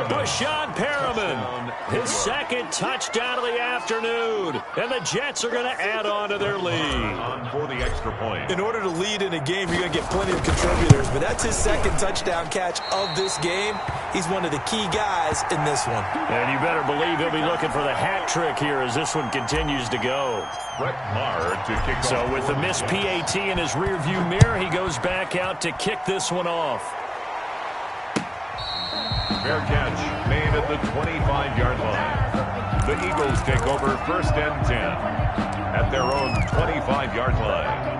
Brashad Perriman. His 2nd touchdown of the afternoon. And the Jets are going to add on to their lead. On for the extra point. In order to lead in a game, you're going to get plenty of contributors. But that's his 2nd touchdown catch of this game. He's one of the key guys in this one. And you better believe he'll be looking for the hat trick here as this one continues to go. Brett Maher to kick So off. with the missed PAT in his rearview mirror, he goes back out to kick this one off. Fair catch made at the 25-yard line. The Eagles take over 1st and 10 at their own 25-yard line.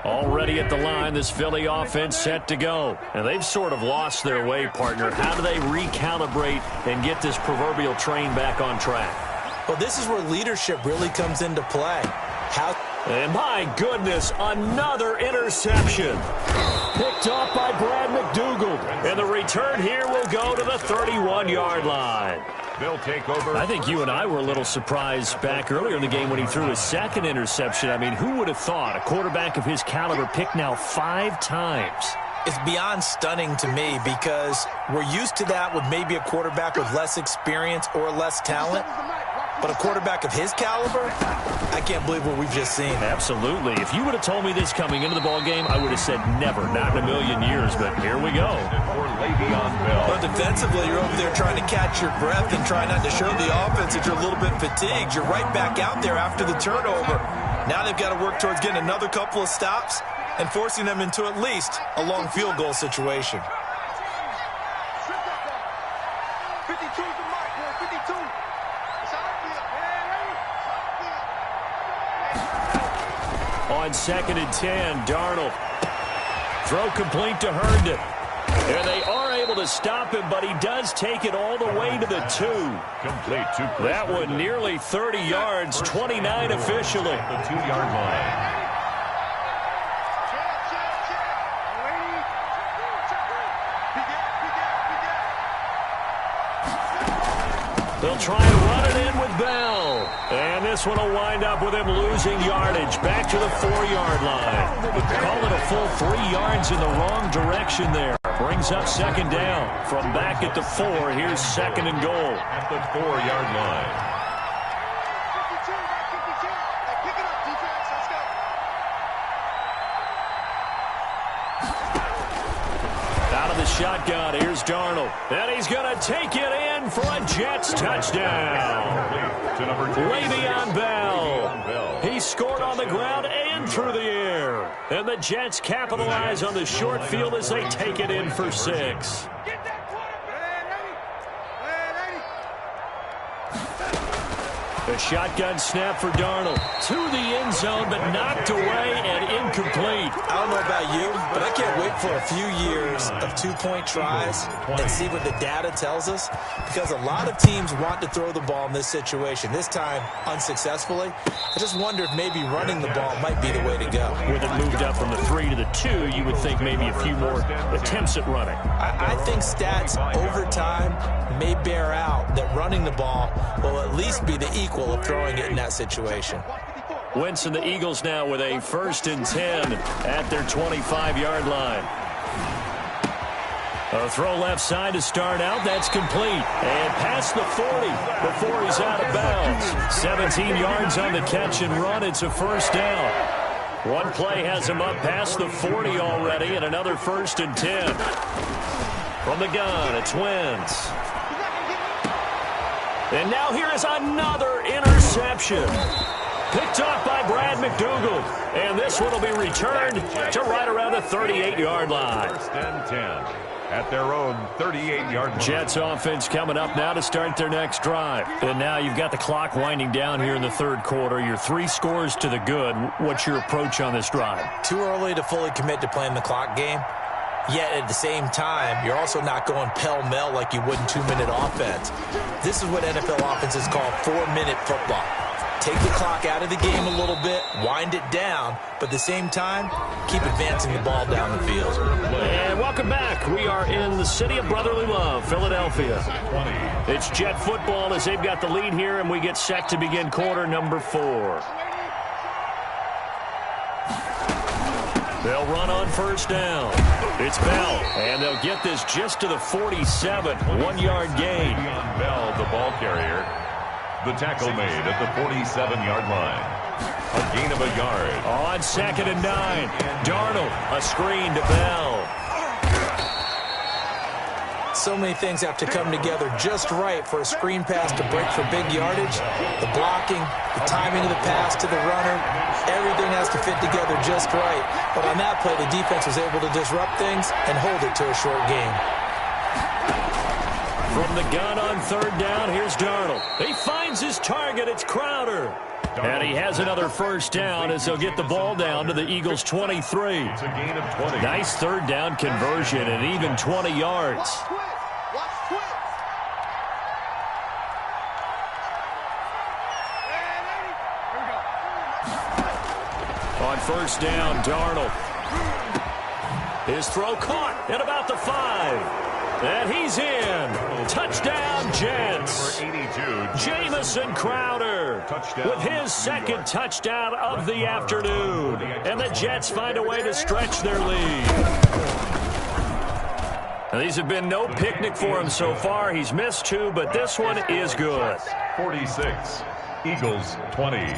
Already at the line, this Philly offense set to go. And they've sort of lost their way, partner. How do they recalibrate and get this proverbial train back on track? Well, this is where leadership really comes into play. And my goodness, another interception. Picked off by Brad McDougald. And the return here will go to the 31-yard line. They'll take over. I think you and I were a little surprised back earlier in the game when he threw his second interception. I mean, who would have thought a quarterback of his caliber picked now 5 times? It's beyond stunning to me because we're used to that with maybe a quarterback with less experience or less talent. But a quarterback of his caliber, I can't believe what we've just seen. Absolutely. If you would have told me this coming into the ballgame, I would have said never, not in a million years. But here we go. Well, defensively, you're over there trying to catch your breath and try not to show the offense that you're a little bit fatigued. You're right back out there after the turnover. Now they've got to work towards getting another couple of stops and forcing them into at least a long field goal situation. 52's the mark, boy. 52. On 2nd and 10, Darnold. Throw complete to Herndon. And they are able to stop him, but he does take it all the way to the 2. Complete to that one nearly 30 yards, 29 officially. The 2-yard line. They'll try and run it in with Bell. And this one will wind up with him losing yardage back to the 4-yard line. Call it a full 3 yards in the wrong direction there. Brings up 2nd down. From back at the 4, here's 2nd and goal. At the 4-yard line. Shotgun, here's Darnold. And he's going to take it in for a Jets touchdown. Le'Veon Bell. He scored on the ground and through the air. And the Jets capitalize on the short field as they take it in for 6. A shotgun snap for Darnold. To the end zone, but knocked away and incomplete. I don't know about you, but I can't wait for a few years of 2-point tries and see what the data tells us. Because a lot of teams want to throw the ball in this situation. This time, unsuccessfully. I just wonder if maybe running the ball might be the way to go. With it moved up from the 3 to the 2, you would think maybe a few more attempts at running. I think stats over time may bear out that running the ball will at least be the equal of throwing it in that situation. Wentz and the Eagles now with a 1st and 10 at their 25-yard line. A throw left side to start out. That's complete. And past the 40 before he's out of bounds. 17 yards on the catch and run. It's a 1st down. One play has him up past the 40 already, and another 1st and 10. From the gun, it's Wentz. And now here is another interception. Picked off by Brad McDougald. And this one will be returned to right around the 38-yard line. 1st and 10 at their own 38-yard line. Jets offense coming up now to start their next drive. And now you've got the clock winding down here in the 3rd quarter. You're 3 scores to the good. What's your approach on this drive? Too early to fully commit to playing the clock game. Yet at the same time, you're also not going pell-mell like you would in 2-minute offense. This is what NFL offenses call 4-minute football. Take the clock out of the game a little bit, wind it down, but at the same time, keep advancing the ball down the field. And welcome back. We are in the city of brotherly love, Philadelphia. It's Jet football as they've got the lead here, and we get set to begin quarter number 4. They'll run on 1st down. It's Bell, and they'll get this just to the 47. 1-yard gain. Bell, the ball carrier. The tackle made at the 47-yard line. A gain of a yard. On 2nd and 9. Darnold, a screen to Bell. So many things have to come together just right for a screen pass to break for big yardage. The blocking, the timing of the pass to the runner, everything has to fit together just right. But on that play, the defense was able to disrupt things and hold it to a short game. From the gun on third down, here's Darnold. He finds his target. It's Crowder. And he has another first down as they'll get the ball down to the Eagles' 23. It's a gain of 20. Nice third down conversion and even 20 yards. On first down, Darnold. His throw caught at about the 5. And he's in. Touchdown, Jets. Jamison Crowder with his second touchdown of the afternoon. And the Jets find a way to stretch their lead. Now, these have been no picnic for him so far. He's missed 2, but this one is good. 46, Eagles 20.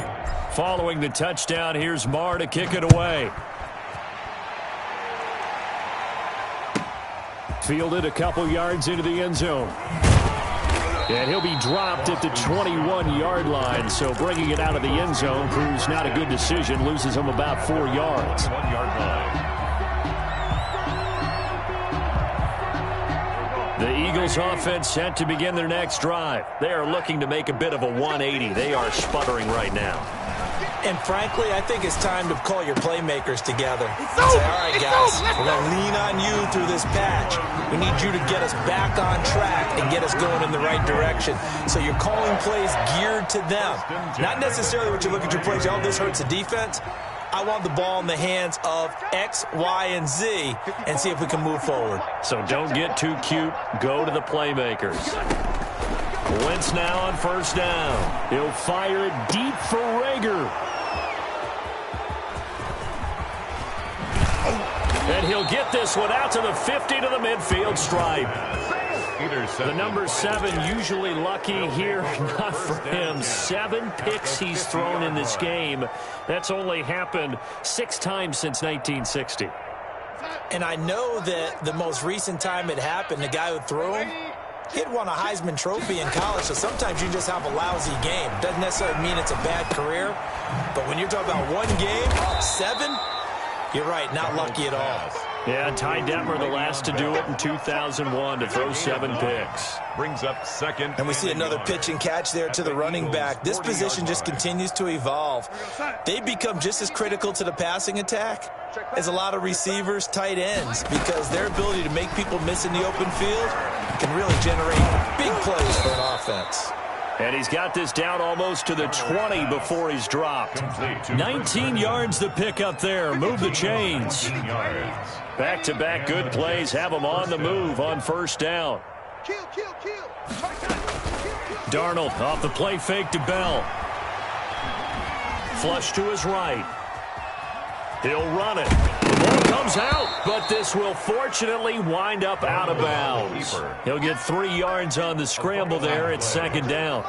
Following the touchdown, here's Marr to kick it away. Fielded a couple yards into the end zone. And he'll be dropped at the 21-yard line, so bringing it out of the end zone proves not a good decision. Loses him about 4 yards. 1-yard line. The Eagles offense set to begin their next drive. They are looking to make a bit of a 180. They are sputtering right now. And frankly, I think it's time to call your playmakers together and say, all right, guys, we're going to lean on you through this patch. We need you to get us back on track and get us going in the right direction. So you're calling plays geared to them. Not necessarily what you look at your plays, oh, this hurts the defense. I want the ball in the hands of X, Y, and Z and see if we can move forward. So don't get too cute. Go to the playmakers. Wentz now on first down. He'll fire it deep for Rager. And he'll get this one out to the 50 to the midfield stripe. The number 7 usually lucky here. Not for him. 7 picks he's thrown in this game. That's only happened 6 times since 1960. And I know that the most recent time it happened, the guy who threw him, he had won a Heisman Trophy in college, so sometimes you just have a lousy game. Doesn't necessarily mean it's a bad career, but when you're talking about one game, 7, you're right, not lucky at all. Yeah, Ty Detmer the last to do it in 2001 to throw 7 picks. Brings up second. And we see another pitch and catch there to the running back. This position just continues to evolve. They become just as critical to the passing attack as a lot of receivers, tight ends, because their ability to make people miss in the open field can really generate big plays for an offense. And he's got this down almost to the 20 before he's dropped. 19 yards the pick up there. Move the chains. Back-to-back good plays have him on the move on first down. Darnold off the play fake to Bell. Flush to his right. He'll run it. The ball comes out, but this will fortunately wind up out of bounds. He'll get 3 yards on the scramble there at second down.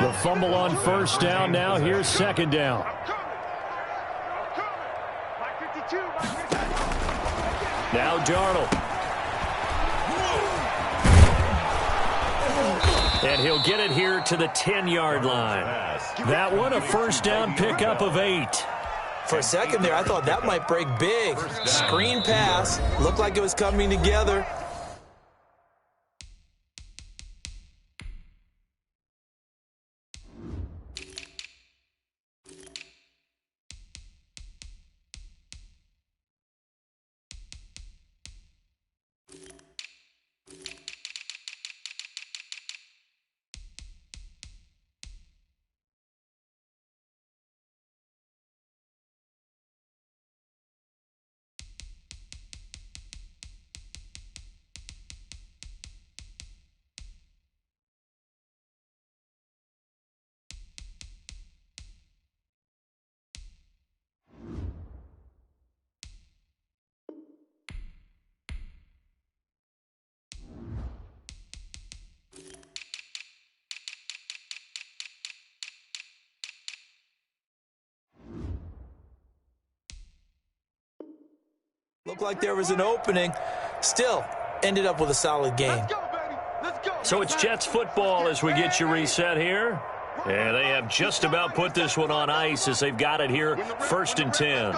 The fumble on first down now. Here's second down. Now Darnold. And he'll get it here to the 10-yard line. That one a first down pickup of 8. For a second there, I thought that might break big. Screen pass. Looked like it was coming together. Looked like there was an opening. Still ended up with a solid game. So it's Jets football as we get you reset here. And they have just about put this one on ice as they've got it here. 1st and 10.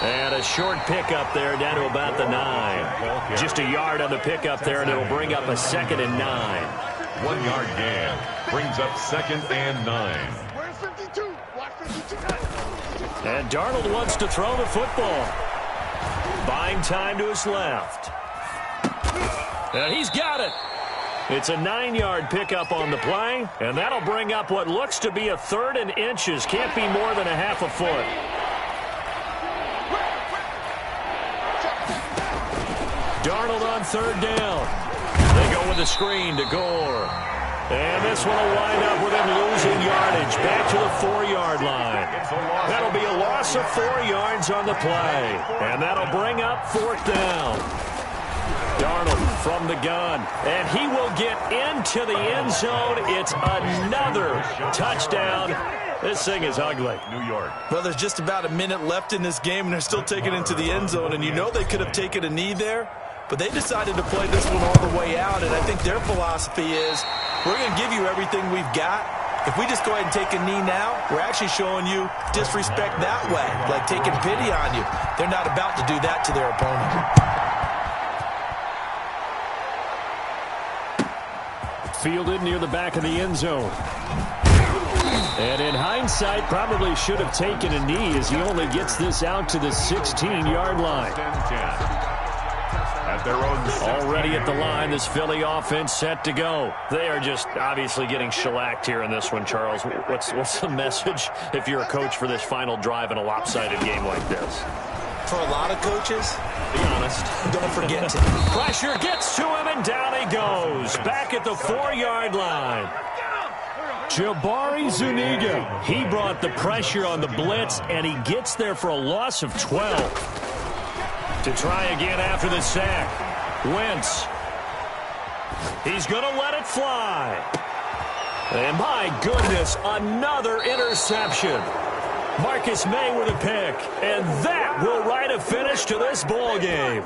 And a short pickup there down to about the 9. Just a yard on the pickup there, and it'll bring up a 2nd and 9. 1 yard gain brings up 2nd and 9. Where's 52? Watch 52. And Darnold wants to throw the football. Buying time to his left. And he's got it. It's a 9-yard pickup on the play, and that'll bring up what looks to be a 3rd and inches. Can't be more than a half a foot. Darnold on 3rd down. They go with a screen to Gore. And this one will wind up with him losing yardage back to the 4-yard line. That'll be a loss of 4 yards on the play. And that'll bring up 4th down. Darnold from the gun. And he will get into the end zone. It's another touchdown. This thing is ugly. New York. Well, there's just about a minute left in this game, and they're still taking it into the end zone. And you know they could have taken a knee there, but they decided to play this one all the way out. And I think their philosophy is, we're going to give you everything we've got. If we just go ahead and take a knee now, we're actually showing you disrespect that way, like taking pity on you. They're not about to do that to their opponent. Fielded near the back of the end zone. And in hindsight, probably should have taken a knee as he only gets this out to the 16-yard line. At their own already at the line, this Philly offense set to go. They are just obviously getting shellacked here in this one, Charles. What's the message if you're a coach for this final drive in a lopsided game like this? For a lot of coaches, be honest, don't forget to. Pressure gets to him, and down he goes. Back at the 4-yard line. Jabari Zuniga. He brought the pressure on the blitz, and he gets there for a loss of 12. To try again after the sack. Wentz. He's going to let it fly. And my goodness, another interception. Marcus May with a pick, and that will write a finish to this ball game.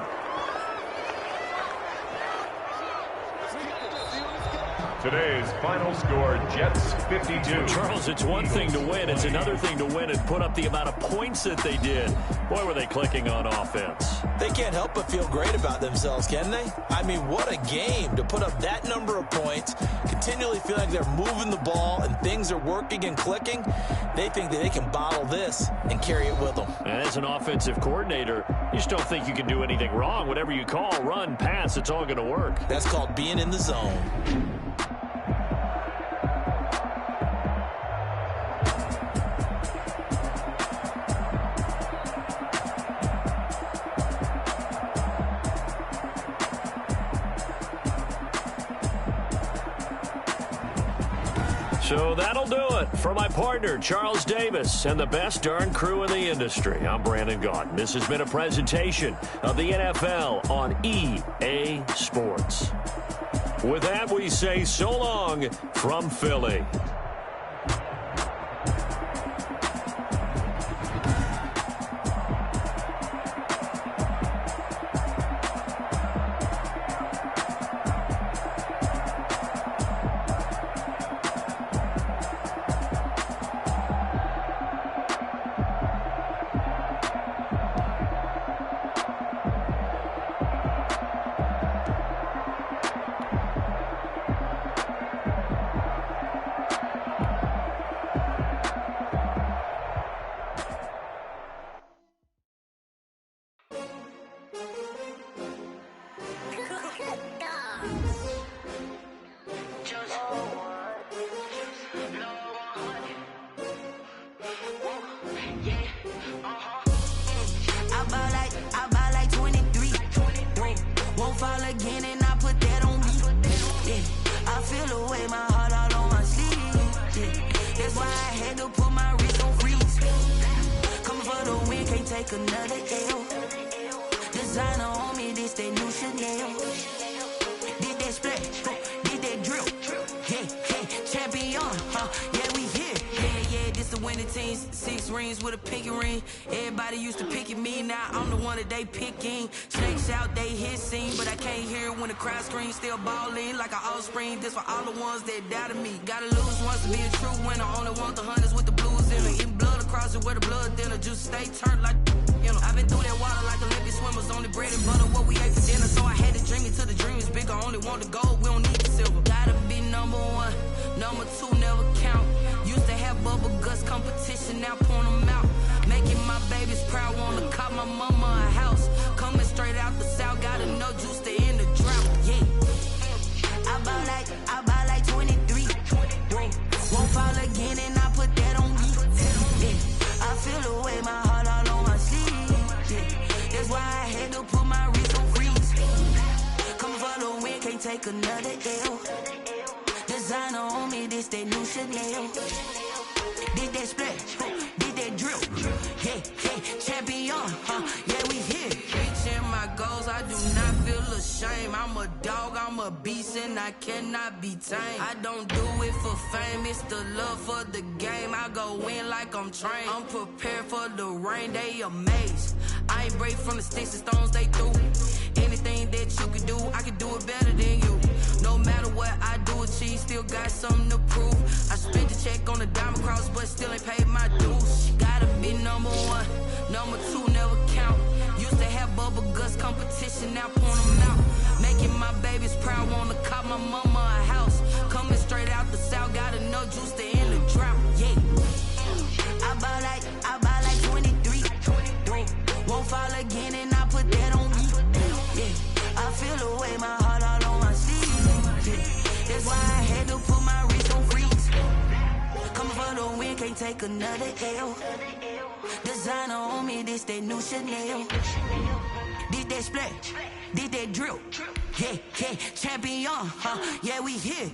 Today's final score, Jets 52. Charles, it's one thing to win. It's another thing to win and put up the amount of points that they did. Boy, were they clicking on offense. They can't help but feel great about themselves, can they? I mean, what a game to put up that number of points, continually feel like they're moving the ball and things are working and clicking. They think that they can bottle this and carry it with them. And as an offensive coordinator, you just don't think you can do anything wrong. Whatever you call, run, pass, it's all going to work. That's called being in the zone. So that'll do it for my partner, Charles Davis, and the best darn crew in the industry. I'm Brandon Gaudin. This has been a presentation of the NFL on EA Sports. With that, we say so long from Philly. Still ballin' like an offspring. This for all the ones that doubted me. Gotta lose once to be a true winner. Only want the hunters with the blues in it. Eating blood across it where the blood thinner. Just stay turned like I've been through that water like Olympic swimmers on the bread and butter. What we ate for dinner, so I had to dream it till the dream is bigger. Only want the gold, we don't need the silver. Gotta be number one, number two never count. Used to have bubble guts competition, now point them out. Making my babies proud, wanna cop my mama a house. Coming straight out the south, got enough juice to end the drought. Yeah. I buy like 23. Won't fall again and I put that on me. Yeah. I feel the way, my heart all on my sleeve. Yeah. That's why I had to put my wrist on freeze. Coming for the win, can't take another L. Designer on me, this that new Chanel. Did that splash, did that drill. Yeah, champion, yeah, we here. Reaching my goals, I do not feel ashamed. I'm a dog, I'm a beast, and I cannot be tamed. I don't do it for fame, it's the love for the game. I go in like I'm trained. I'm prepared for the rain, they amazed. I ain't break from the sticks and stones they threw. Anything that you can do, I can do it better than you. No matter what I do, achieve, still got something to prove. I spent the check on the diamond cross, but still ain't paid my dues. Gotta be number one, number two never count. Used to have bubble guts competition, now point them out. Making my babies proud, wanna cop my mama a house. Coming straight out the south, got enough juice to end the drought. Yeah. I buy like 23. Won't fall again and I put that on me. Yeah. I feel the way, my heart all on my sleeve. Yeah. That's why I had to put my wrist on freeze. Coming for the win, can't take another L. Designer on me, this that new Chanel. Did that splash, did that drill. Yeah, champion, yeah, we here.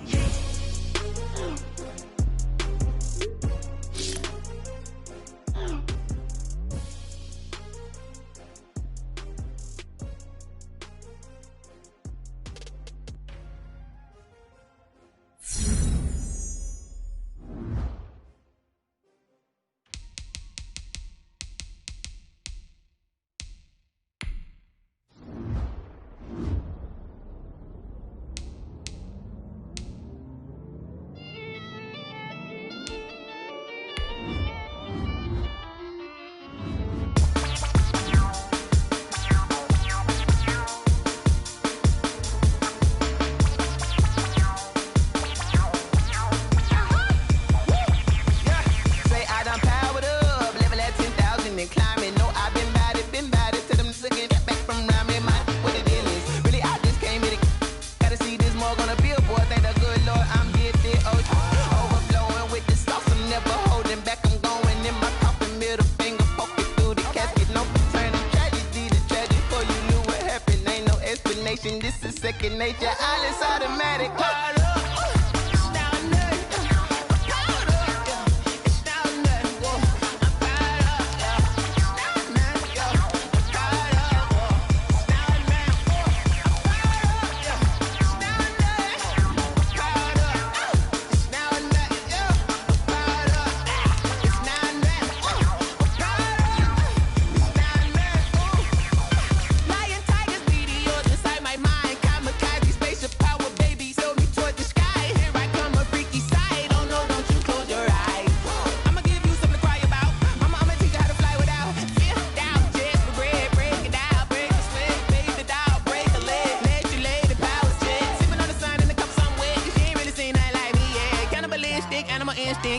This is second nature, all is automatic.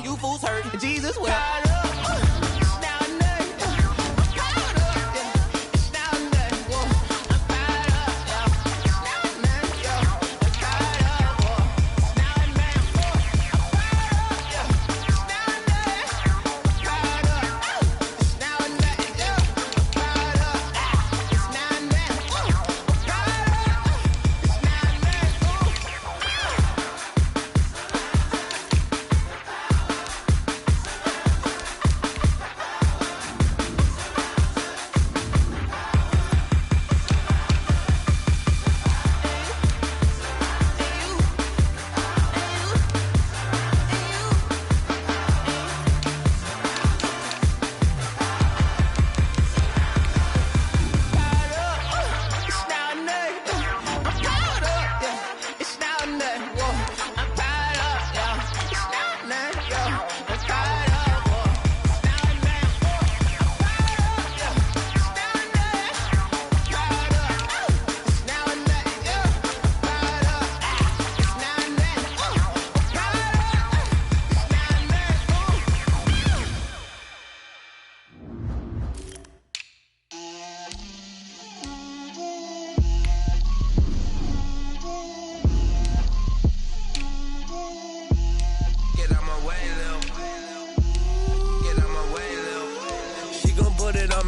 You fools hurt. Jesus will.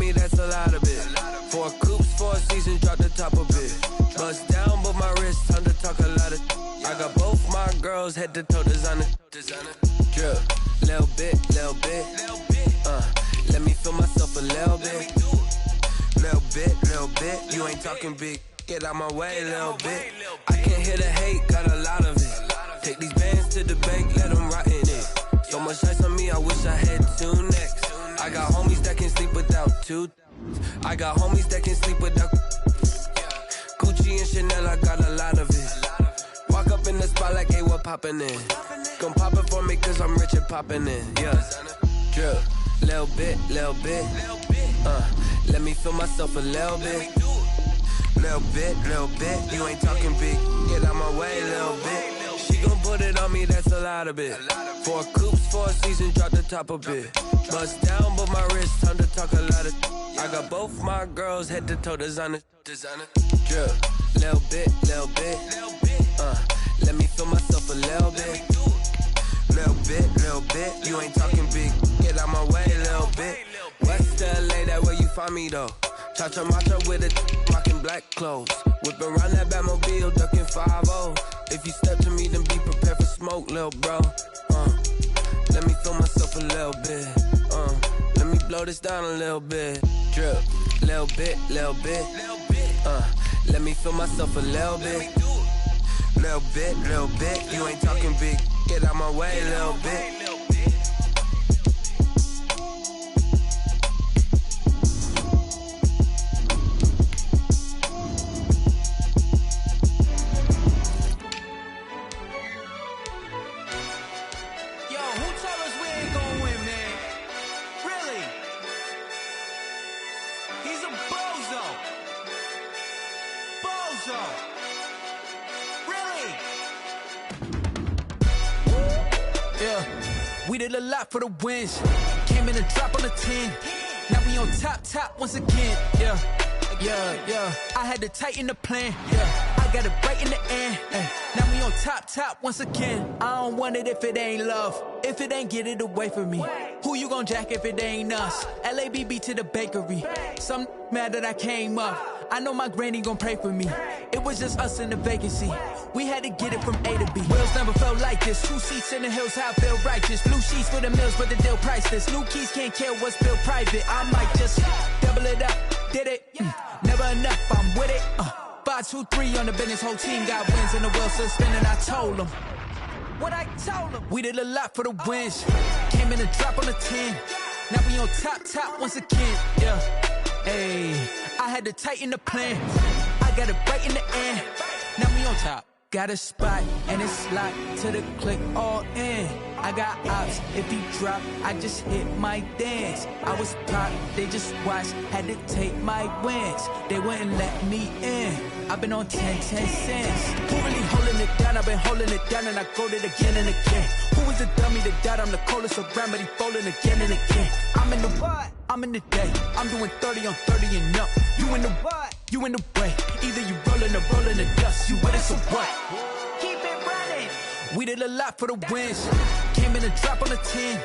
me, that's a lot of it. 4 coops, 4 seasons, drop the top a bit. Bust down, but my wrist, time to talk a lot of. I got both my girls head to toe designer. Drip, little bit. Let me feel myself a little bit. Little bit. You ain't talking big. Get out my way a little bit. I can't hear the hate, got a lot of it. Take these bands to the bank, let them rot in it. So much ice on me, I wish I had 2 necks. I got homies that can sleep without 2. I got homies that can sleep without Gucci and Chanel, I got a lot of it. Walk up in the spot like, hey, what poppin' in? Gon' pop it for me cause I'm rich and poppin' in, yeah. Drip, little bit. Let me feel myself a little bit. Little bit. You ain't talking big, get out my way a little bit. She gon' put it on me, that's a lot of it. 4 coops, 4 seasons, drop the top a bit. Bust down, but my wrist, time to talk a lot of. I got both my girls head to toe designer. Drip, little bit. Let me feel myself a little bit. Little bit. You ain't talking big, get out my way a little bit. West LA, that where you find me though. Cha-cha matcha with a rockin' black clothes. Whippin' around that Batmobile, duckin' 5-0. If you step to me, then be prepared for smoke, lil' bro. Let me feel myself a little bit. Let me blow this down a little bit. Drip, little bit. Let me feel myself a little bit. Little bit. You ain't talking big. Get out my way a little bit. We did a lot for the wins. Came in a drop on the 10. Now we on top once again. Yeah. I had to tighten the plan. Yeah. I got it right in the end. Now we on top once again. I don't want it if it ain't love. If it ain't, get it away from me. Who you gon' jack if it ain't us? LABB to the bakery. Some mad that I came up. I know my granny gon' pray for me. It was just us in the vacancy. We had to get it from A to B. Wheels never felt like this. 2 seats in the hills, how I feel righteous. Blue sheets for the mills, but the deal priceless. New keys can't care what's built private. I might just double it up. Did it? Never enough, I'm with it. 5, 2, 3 on the business. Whole team got wins and the wheels still spinning. I told them what I told them. We did a lot for the wins. Came in a drop on the 10. Now we on top once again. Yeah. Ayy, I had to tighten the plan. I got it right in the end. Now we on top. Got a spot and it's locked to the click all in. I got ops, if he drop, I just hit my dance. I was pop, they just watched, had to take my wins. They wouldn't let me in. I've been on 10 cents. Who really holding it down? I've been holding it down and I go it again and again. Who is the dummy that doubt? I'm the coldest around, but he folding again and again. I'm in the what? I'm in the day. I'm doing 30 on 30 and up. You in the what? You in the way. Either you rolling or rolling the dust. You with it, so what? Keep it running. We did a lot for the wins. Came in a drop on the 10.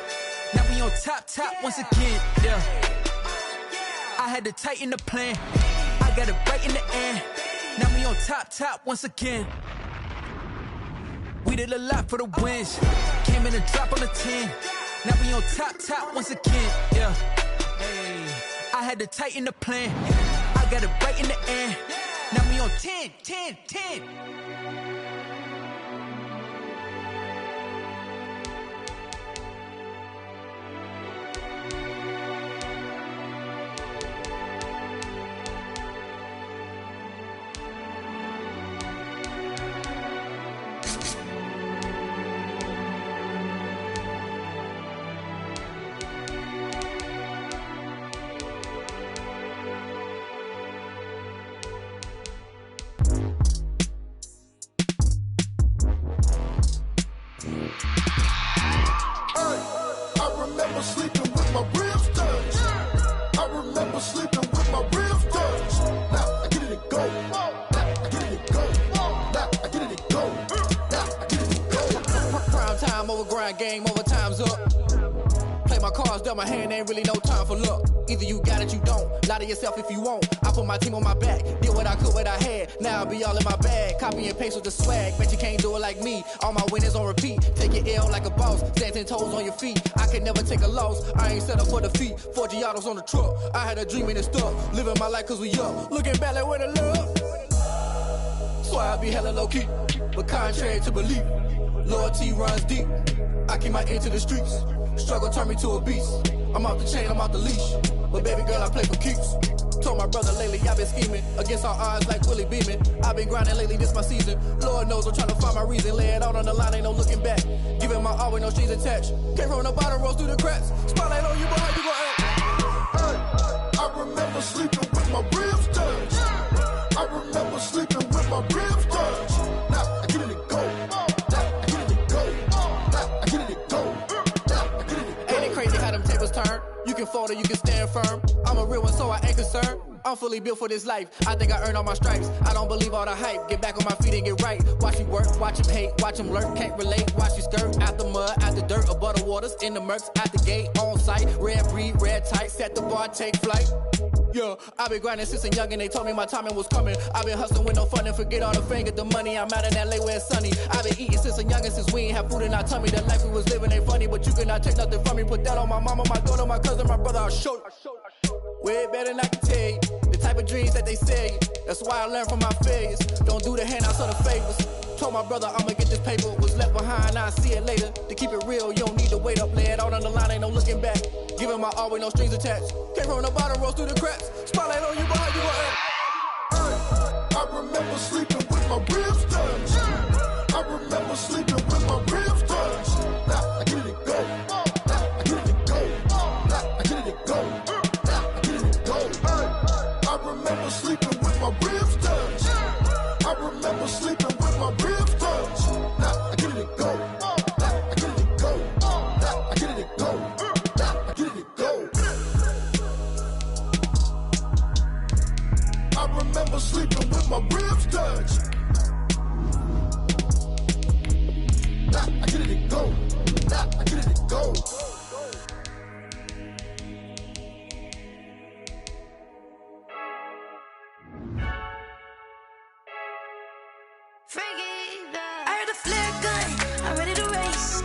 Now we on top once again. Yeah. I had to tighten the plan. I got it right in the end. Now we on top once again. We did a lot for the wins. Came in a drop on the 10. Now we on top once again. Yeah. Hey, I had to tighten the plan. I got it right in the end. Now we on 10. Game over, time's up. Play my cards dealt my hand, ain't really no time for luck. Either you got it, you don't. Lie to yourself if you won't. I put my team on my back, did what I could, what I had. Now I be all in my bag, copy and paste with the swag. Bet you can't do it like me. All my winners on repeat. Take your L like a boss, stand 10 toes on your feet. I can never take a loss. I ain't set up for defeat. 4 Giottos on the truck. I had a dream and it stuck. Living my life 'cause we up. Looking back like where the love. Swear I be hella low key, but contrary to belief, loyalty runs deep. I keep my ear to the streets. Struggle turned me to a beast. I'm off the chain, I'm off the leash. But baby girl, I play for keeps. Told my brother lately I've been scheming against all odds like Willie Beeman. I've been grinding lately, this my season. Lord knows I'm trying to find my reason. Lay it out on the line, ain't no looking back. Giving my all with no strings attached. Came from the bottom, rose through the cracks. Spotlight on you, boy, how you gon' act? Hey, I remember sleeping with my ribs touched. I remember sleeping with my ribs touched. Now I get it to go. Now I get it to go. Now I get it to go. Now I get it to go. Ain't it crazy how them tables turn? You can fold or you can stand firm. I'm a real one, so I ain't concerned. I'm fully built for this life. I think I earned all my stripes. I don't believe all the hype. Get back on my feet and get right. Watch me work, watch him hate, watch him lurk. Can't relate, watch you skirt. Out the mud, out the dirt, above the waters, in the murks, out the gate, on site. Red breed, red tight, set the bar, take flight. Yeah, I been grinding since a young and they told me my timing was coming. I been hustling with no fun and forget all the fame, get the money. I'm out in LA where it's sunny. I been eating since a young and since we ain't have food in our tummy. The life we was living ain't funny, but you cannot take nothing from me. Put that on my mama, my daughter, my cousin, my brother, I'll show you. Way better than I can tell you. The type of dreams that they sell you. That's why I learned from my failures. Don't do the handouts or the favors. Told my brother I'ma get this paper. Was left behind, I'll see it later. To keep it real, you don't need to wait up. Lay it out on the line, ain't no looking back. Giving my all with no strings attached. Came from the bottom, rose through the cracks. Spotlight on you, boy, how you gon' act? I remember sleeping with my ribs touched. I remember sleeping with my ribs touched. Now I get it to go. Now I get it to go. Now I get it to go. Now I get it to go. I remember sleeping with my ribs touched. I remember sleeping with my ribs touched. Now I get it to go. Now I get it to go. Now I get it to go. Now I get it to go. I remember sleeping with my ribs touched. Now I get it to go. Now I get it to go. I heard the flare gun, I'm ready to race.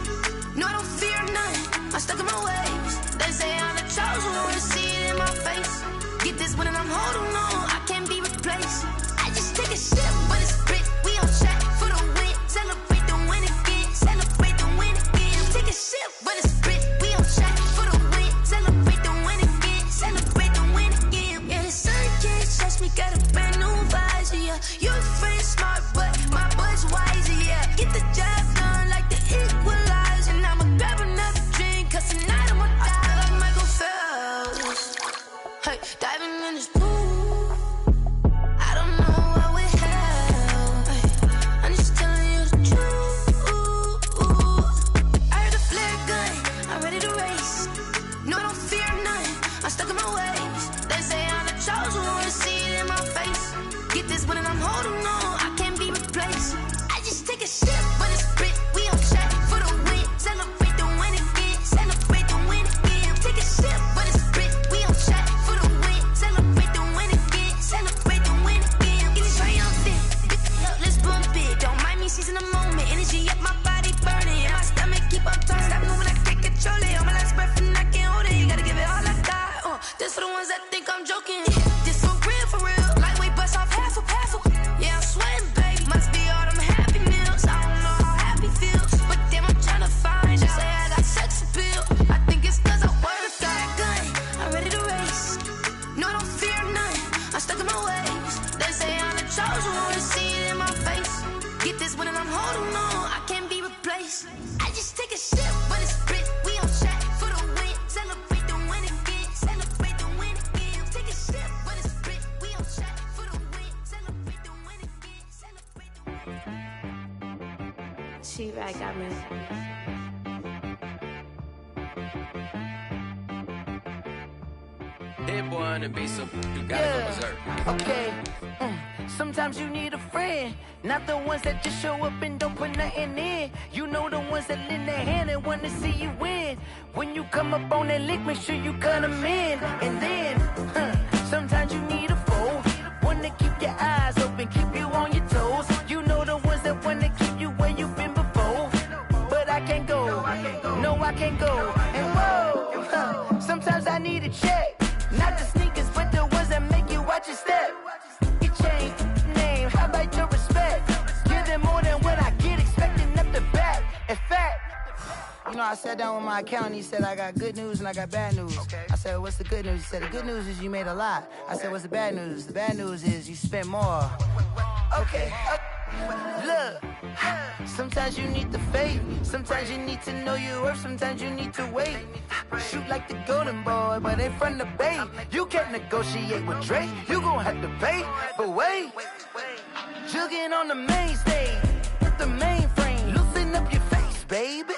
No, I don't fear none, I'm stuck in my ways. They say I'm the chosen one, see it in my face. Get this one and I'm holding on, I can't be replaced. I just take a sip, but it's split, we on track for the win. Celebrate the win again, celebrate the win again. Take a sip, but it's split, we on track for the win. Celebrate the win again, celebrate the win again. Yeah, the sun can't touch me, got a brand new visor, yeah. Your friend smart, but my boy's wiser, yeah. Get the job done like the equalizer. And I'ma grab another drink, 'cause tonight I'ma die like Michael Phelps. Hey, diving in this pool, I don't know what we have. Hey, I'm just telling you the truth. I heard the flare gun, I'm ready to race. No, I don't fear none, I'm stuck in my ways. They say I'm the chosen one, see it in my face. Get this one and I'm holding on, I can't be replaced. I just take a sip, but it's split, we on track for the win. Celebrate the win again, celebrate the win again. Take a sip, but it's split, we on track for the win. Celebrate the win again, celebrate the win again. Get it triumphant, let's bump it. Don't mind me seizing the moment, energy up my body burning. And my stomach keep on turning, stop moving, I can't control it. All my last breath and I can't hold it. You gotta give it all I got. This for the ones that think I'm joking. This for real, for real. Lightweight bust off half a half. Yeah, I'm sweating, baby. Must be all them happy meals. I don't know how happy feels, but damn, I'm tryna find you. Say I got sex appeal. I think it's 'cause I work that gun. I'm ready to race. No, I don't fear none, I'm stuck in my ways. They say I'm the chosen one, see it in my face. Get this one and I'm holding on, I can't be replaced. I just take a sip, but it's split, we on track for the win. Celebrate the win again, celebrate the win again. Take a sip, but it's split, we on track for the win. Celebrate the win again, celebrate the win again. She right got me. Hit boy on the beat, so you gotta go berserk. Okay. Sometimes you need a friend, not the ones that just show up and don't put nothing in. You know the ones that lend their hand and want to see you win. When you come up on that lick, make sure you cut them in. And then, sometimes you need a foe, one to keep your eyes open, keep you on your toes. You know the ones that want to keep you where you've been before. But I can't go, no I can't go. And whoa, sometimes I need a check, not the sneakers, but the ones that make you watch your step. You change name, how about your respect? Give them more than what I get, expecting up the back. In fact, you know, I sat down with my accountant, he said, I got good news and I got bad news. I said, what's the good news? He said, the good news is you made a lot. I said, what's the bad news? The bad news is you spent more. Okay. Look, sometimes you need the faith, sometimes you need to know your worth, sometimes you need to wait. Shoot like the golden boy, but ain't from the bay. You can't negotiate with Drake, you gon' have to pay. But wait, jugging on the main stage with the mainframe, loosen up your face, baby.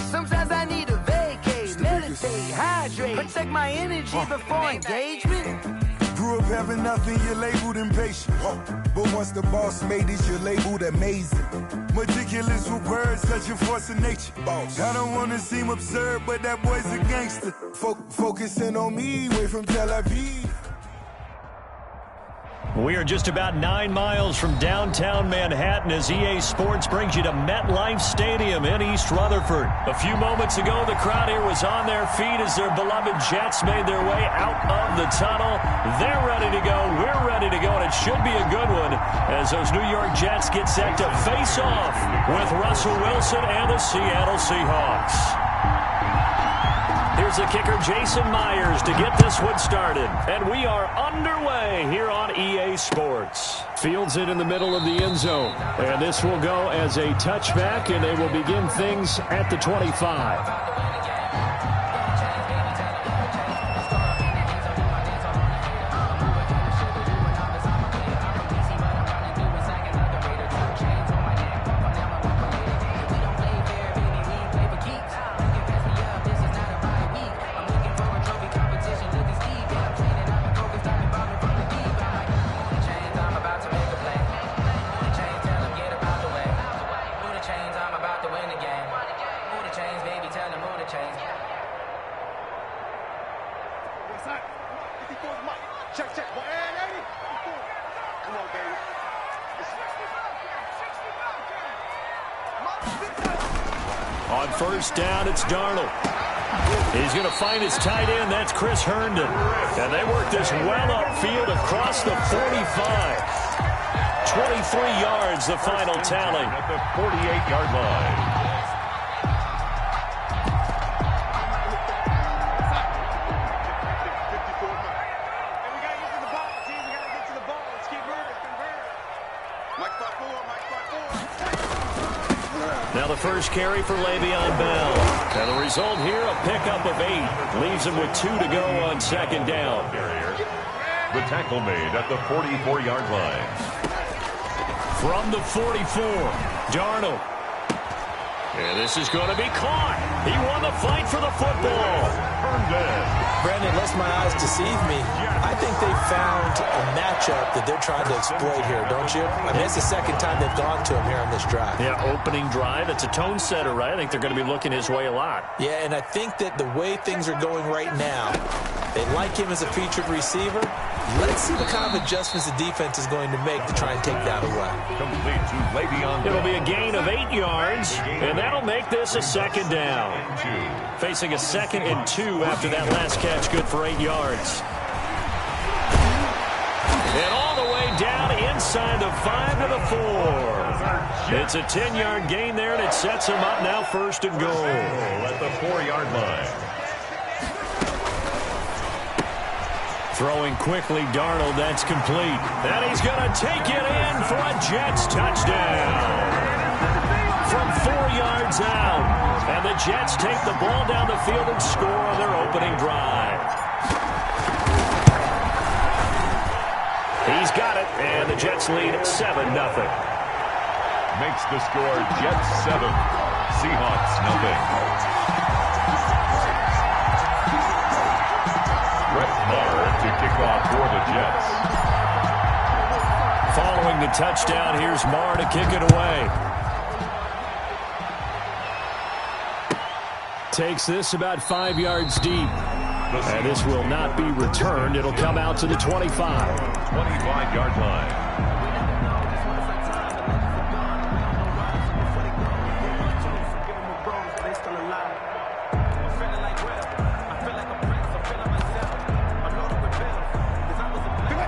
Sometimes I need a vacate, meditate, hydrate, protect my energy before engagement. Grew up having nothing, you're labeled impatient. But once the boss made it, you're labeled amazing. Meticulous with words, such a force of nature. I don't want to seem absurd, but that boy's a gangster. Focusing on me, way from Tel Aviv. We are just about 9 miles from downtown Manhattan as EA Sports brings you to MetLife Stadium in East Rutherford. A few moments ago, the crowd here was on their feet as their beloved Jets made their way out of the tunnel. They're ready to go. We're ready to go, and it should be a good one as those New York Jets get set to face off with Russell Wilson and the Seattle Seahawks. Here's the kicker, Jason Myers, to get this one started. And we are underway here on EA Sports. Fields it in the middle of the end zone. And this will go as a touchback, and they will begin things at the 25. On first down, it's Darnold. He's going to find his tight end. That's Chris Herndon. And they work this well upfield across the 45. 23 yards, the final tally. At the 48-yard line. Now the first carry for Le'Veon Bell. And the result here, a pickup of 8. Leaves him with 2 to go on second down. The tackle made at the 44-yard line. From the 44, Darnold. And this is going to be caught. He won the fight for the football. Brandon, lest my eyes deceive me, I think they found a matchup that they're trying to exploit here, don't you? I mean, it's the second time they've gone to him here on this drive. Yeah, opening drive. It's a tone setter, right? I think they're going to be looking his way a lot. Yeah, and I think that the way things are going right now, they like him as a featured receiver. Let's see what kind of adjustments the defense is going to make to try and take that away. Complete to Le'Veon Bell. It'll be a gain of 8 yards, and that'll make this a second down. Facing a 2nd and 2 after that last catch, good for 8 yards. And all the way down inside the 5 to the 4. It's a 10-yard gain there, and it sets him up now 1st and goal. At the 4-yard line. Throwing quickly, Darnold, that's complete. And he's going to take it in for a Jets touchdown. From 4 yards out. And the Jets take the ball down the field and score on their opening drive. He's got it, and the Jets lead 7-0. Makes the score Jets 7, Seahawks 0. Brett Maher to kick off for the Jets. Following the touchdown, here's Marr to kick it away. Takes this about 5 yards deep. And this will not be returned. It'll come out to the 25. 25-yard line.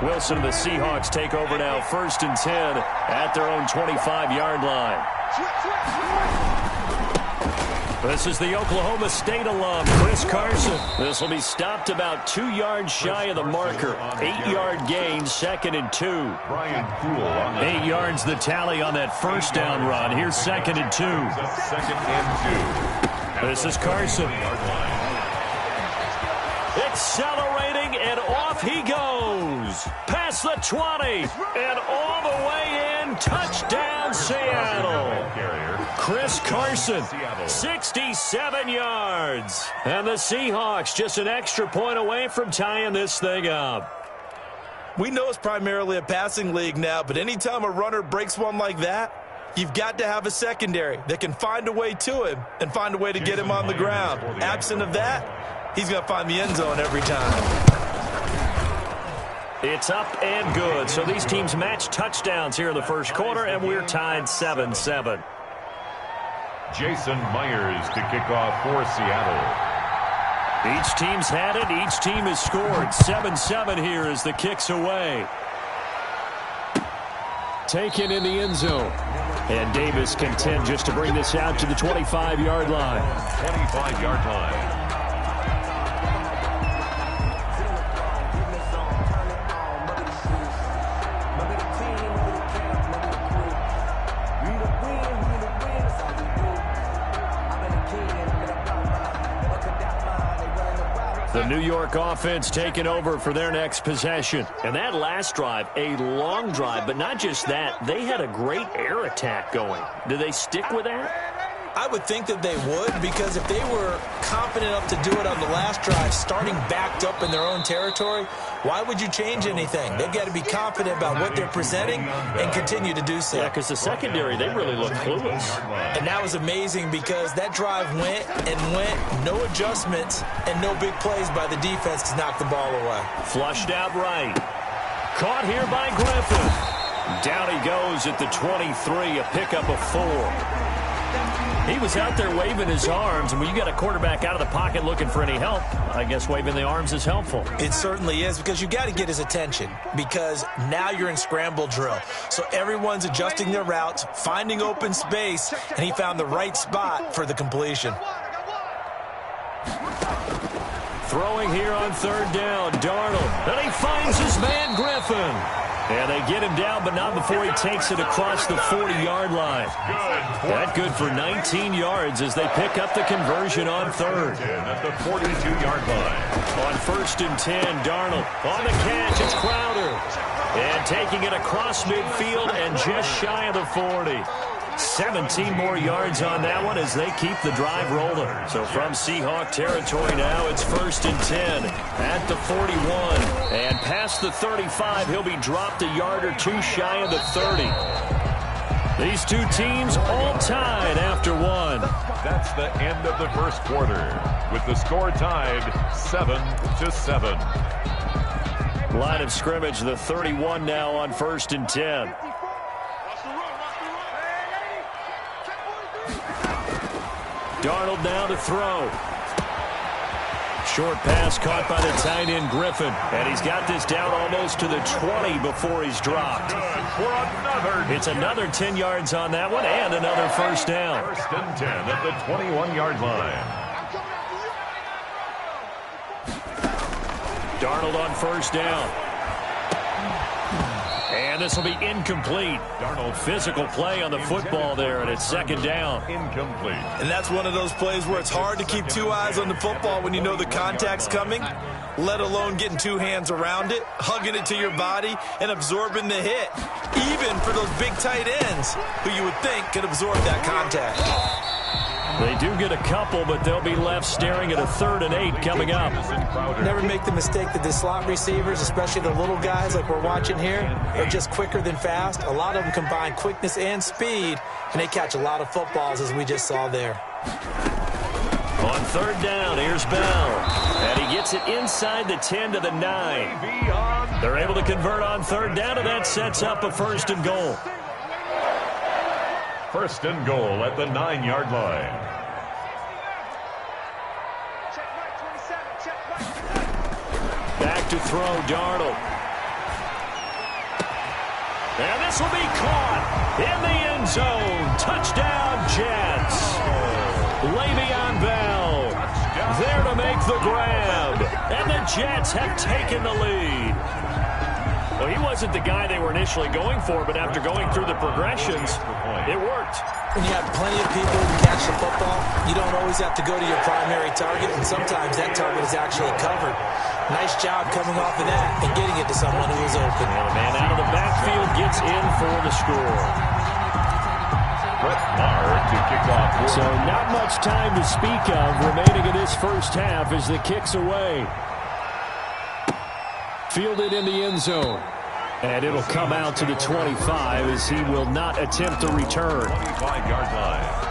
Wilson and the Seahawks take over now, 1st and 10 at their own 25-yard line. This is the Oklahoma State alum, Chris Carson. This will be stopped about 2 yards shy of the marker. 8-yard gain, 2nd and 2. 8 yards the tally on that first down run. Here's 2nd and 2. 2nd and 2. This is Carson. Accelerating, and off he goes. Past the 20, and all the way in. Touchdown, Seattle. Chris Carson, 67 yards. And the Seahawks just an extra point away from tying this thing up. We know it's primarily a passing league now, but anytime a runner breaks one like that, you've got to have a secondary that can find a way to him and find a way to get him on the ground. Absent of that, he's going to find the end zone every time. It's up and good. So these teams match touchdowns here in the first quarter, and we're tied 7-7. Jason Myers to kick off for Seattle. Each team's had it. Each team has scored. 7-7 here as the kick's away. Taken in the end zone. And Davis content just to bring this out to the 25-yard line. 25-yard line. The New York offense taking over for their next possession. And that last drive, a long drive, but not just that. They had a great air attack going. Do they stick with that? I would think that they would, because if they were confident enough to do it on the last drive, starting backed up in their own territory, why would you change anything? They've got to be confident about what they're presenting and continue to do so. Yeah, because the secondary, they really look clueless. And that was amazing because that drive went and went, no adjustments and no big plays by the defense to knock the ball away. Flushed out right. Caught here by Griffin. Down he goes at the 23, a pickup of 4. He was out there waving his arms, and when you got a quarterback out of the pocket looking for any help, I guess waving the arms is helpful. It certainly is, because you got to get his attention, because now you're in scramble drill. So everyone's adjusting their routes, finding open space, and he found the right spot for the completion. Throwing here on 3rd down, Darnold. And he finds his man, Griffin. And they get him down, but not before he takes it across the 40-yard line. That good for 19 yards as they pick up the conversion on 3rd. At the 42-yard line. On 1st and 10, Darnold on the catch. It's Crowder. And taking it across midfield and just shy of the 40. 17 more yards on that one as they keep the drive rolling. So from Seahawk territory now, it's 1st and 10 at the 41. And past the 35, he'll be dropped a yard or two shy of the 30. These two teams all tied after one. That's the end of the first quarter, with the score tied 7-7. Line of scrimmage, the 31 now on 1st and 10. Darnold now to throw. Short pass caught by the tight end Griffin. And he's got this down almost to the 20 before he's dropped. It's another 10 yards on that one and another first down. 1st and 10 at the 21-yard line. Darnold on 1st down. And this will be incomplete. Darnold, physical play on the football there, and it's 2nd down. Incomplete. And that's one of those plays where it's hard to keep 2 eyes on the football when you know the contact's coming, let alone getting 2 hands around it, hugging it to your body, and absorbing the hit. Even for those big tight ends who you would think could absorb that contact. They do get a couple, but they'll be left staring at a 3rd and 8 coming up. Never make the mistake that the slot receivers, especially the little guys like we're watching here, are just quicker than fast. A lot of them combine quickness and speed, and they catch a lot of footballs, as we just saw there. On 3rd down, here's Bell. And he gets it inside the 10 to the 9. They're able to convert on 3rd down, and that sets up a 1st and goal. 1st and goal at the 9-yard line. Back to throw, Darnold. And this will be caught in the end zone. Touchdown, Jets. Le'Veon Bell there to make the grab. And the Jets have taken the lead. Well, he wasn't the guy they were initially going for, but after going through the progressions, it worked. When you have plenty of people who catch the football, you don't always have to go to your primary target, and sometimes that target is actually covered. Nice job coming off of that and getting it to someone who was open. And the man out of the backfield gets in for the score. To kick off. So not much time to speak of remaining in this first half as the kick's away. Fielded in the end zone. And it'll come out to the 25 as he will not attempt to return. 25-yard line.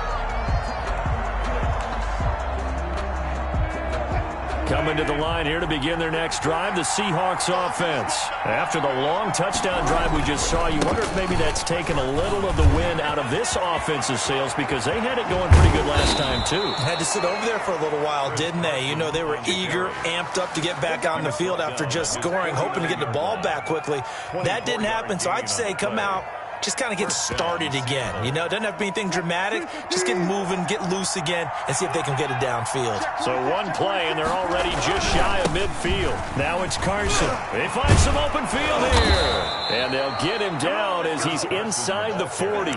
Coming to the line here to begin their next drive, the Seahawks offense. After the long touchdown drive we just saw, you wonder if maybe that's taken a little of the wind out of this offense's sails because they had it going pretty good last time, too. Had to sit over there for a little while, didn't they? You know, they were eager, amped up to get back on the field after just scoring, hoping to get the ball back quickly. That didn't happen, so I'd say come out, just kind of get started again. You know, it doesn't have to be anything dramatic. Just get moving, get loose again, and see if they can get it downfield. So one play, and they're already just shy of midfield. Now it's Carson. They find some open field here. And they'll get him down as he's inside the 40.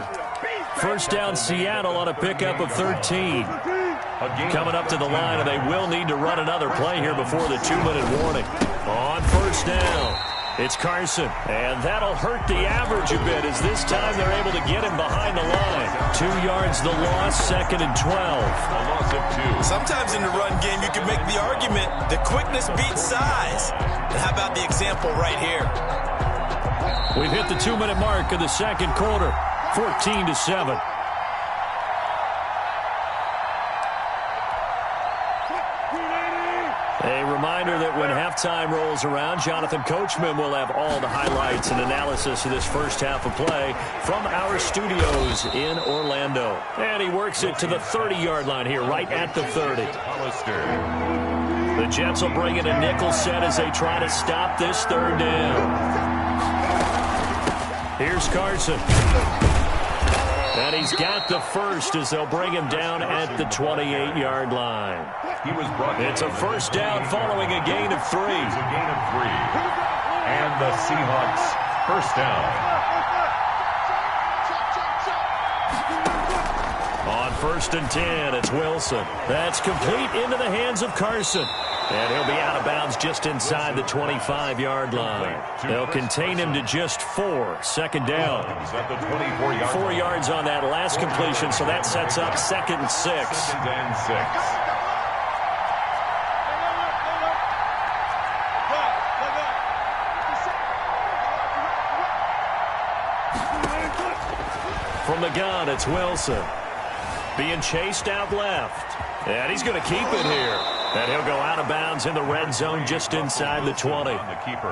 First down, Seattle on a pickup of 13. Coming up to the line, and they will need to run another play here before the 2-minute warning. On first down. It's Carson, and that'll hurt the average a bit as this time they're able to get him behind the line. 2 yards the loss, 2nd and 12. A loss of 2. Sometimes in the run game you can make the argument that quickness beats size. And how about the example right here? We've hit the 2-minute mark of the second quarter, 14-7. A reminder that when halftime rolls around, Jonathan Coachman will have all the highlights and analysis of this first half of play from our studios in Orlando. And he works it to the 30-yard line here, right at the 30. The Jets will bring in a nickel set as they try to stop this 3rd down. Here's Carson. And he's got the first as they'll bring him down at the 28-yard line. It's a first down following a gain of 3. It's a gain of 3. And the Seahawks first down. On 1st and 10, it's Wilson. That's complete into the hands of Carson. And he'll be out of bounds just inside the 25-yard line. They'll contain him to just 4. 2nd down. 4 yards on that last completion, so that sets up 2nd and 6. 2nd and 6. From the gun, it's Wilson. Being chased out left. And he's going to keep it here. And he'll go out of bounds in the red zone just inside the 20.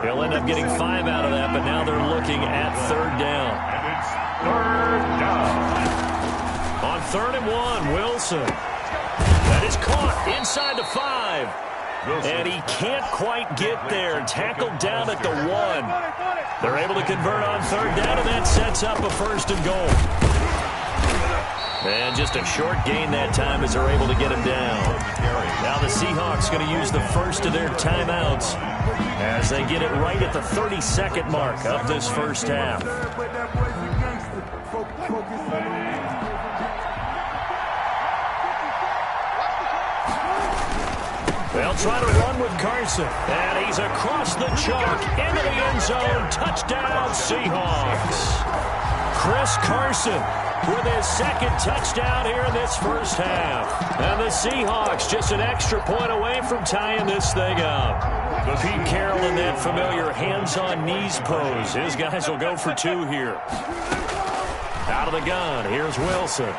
He'll end up getting 5 out of that, but now they're looking at 3rd down. And it's 3rd down. On 3rd and 1, Wilson. That is caught inside the 5. And he can't quite get there. Tackled down at the 1. They're able to convert on 3rd down, and that sets up a 1st and goal. And just a short gain that time as they're able to get him down. Now the Seahawks going to use the first of their timeouts as they get it right at the 32nd mark of this first half. They'll try to run with Carson. And he's across the chalk into the end zone. Touchdown, Seahawks. Chris Carson with his second touchdown here in this first half. And the Seahawks just an extra point away from tying this thing up. Pete Carroll in that familiar hands-on knees pose. His guys will go for 2 here. Out of the gun, here's Wilson.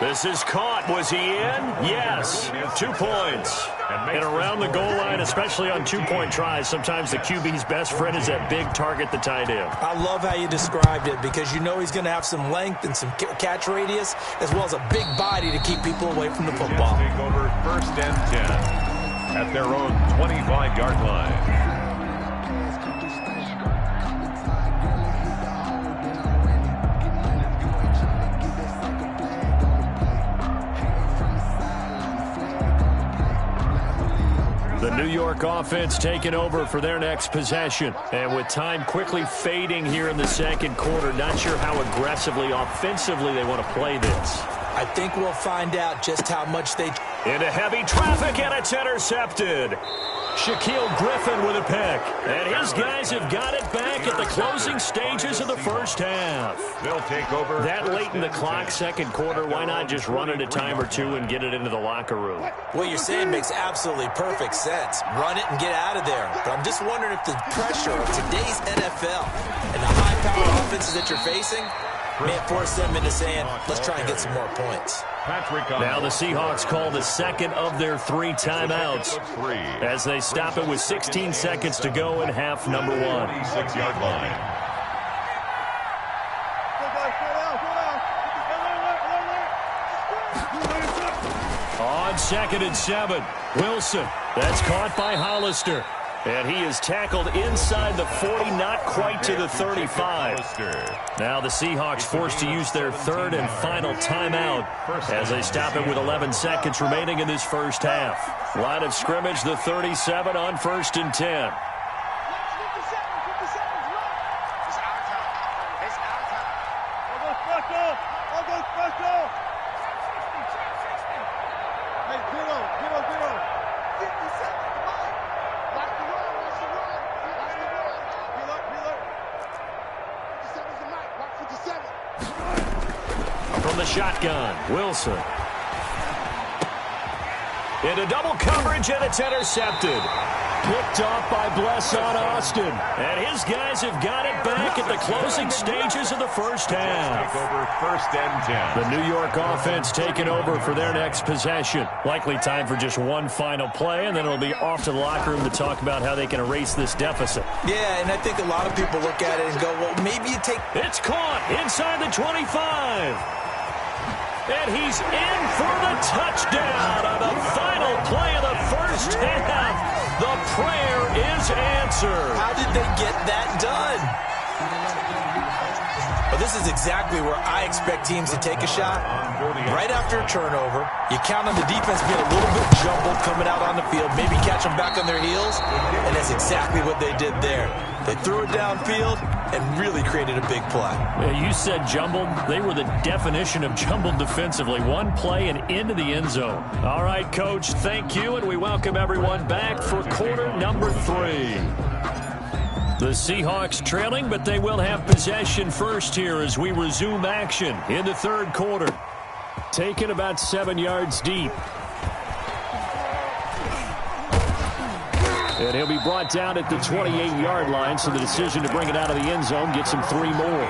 This is caught. Was he in? Yes. 2 points. And around the goal line, especially on 2-point tries, sometimes the QB's best friend is that big target, the tight end. I love how you described it because you know he's going to have some length and some catch radius as well as a big body to keep people away from the football. Take over 1st and 10 at their own 25-yard line. The New York offense taking over for their next possession. And with time quickly fading here in the second quarter, not sure how aggressively, offensively they want to play this. I think we'll find out just how much they... Into heavy traffic, and it's intercepted. Shaquille Griffin with a pick. And his guys have got it back at the closing stages of the first half. They'll take over. That late in the clock, second quarter, why not just run it a time or two and get it into the locker room? What you're saying makes absolutely perfect sense. Run it and get out of there. But I'm just wondering if the pressure of today's NFL and the high-powered offenses that you're facing may force them into saying, let's try and get some more points. Now the Seahawks call the second of their 3 timeouts as they stop it with 16 seconds to go in half number 1. 6-yard line. On 2nd and 7, Wilson. That's caught by Hollister. And he is tackled inside the 40, not quite to the 35. Now the Seahawks forced to use their 3rd and final timeout as they stop it with 11 seconds remaining in this first half. Line of scrimmage, the 37 on 1st and 10. From the shotgun, Wilson. Into double coverage, and it's intercepted. Picked off by Blesson Austin. And his guys have got it back at the closing stages of the first half. Take over 1st and 10. The New York offense taking over for their next possession. Likely time for just one final play, and then it'll be off to the locker room to talk about how they can erase this deficit. Yeah, and I think a lot of people look at it and go, well, maybe you take... It's caught inside the 25. And he's in for the touchdown on the final play of the first half. The prayer is answered. How did they get that done? Well, this is exactly where I expect teams to take a shot. Right after a turnover, you count on the defense being a little bit jumbled coming out on the field, maybe catch them back on their heels, and that's exactly what they did there. They threw it downfield and really created a big play. You said jumbled. They were the definition of jumbled defensively. One play and into the end zone. All right, Coach, thank you, and we welcome everyone back for quarter number 3. The Seahawks trailing, but they will have possession first here as we resume action in the third quarter. Taken about 7 yards deep. And he'll be brought down at the 28-yard line, so the decision to bring it out of the end zone gets him 3 more.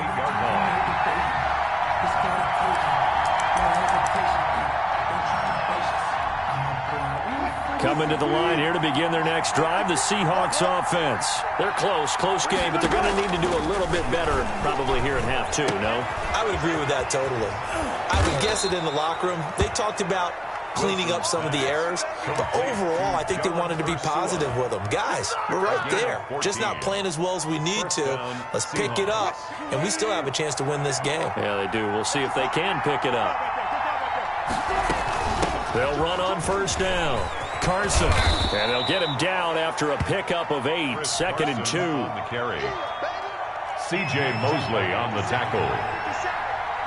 Coming to the line here to begin their next drive, the Seahawks offense. They're close game, but they're going to need to do a little bit better probably here in half 2, no? I would agree with that totally. I would guess it in the locker room. They talked about cleaning up some of the errors, but overall, I think they wanted to be positive with them. Guys, we're right there. Just not playing as well as we need to. Let's pick it up, and we still have a chance to win this game. Yeah, they do. We'll see if they can pick it up. They'll run on first down. Carson, and they'll get him down after a pickup of 8, 2nd and 2. C.J. Mosley on the tackle.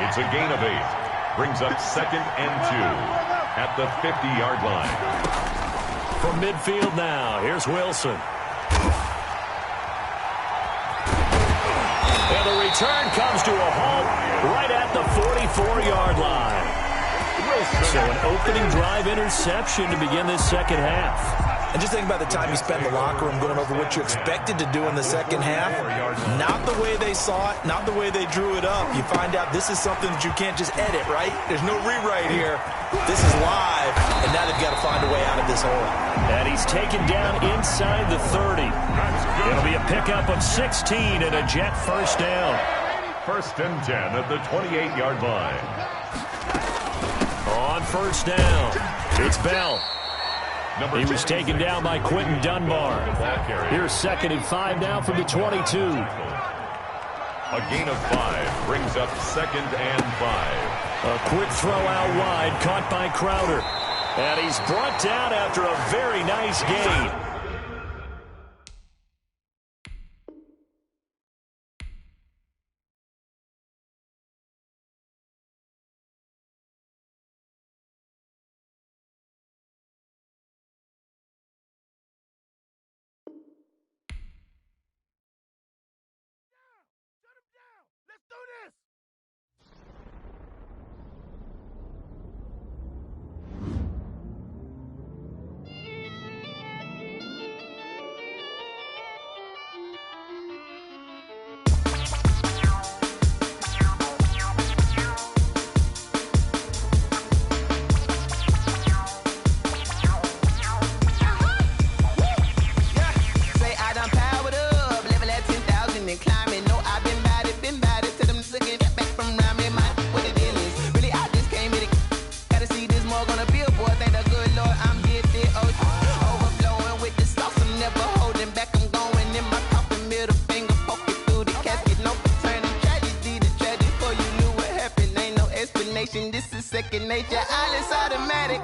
It's a gain of 8. Brings up 2nd and 2 at the 50-yard line. From midfield now, here's Wilson. And the return comes to a halt right at the 44-yard line. So an opening drive interception to begin this second half. And just think about the time you spend in the locker room going over what you expected to do in the second half. Not the way they saw it, not the way they drew it up. You find out this is something that you can't just edit, right? There's no rewrite here. This is live, and now they've got to find a way out of this hole. And he's taken down inside the 30. It'll be a pickup of 16 and a Jet first down. 1st and 10 at the 28-yard line. On first down, it's Bell. He was taken down by Quentin Dunbar. Here's 2nd and 5 now from the 22. A gain of 5 brings up 2nd and 5. A quick throw out wide, caught by Crowder. And he's brought down after a very nice gain. This is second nature. All is automatic.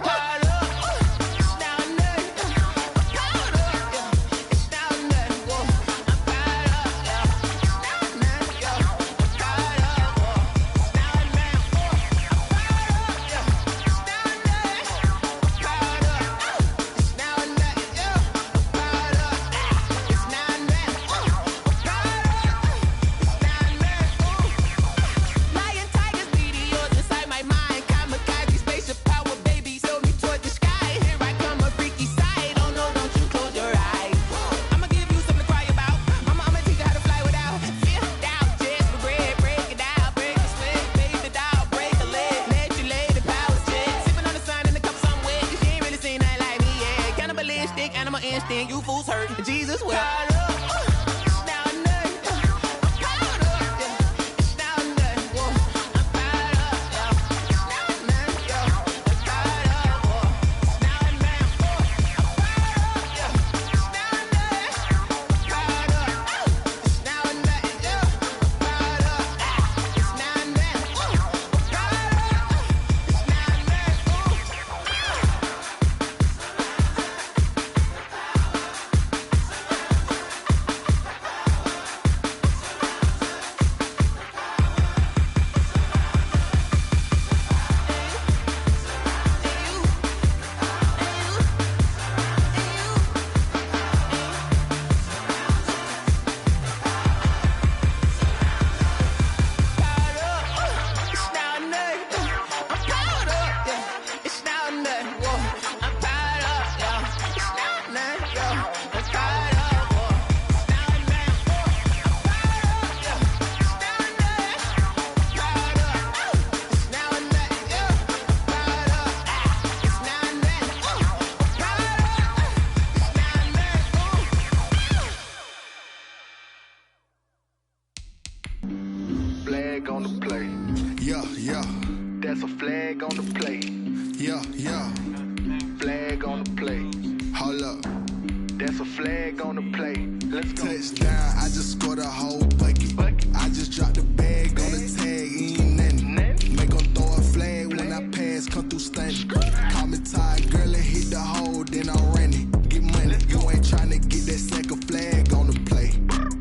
You fools hurt. Jesus will. Flag on the play. Yeah, yeah. That's a flag on the play. Yeah, yeah. Flag on the play. Hold up. That's a flag on the play. Let's go. Touchdown, I just scored a whole bucket. I just dropped the bag on the tag, ain't nothing. Make them throw a flag when I pass, come through stunning. Call me tired, girl, and hit the hole, then I'm running. Get money, you ain't tryna get that second flag on the play.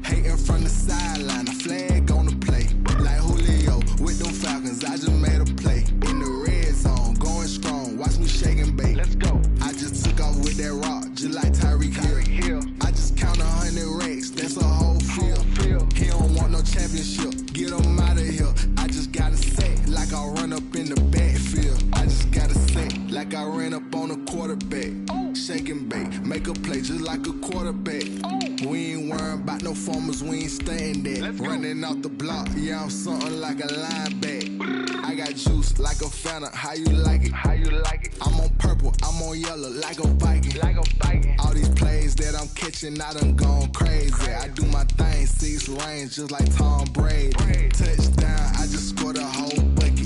Hating from the sideline, a flag on the play. Like Julio with them Falcons, I just made a play. In the red zone, going strong, watch me shake and bake. Let's go. I just took off with that rock, just like Tyreek Hill. I just count 100 racks, that's a whole field. He don't want no championship, give like I ran up on a quarterback. Shake and bake, make a play just like a quarterback. We ain't worrying about no formers, we ain't staying there. Running off the block, yeah, I'm something like a linebacker. I got juice like a Fanta, how you like it? How you like it? I'm on purple, I'm on yellow, like a Viking. Like a Viking. All these plays that I'm catching, I done gone crazy. I do my thing, 6 range, just like Tom Brady. Touchdown, I just scored a whole bucket.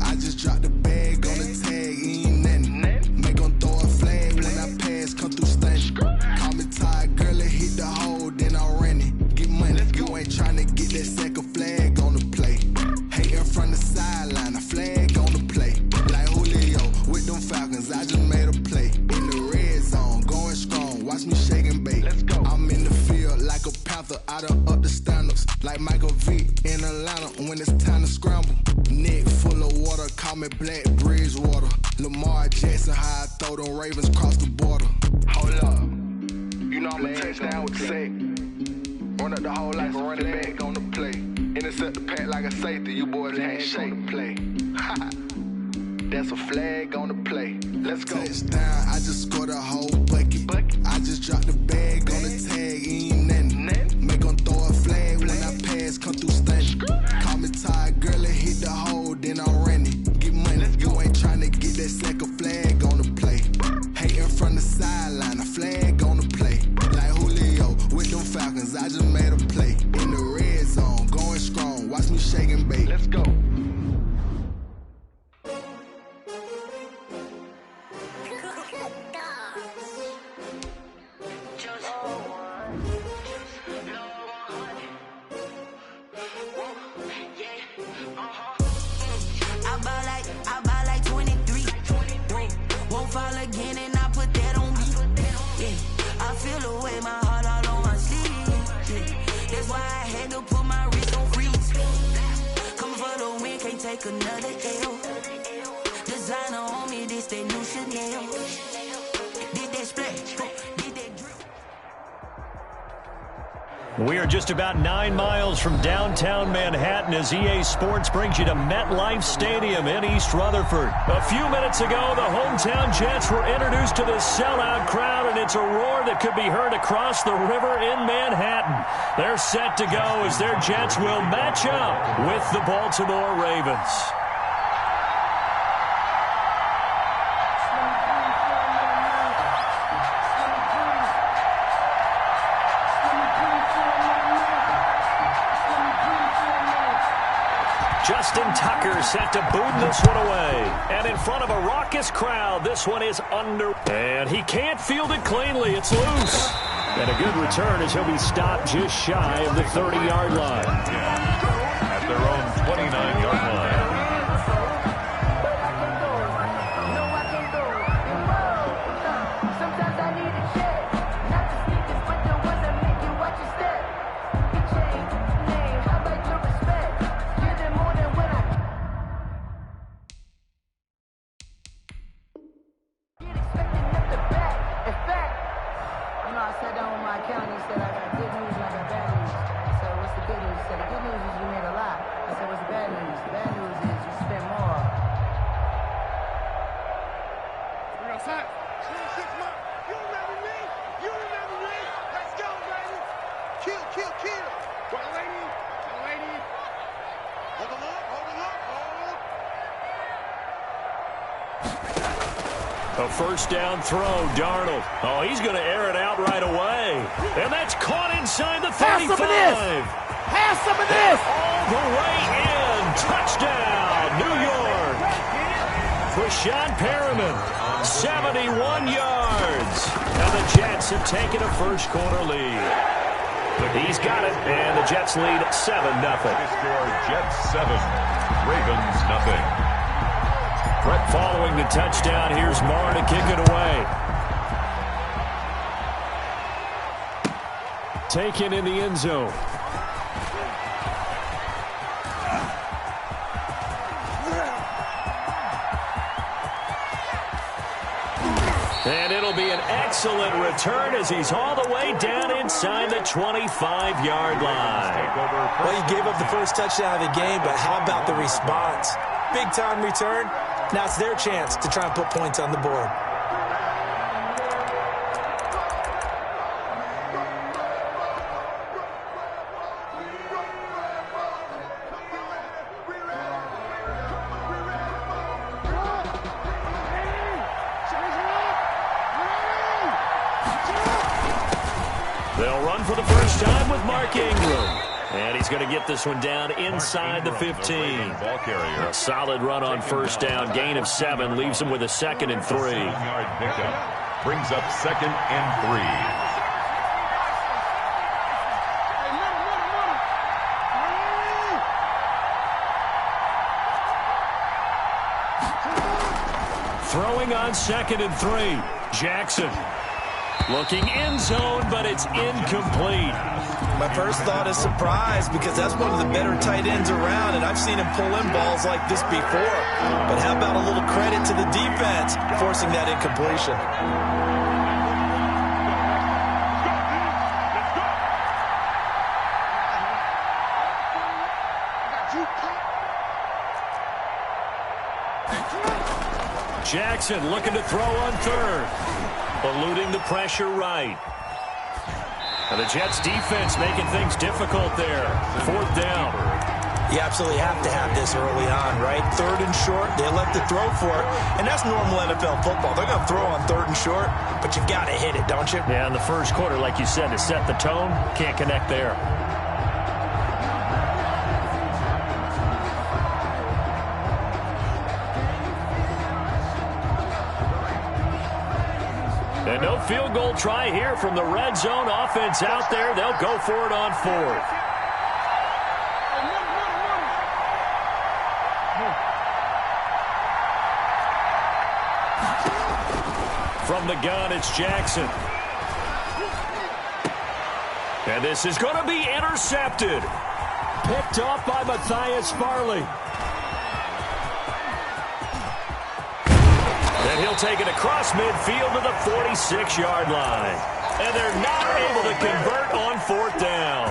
I just dropped the bag on the tag, ain't nothing. Make them throw a flag when I pass, come through stunning. Call me tired, girl, it hit the hole, then I ran it. Get money, you ain't tryna get that second flag on the play. Hating from the sideline, a flag on the play. Like Julio with them Falcons, I just made a play. In the red zone, going strong, watch me shake and bake. I'm in the field like a Panther, I done up the standards. Like Michael Vick in Atlanta when it's time to scramble. Neck full of water, call me Black Bridgewater. Lamar Jackson, how I throw them Ravens cross the border. Hold up, you know I'm a touchdown with the sack. Run up the hole like a running back on the play. Intercept the pack like a safety, you boys can't shake the play. That's a flag on the play. Let's go. Touchdown, I just scored a whole bucket. I just dropped the bag on the tag, ain't nothing. Make them throw a flag when I pass, come through stunning. Call me tired, girl, it hit the hole, then I ran it. Get money, you ain't tryna get that second flag on the play. Hating from the sideline, a flag on the play. Like Julio with them Falcons, I just made a play. In the red zone, going strong, watch me shake and bake. Let's go. Take another L. Designer on me, this that new Chanel. Did that splash, did that drip. We are just about 9 miles from downtown Manhattan as EA Sports brings you to MetLife Stadium in East Rutherford. A few minutes ago, the hometown Jets were introduced to this sellout crowd, and it's a roar that could be heard across the river in Manhattan. They're set to go as their Jets will match up with the Baltimore Ravens. Justin Tucker set to boot this one away. And in front of a raucous crowd, this one is under. And he can't field it cleanly. It's loose. And a good return as he'll be stopped just shy of the 30-yard line. At their own 29-yard line. A first down throw, Darnold. Oh, he's going to air it out right away. And that's caught inside the 35. Pass some of this. All the way in. Touchdown, New York. Rashawn Perriman, 71 yards. And the Jets have taken a first-quarter lead. He's got it, and the Jets lead 7-0. Score Jets 7, Ravens 0. Brett following the touchdown. Here's Marr to kick it away. Taken in the end zone. And it'll be an excellent return as he's all the way down inside the 25-yard line. Well, he gave up the first touchdown of the game, but how about the response? Big-time return. Now it's their chance to try and put points on the board. They'll run for the first time with Mark Ingram. And he's going to get this one down inside the 15. A solid run on first down. Gain of 7 leaves him with a 2nd and 3. 7-yard pickup brings up 2nd and 3. Throwing on 2nd and 3. Jackson looking end zone, but it's incomplete. My first thought is surprise because that's one of the better tight ends around, and I've seen him pull in balls like this before. But how about a little credit to the defense forcing that incompletion? Jackson looking to throw on 3rd. Eluding the pressure right. And the Jets defense making things difficult there. 4th down. You absolutely have to have this early on, right? 3rd and short, they elect to throw for it. And that's normal NFL football. They're going to throw on 3rd and short, but you've got to hit it, don't you? Yeah, in the first quarter, like you said, to set the tone, can't connect there. And no field goal try here from the red zone offense out there. They'll go for it on 4th. From the gun, it's Jackson. And this is going to be intercepted. Picked off by Matthias Farley. And he'll take it across midfield to the 46-yard line. And they're not able to convert on 4th down.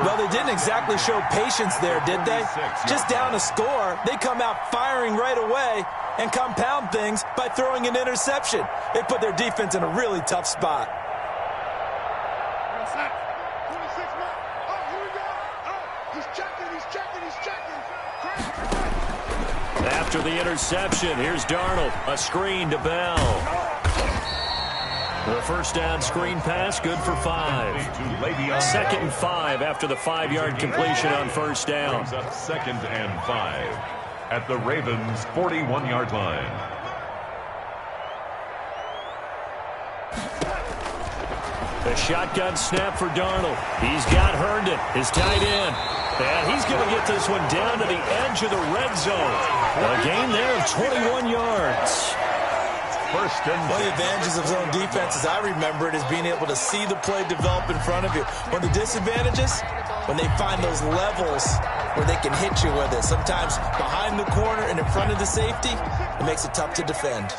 Well, they didn't exactly show patience there, did they? Just down a score, they come out firing right away and compound things by throwing an interception. They put their defense in a really tough spot. After the interception, here's Darnold. A screen to Bell. The first down screen pass, good for 5. 2nd and 5 after the 5-yard completion on first down. 2nd and 5 at the Ravens' 41-yard line. The shotgun snap for Darnold. He's got Herndon, his tight end. And he's going to get this one down to the edge of the red zone. A gain there of 21 yards. One of the advantages of zone defense, as I remember it, is being able to see the play develop in front of you. One of the disadvantages, when they find those levels where they can hit you with it. Sometimes behind the corner and in front of the safety, it makes it tough to defend.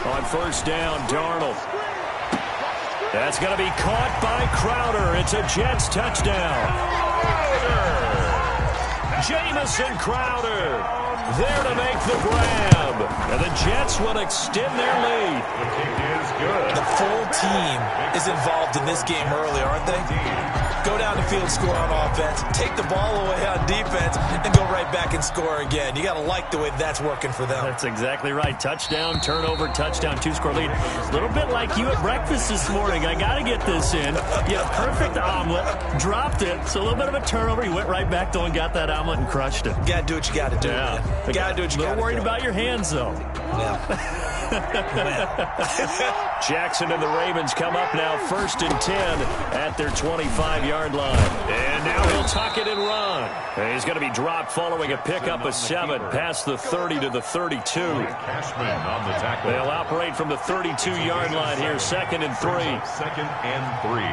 On first down, Darnold. That's going to be caught by Crowder. It's a Jets touchdown. Jamison Crowder there to make the grab. And the Jets will extend their lead. The kick is good. The full team is involved in this game early, aren't they? Go down the field, score on offense, take the ball away on defense, and go right back and score again. You got to like the way that's working for them. That's exactly right. Touchdown, turnover, touchdown, 2-score lead. A little bit like you at breakfast this morning. I got to get this in. You had a perfect omelet, dropped it, so a little bit of a turnover. You went right back, though, and got that omelet and crushed it. You got to do what you got to do. Yeah. You got to do what you got to do. A little worried about your hands, though. Yeah. Jackson and the Ravens come up now 1st and 10 at their 25-yard line. And now he'll tuck it and run. And he's going to be dropped following a pickup of 7 past the 30 to the 32. Cashman on the tackle. They'll operate from the 32-yard line here, 2nd and 3. 2nd and 3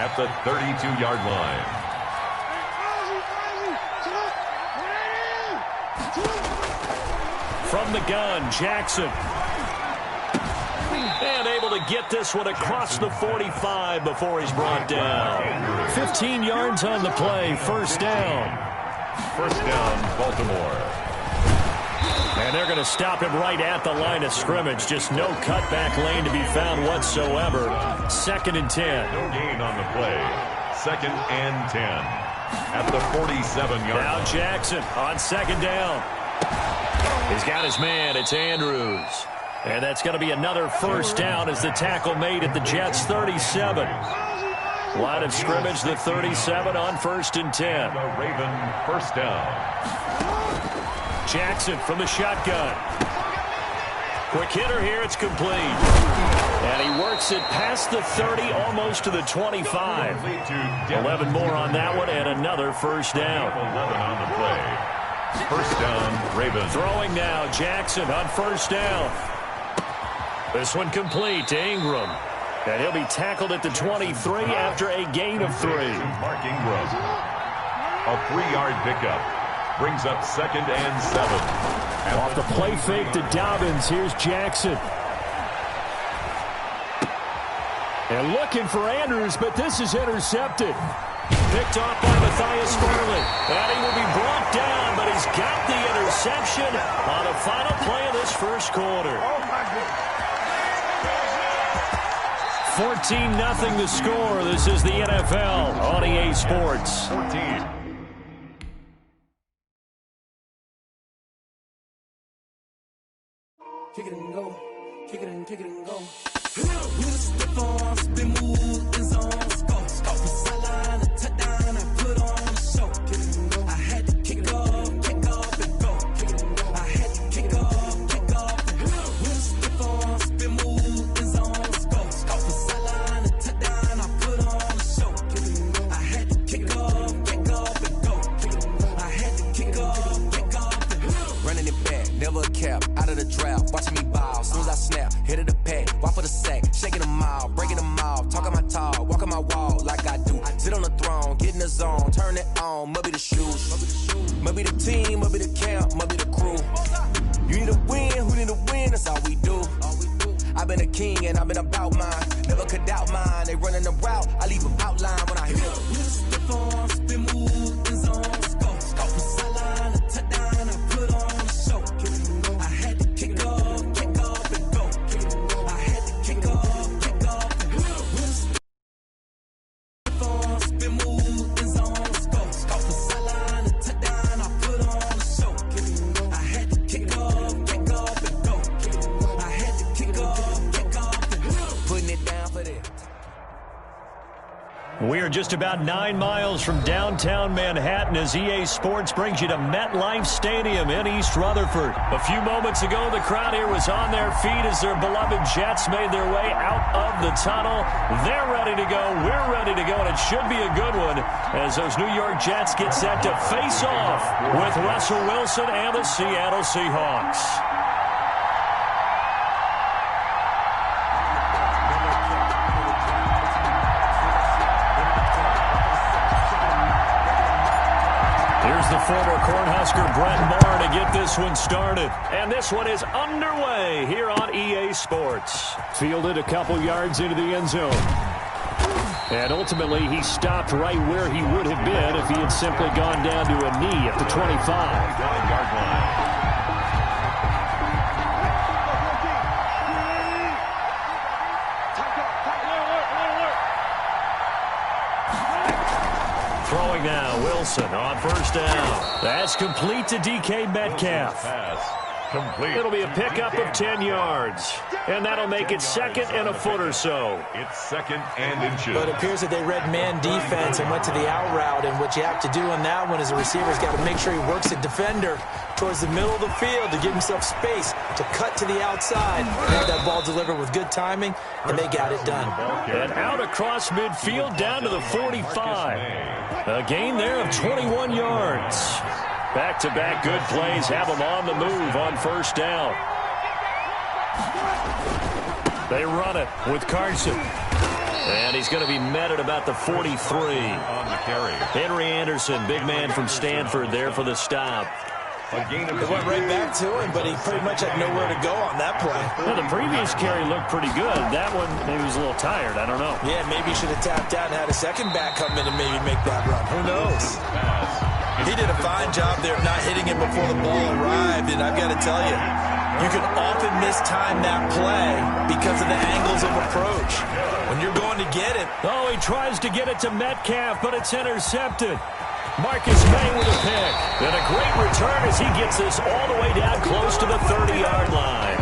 at the 32-yard line. From the gun, Jackson. And able to get this one across the 45 before he's brought down. 15 yards on the play, first down. First down, Baltimore. And they're going to stop him right at the line of scrimmage. Just no cutback lane to be found whatsoever. 2nd and 10. No gain on the play. 2nd and 10. At the 47-yard line. Now Jackson on 2nd down. He's got his man. It's Andrews. And that's going to be another first down as the tackle made at the Jets' 37. Line of scrimmage, the 37 on 1st and 10. The Raven first down. Jackson from the shotgun. Quick hitter here. It's complete. And he works it past the 30, almost to the 25. 11 more on that one, and another first down. 11 on the play. First down, Ravens. Throwing now, Jackson on first down. This one complete to Ingram. And he'll be tackled at the 23 after a gain of 3. Mark Ingram. A 3-yard pickup. Brings up 2nd and 7. Off the play fake to Dobbins. Here's Jackson. And looking for Andrews, but this is intercepted. Picked off by Matthias Farley. And he will be brought down, but he's got the interception on the final play of this first quarter. 14-0 the score. This is the NFL on EA Sports. 14. Kick it and go. Kick it and go. With a stiff arm, spin move, in zone, score. Score for sideline, a touchdown, I put on a show. Kick it and go. I had to kick off and go. Kick it and go. I had to kick off and go. With a stiff arm, spin move, in zone, score. Score for sideline, a touchdown, I put on a show. Kick it and go. I had to kick off and go. Kick it and go. I had to kick off and go. Running it back, never a cap, out of the draft, watching me bow. Soon as I snap, hit of the pack, walk for the sack, shaking them out, breaking them out, talking my talk, walking my wall like I do. Sit on the throne, get in the zone, turn it on, maybe the shoes, maybe the team, maybe the camp, maybe the crew. You need a win, who need a win, that's all we do. I've been a king and I've been about mine, never could doubt mine. They running the route, I leave them outline when I hit them. With a stiff arm, spin move, in zone, score. Score for sideline, a touchdown, I put on a show. I had to kick off and go. I had to kick off and go. With a stiff arm, spin move, in zone, score. Score for sideline, a touchdown, I put on a show. I had to kick off and go. I had to kick off and go. Putting it down for them. We are just about 9 miles from downtown Manhattan as EA Sports brings you to MetLife Stadium in East Rutherford. A few moments ago, the crowd here was on their feet as their beloved Jets made their way out of the tunnel. They're ready to go. We're ready to go, and it should be a good one as those New York Jets get set to face off with Russell Wilson and the Seattle Seahawks. Here's the former Cornhusker Brett Maher to get this one started. And this one is underway here on EA Sports. Fielded a couple yards into the end zone. And ultimately, he stopped right where he would have been if he had simply gone down to a knee at the 25-yard line. Throwing now, Wilson on first down. That's complete to DK Metcalf. Complete. It'll be a pickup of 10 yards. And that'll make it 2nd and a foot or so. It's 2nd and inches. But it appears that they read man defense and went to the out route. And what you have to do on that one is the receiver's got to make sure he works the defender towards the middle of the field to give himself space to cut to the outside and have that ball delivered with good timing, and they got it done. And out across midfield down to the 45. A gain there of 21 yards. Back-to-back good plays have them on the move on first down. They run it with Carson. And he's going to be met at about the 43. On the carry. Henry Anderson, big man from Stanford there for the stop. A gain of It went right back to him, but he pretty much had nowhere to go on that play. Well, the previous carry looked pretty good. That one, maybe he was a little tired. I don't know. Yeah, maybe he should have tapped out and had a second back come in and maybe make that run. Who knows? Pass He did a fine job there of not hitting it before the ball arrived, and I've got to tell you, you can often mistime that play because of the angles of approach. When you're going to get it. Oh, he tries to get it to Metcalf, but it's intercepted. Marcus May with a pick. And a great return as he gets this all the way down close to the 30-yard line.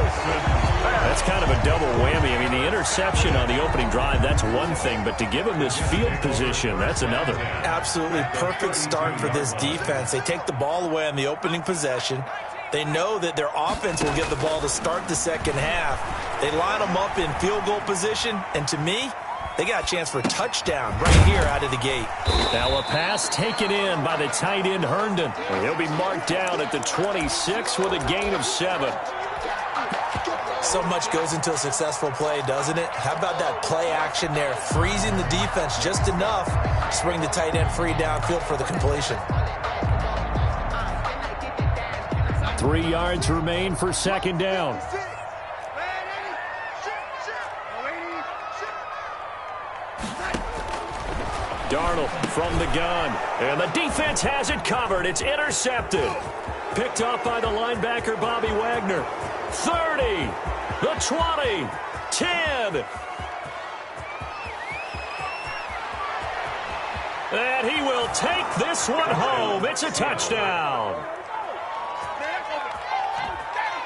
That's kind of a double whammy. I mean, the interception on the opening drive, that's one thing, but to give him this field position, that's another. Absolutely perfect start for this defense. They take the ball away on the opening possession. They know that their offense will get the ball to start the second half. They line them up in field goal position, and to me, they got a chance for a touchdown right here out of the gate. Now a pass taken in by the tight end Herndon. He'll be marked down at the 26 with a gain of 7. So much goes into a successful play, doesn't it? How about that play action there, freezing the defense just enough to bring the tight end free downfield for the completion. 3 yards remain for second down. Darnold from the gun, and the defense has it covered. It's intercepted. Picked up by the linebacker, Bobby Wagner. 30, the 20, 10. And he will take this one home. It's a touchdown.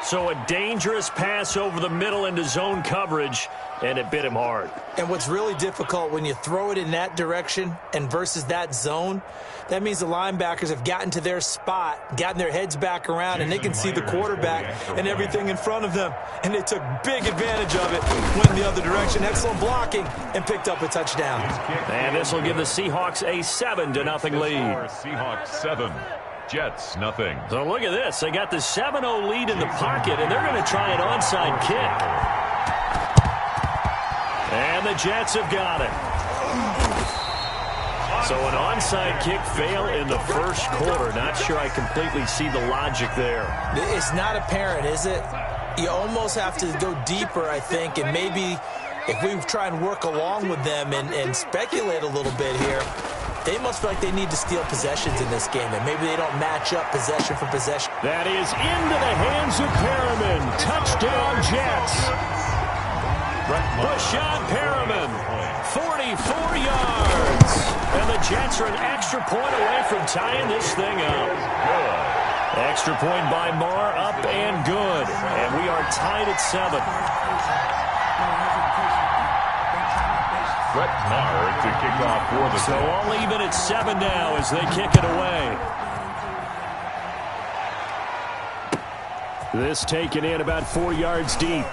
So a dangerous pass over the middle into zone coverage, and it bit him hard. And what's really difficult when you throw it in that direction and versus that zone, that means the linebackers have gotten to their spot, gotten their heads back around, and they can see the quarterback and everything in front of them. And they took big advantage of it, went the other direction, excellent blocking, and picked up a touchdown. And this will give the Seahawks a 7-0 lead. Seahawks 7. Jets, nothing. So look at this. They got the 7-0 lead in the pocket, and they're going to try an onside kick. And the Jets have got it. So an onside kick fail in the first quarter. Not sure I completely see the logic there. It's not apparent, is it? You almost have to go deeper, I think, and maybe if we try and work along with them and speculate a little bit here, they must feel like they need to steal possessions in this game, and maybe they don't match up possession for possession. That is into the hands of Perriman. Touchdown, Jets. Rashawn Perriman, 44 yards. And the Jets are an extra point away from tying this thing up. Extra point by Marr, up and good. And we are tied at 7. Brett Maher to kick off for the So all even at 7 now as they kick it away. This taken in about 4 yards deep.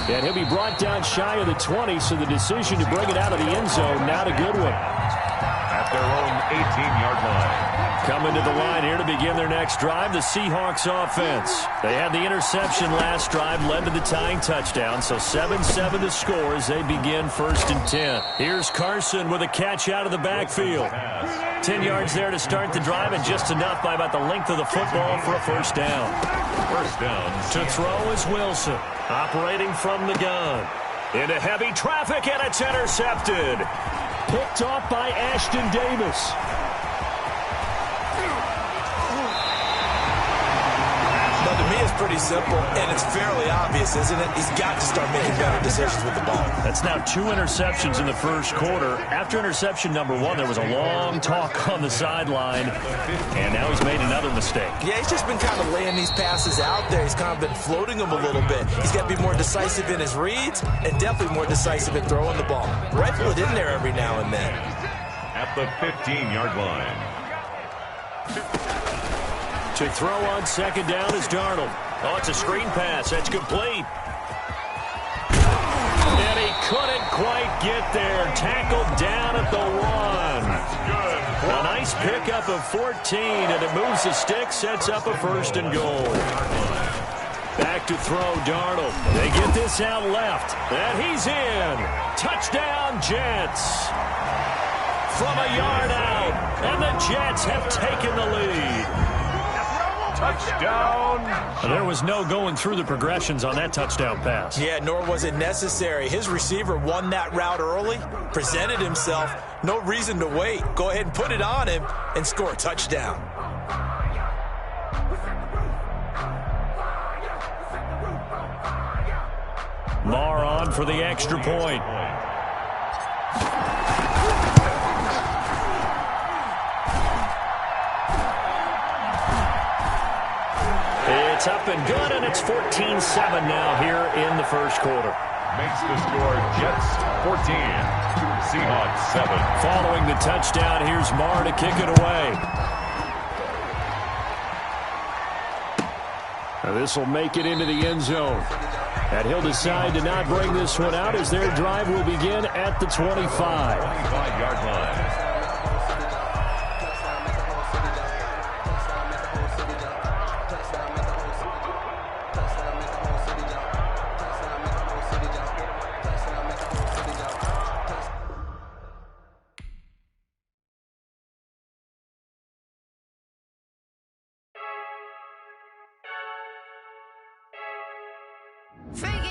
And he'll be brought down shy of the 20, so the decision to bring it out of the end zone, not a good one. At their own 18-yard line. Coming to the line here to begin their next drive, the Seahawks offense. They had the interception last drive, led to the tying touchdown, so 7-7 to score as they begin 1st and 10. Here's Carson with a catch out of the backfield. 10 yards there to start the drive, and just enough by about the length of the football for a first down. First down. To throw is Wilson, operating from the gun. Into heavy traffic, and it's intercepted. Picked off by Ashton Davis. But to me, it's pretty simple, and it's fairly obvious, isn't it? He's got to start making better decisions with the ball. That's now 2 interceptions in the first quarter. After interception number 1, there was a long talk on the sideline, and now he's made another mistake. Yeah, he's just been kind of laying these passes out there. He's kind of been floating them a little bit. He's got to be more decisive in his reads and definitely more decisive in throwing the ball. Rifle it in there every now and then. At the 15-yard line. To throw on second down is Darnold. Oh, it's a screen pass. That's complete. And he couldn't quite get there. Tackled down at the 1. A nice pickup of 14, and it moves the stick, sets up a 1st and goal. Back to throw, Darnold. They get this out left, and he's in. Touchdown, Jets. From a yard out, and the Jets have taken the lead. Touchdown. There was no going through the progressions on that touchdown pass. Yeah, nor was it necessary. His receiver won that route early, presented himself. No reason to wait. Go ahead and put it on him and score a touchdown. Marr on for the extra point. It's up and good, and it's 14-7 now here in the first quarter. Makes the score Jets 14, Seahawks 7. Following the touchdown, here's Marr to kick it away. Now this will make it into the end zone. And he'll decide to not bring this one out as their drive will begin at the 25. 25-yard line. Fake